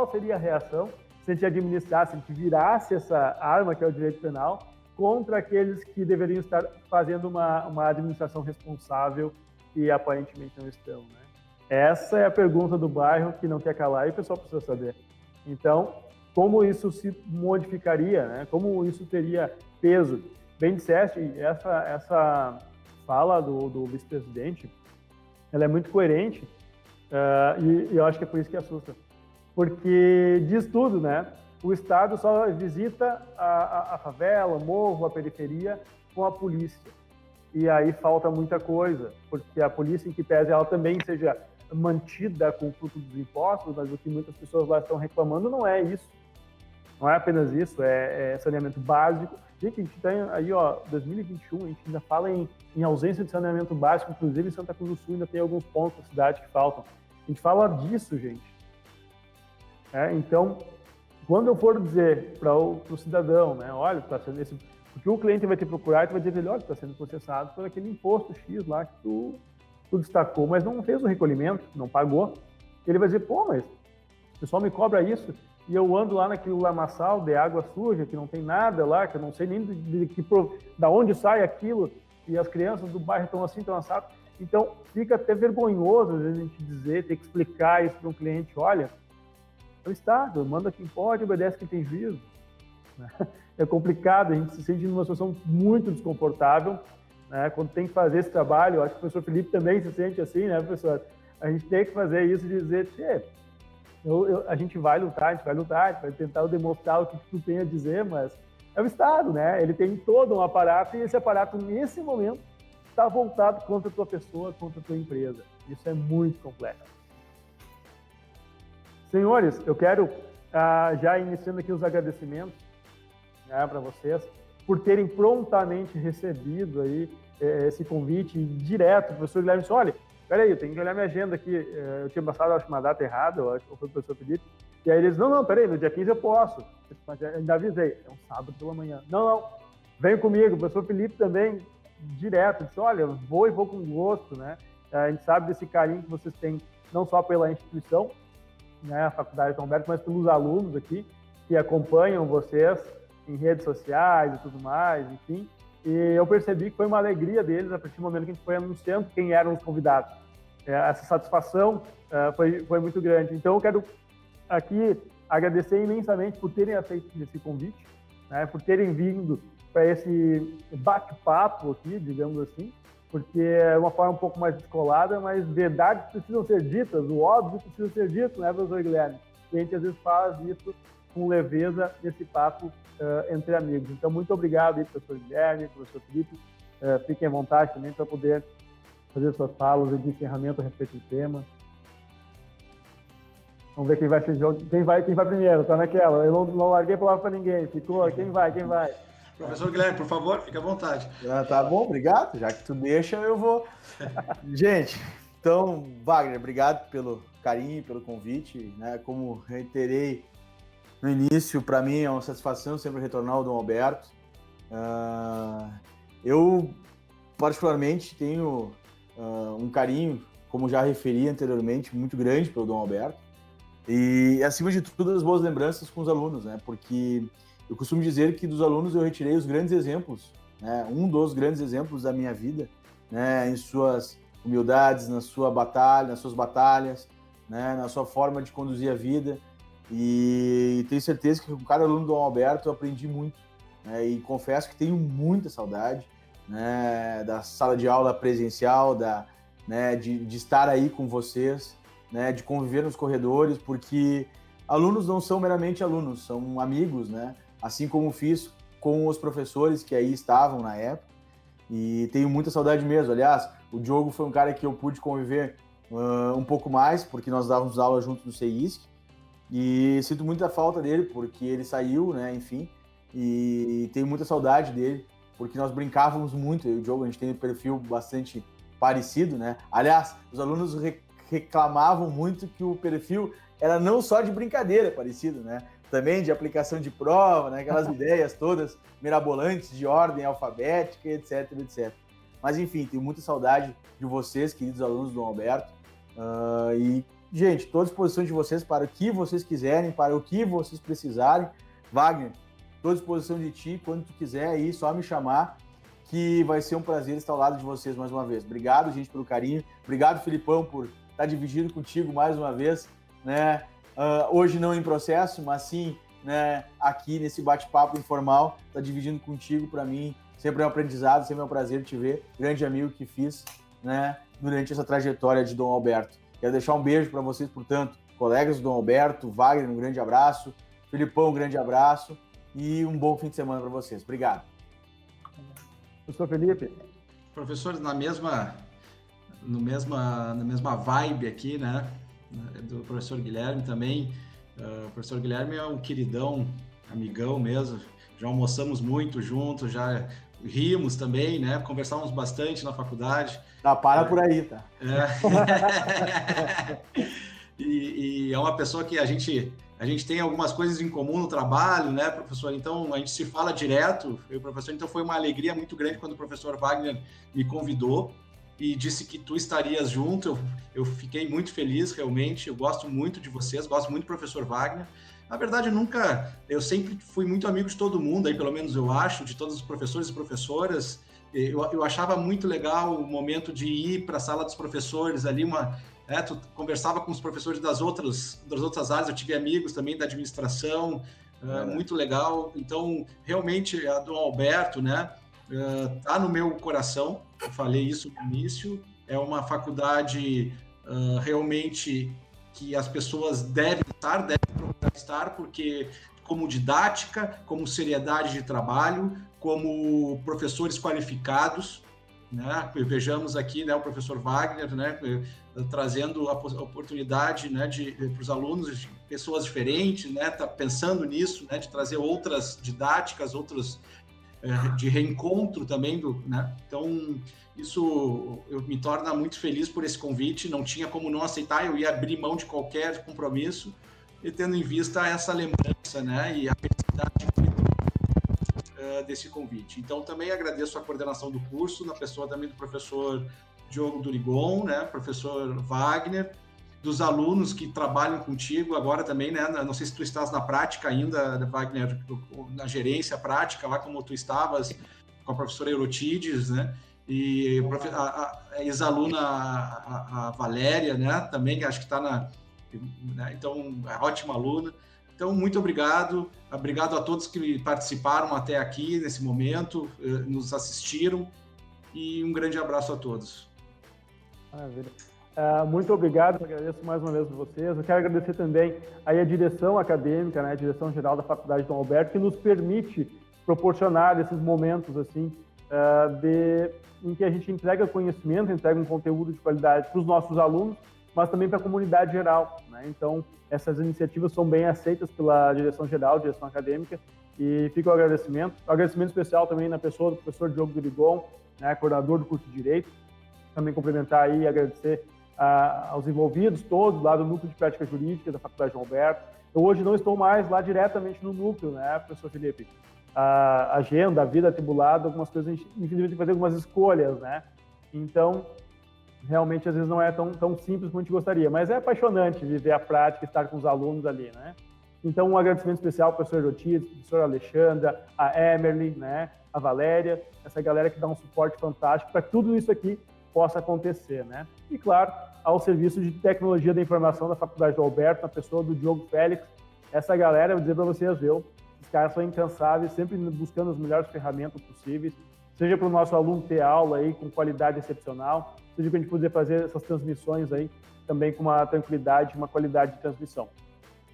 Speaker 4: seria a reação se a gente administrasse, se a gente virasse essa arma, que é o direito penal, contra aqueles que deveriam estar fazendo uma administração responsável e aparentemente não estão, né? Essa é a pergunta do bairro que não quer calar e o pessoal precisa saber. Então, como isso se modificaria, né? Como isso teria peso. Bem disseste, essa fala do vice-presidente, ela é muito coerente e eu acho que é por isso que assusta. Porque diz tudo, né? O Estado só visita a favela, o morro, a periferia com a polícia. E aí falta muita coisa, porque a polícia, em que pese ela também seja mantida com o fruto dos impostos, mas o que muitas pessoas lá estão reclamando não é isso. Não é apenas isso, é saneamento básico. Gente, a gente tem aí, 2021, a gente ainda fala em ausência de saneamento básico, inclusive em Santa Cruz do Sul ainda tem alguns pontos da cidade que faltam. A gente fala disso, gente. Então, quando eu for dizer para o cidadão, né, olha, está sendo esse... Porque o cliente vai te procurar e vai dizer, olha, está sendo processado por aquele imposto X lá que tu destacou, mas não fez o recolhimento, não pagou. Ele vai dizer, pô, mas o pessoal me cobra isso, e eu ando lá naquele lamaçal de água suja, que não tem nada lá, que eu não sei nem da onde sai aquilo, e as crianças do bairro estão assim, estão assadas. Então, fica até vergonhoso, às vezes, a gente dizer, ter que explicar isso para um cliente, olha, é o Estado, manda quem pode, obedece quem tem juízo. É complicado, a gente se sente numa situação muito desconfortável, né? Quando tem que fazer esse trabalho. Eu acho que o professor Felipe também se sente assim, né, professor? A gente tem que fazer isso e dizer, a gente vai lutar, a gente vai tentar demonstrar o que tu tem a dizer, mas é o Estado, né? Ele tem todo um aparato e esse aparato, nesse momento, está voltado contra a tua pessoa, contra a tua empresa. Isso é muito complexo. Senhores, eu quero, já iniciando aqui os agradecimentos, né, para vocês, por terem prontamente recebido aí esse convite direto. O professor Guilherme disse, olha, peraí, eu tenho que olhar minha agenda aqui. Eu tinha passado, acho, uma data errada, ou foi o professor Felipe. E aí eles, não, peraí, no dia 15 eu posso. Mas eu ainda avisei, é um sábado pela manhã. Não, vem comigo. O professor Felipe também, direto, disse, olha, eu vou com gosto, né? A gente sabe desse carinho que vocês têm, não só pela instituição, né, a Faculdade Dom Alberto, mas pelos alunos aqui, que acompanham vocês em redes sociais e tudo mais, enfim. E eu percebi que foi uma alegria deles a partir do momento que a gente foi anunciando quem eram os convidados. Essa satisfação foi muito grande. Então, eu quero aqui agradecer imensamente por terem aceito esse convite, né, por terem vindo para esse bate-papo aqui, digamos assim, porque é uma forma um pouco mais descolada, mas verdades precisam ser ditas, o óbvio precisa ser dito, né, professor Guilherme? E a gente às vezes faz isso com leveza nesse papo entre amigos. Então, muito obrigado aí, professor Guilherme, professor Felipe. Fiquem à vontade também para poder fazer suas falas de encerramento a respeito do tema. Vamos ver quem vai primeiro, tá naquela. Eu não larguei a palavra para ninguém. Ficou, quem vai?
Speaker 2: Professor Guilherme, por favor, fique à vontade.
Speaker 3: Tá bom, obrigado. Já que tu deixa, eu vou. Gente, então, Wagner, obrigado pelo carinho, pelo convite, né? Como reiterei no início, para mim é uma satisfação sempre retornar ao Dom Alberto. Eu, particularmente, tenho um carinho, como já referi anteriormente, muito grande pelo Dom Alberto. E, acima de tudo, as boas lembranças com os alunos, né? Porque eu costumo dizer que dos alunos eu retirei os grandes exemplos, né? Um dos grandes exemplos da minha vida, né? Em suas humildades, nas suas batalhas, né? Na sua forma de conduzir a vida. E tenho certeza que com cada aluno do Dom Alberto eu aprendi muito, né? E confesso que tenho muita saudade, né? Da sala de aula presencial, né? de estar aí com vocês, né? De conviver nos corredores, porque alunos não são meramente alunos, são amigos, né? Assim como fiz com os professores que aí estavam na época, e tenho muita saudade mesmo. Aliás, o Diogo foi um cara que eu pude conviver um pouco mais, porque nós dávamos aula juntos no CEISC, e sinto muita falta dele, porque ele saiu, né, enfim, e tenho muita saudade dele, porque nós brincávamos muito, eu e o Diogo, a gente tem um perfil bastante parecido, né? Aliás, os alunos reclamavam muito que o perfil era não só de brincadeira parecido, né? Também de aplicação de prova, né? Aquelas ideias todas mirabolantes de ordem alfabética, etc, etc. Mas, enfim, tenho muita saudade de vocês, queridos alunos do Dom Alberto. E, gente, estou à disposição de vocês para o que vocês quiserem, para o que vocês precisarem. Wagner, estou à disposição de ti, quando tu quiser aí, só me chamar, que vai ser um prazer estar ao lado de vocês mais uma vez. Obrigado, gente, pelo carinho. Obrigado, Filipão, por estar dividindo contigo mais uma vez, né? Hoje não em processo, mas sim, né, aqui nesse bate-papo informal, estar dividindo contigo, para mim, sempre é um aprendizado, sempre é um prazer te ver, grande amigo que fiz, né, durante essa trajetória de Dom Alberto. Quero deixar um beijo para vocês, portanto, colegas do Dom Alberto, Wagner, um grande abraço, Filipão, um grande abraço e um bom fim de semana para vocês. Obrigado.
Speaker 4: Professor Felipe.
Speaker 2: Professores, na mesma vibe aqui, né, do professor Guilherme também. O professor Guilherme é um queridão, amigão mesmo, já almoçamos muito juntos, já rimos também, né, conversávamos bastante na faculdade.
Speaker 3: Tá, por aí, tá?
Speaker 2: E é uma pessoa que a gente tem algumas coisas em comum no trabalho, né, professor? Então, a gente se fala direto, eu e o professor, então foi uma alegria muito grande quando o professor Wagner me convidou e disse que tu estarias junto. Eu fiquei muito feliz, realmente. Eu gosto muito de vocês, gosto muito do professor Wagner. Na verdade, eu sempre fui muito amigo de todo mundo, aí pelo menos eu acho, de todos os professores e professoras. Eu achava muito legal o momento de ir para a sala dos professores, ali tu conversava com os professores das outras áreas, eu tive amigos também da administração, muito legal. Então, realmente, a Dom Alberto, né, tá no meu coração, eu falei isso no início, é uma faculdade realmente que as pessoas devem procurar estar, porque como didática, como seriedade de trabalho, como professores qualificados, né? Vejamos aqui, né, o professor Wagner, né, trazendo a oportunidade, né, para os alunos, pessoas diferentes, né, tá pensando nisso, né, de trazer outras didáticas, outros de reencontro também, né? Então, isso me torna muito feliz por esse convite, não tinha como não aceitar, eu ia abrir mão de qualquer compromisso, e tendo em vista essa lembrança, né, e a felicidade desse convite. Então, também agradeço a coordenação do curso, na pessoa também do professor Diogo Durigon, né, professor Wagner, dos alunos que trabalham contigo agora também, né? Não sei se tu estás na prática ainda, Wagner, na gerência prática, lá como tu estavas com a professora Eurotides, né? E a ex-aluna, a Valéria, né? Também, que acho que está né? Então, é ótima aluna. Então, muito obrigado. Obrigado a todos que participaram até aqui, nesse momento, nos assistiram. E um grande abraço a todos.
Speaker 4: Maravilha. Muito obrigado, agradeço mais uma vez a vocês. Eu quero agradecer também aí a direção acadêmica, né, a direção geral da Faculdade Dom Alberto, que nos permite proporcionar esses momentos assim, em que a gente entrega conhecimento, entrega um conteúdo de qualidade para os nossos alunos, mas também para a comunidade geral, né? Então, essas iniciativas são bem aceitas pela direção geral, direção acadêmica, e fica o agradecimento. Um agradecimento especial também na pessoa do professor Diogo Durigon, né, coordenador do curso de Direito. Também cumprimentar aí e agradecer aos envolvidos todos lá do Núcleo de Prática Jurídica da Faculdade Dom Alberto. Eu hoje não estou mais lá diretamente no núcleo, né, professor Felipe? A agenda, a vida atribulada, algumas coisas a gente, infelizmente, tem que fazer algumas escolhas, né? Então, realmente, às vezes não é tão simples como a gente gostaria, mas é apaixonante viver a prática, estar com os alunos ali, né? Então, um agradecimento especial ao professor Erotides, professor Alexandra, a Emerly, né, a Valéria, essa galera que dá um suporte fantástico para que tudo isso aqui possa acontecer, né? E, claro, ao serviço de tecnologia da informação da Faculdade do Alberto, na pessoa do Diogo Félix. Essa galera, eu vou dizer para vocês, os caras são incansáveis, sempre buscando as melhores ferramentas possíveis, seja para o nosso aluno ter aula aí com qualidade excepcional, seja para a gente poder fazer essas transmissões aí também com uma tranquilidade, uma qualidade de transmissão,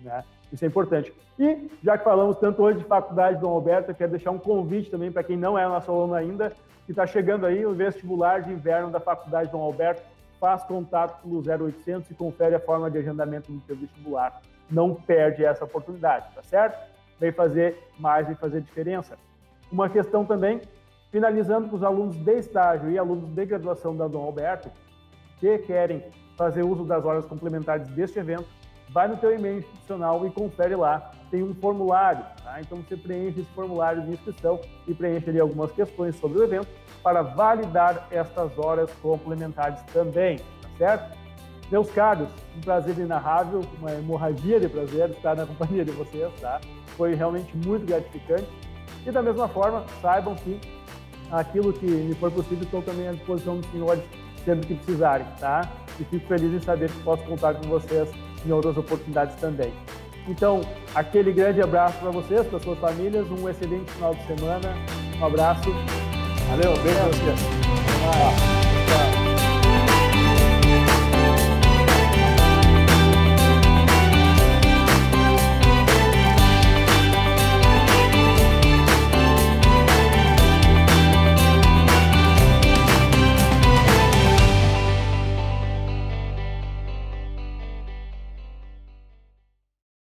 Speaker 4: né? Isso é importante. E, já que falamos tanto hoje de Faculdade Dom Alberto, eu quero deixar um convite também para quem não é nosso aluno ainda, que está chegando aí o vestibular de inverno da Faculdade Dom Alberto, faz contato pelo 0800 e confere a forma de agendamento do seu vestibular. Não perde essa oportunidade, tá certo? Vem fazer mais e fazer diferença. Uma questão também, finalizando com os alunos de estágio e alunos de graduação da Dom Alberto, que querem fazer uso das horas complementares deste evento, vai no teu e-mail institucional e confere lá, tem um formulário, tá? Então você preenche esse formulário de inscrição e preenche ali algumas questões sobre o evento para validar estas horas complementares também, tá certo? Meus caros, um prazer inenarrável, uma hemorragia de prazer estar na companhia de vocês, tá? Foi realmente muito gratificante. E da mesma forma, saibam que aquilo que me for possível, estou também à disposição dos senhores sempre que precisarem, tá? E fico feliz em saber que posso contar com vocês em outras oportunidades também. Então, aquele grande abraço para vocês, para suas famílias, um excelente final de semana, um abraço. Valeu, beijo a vocês.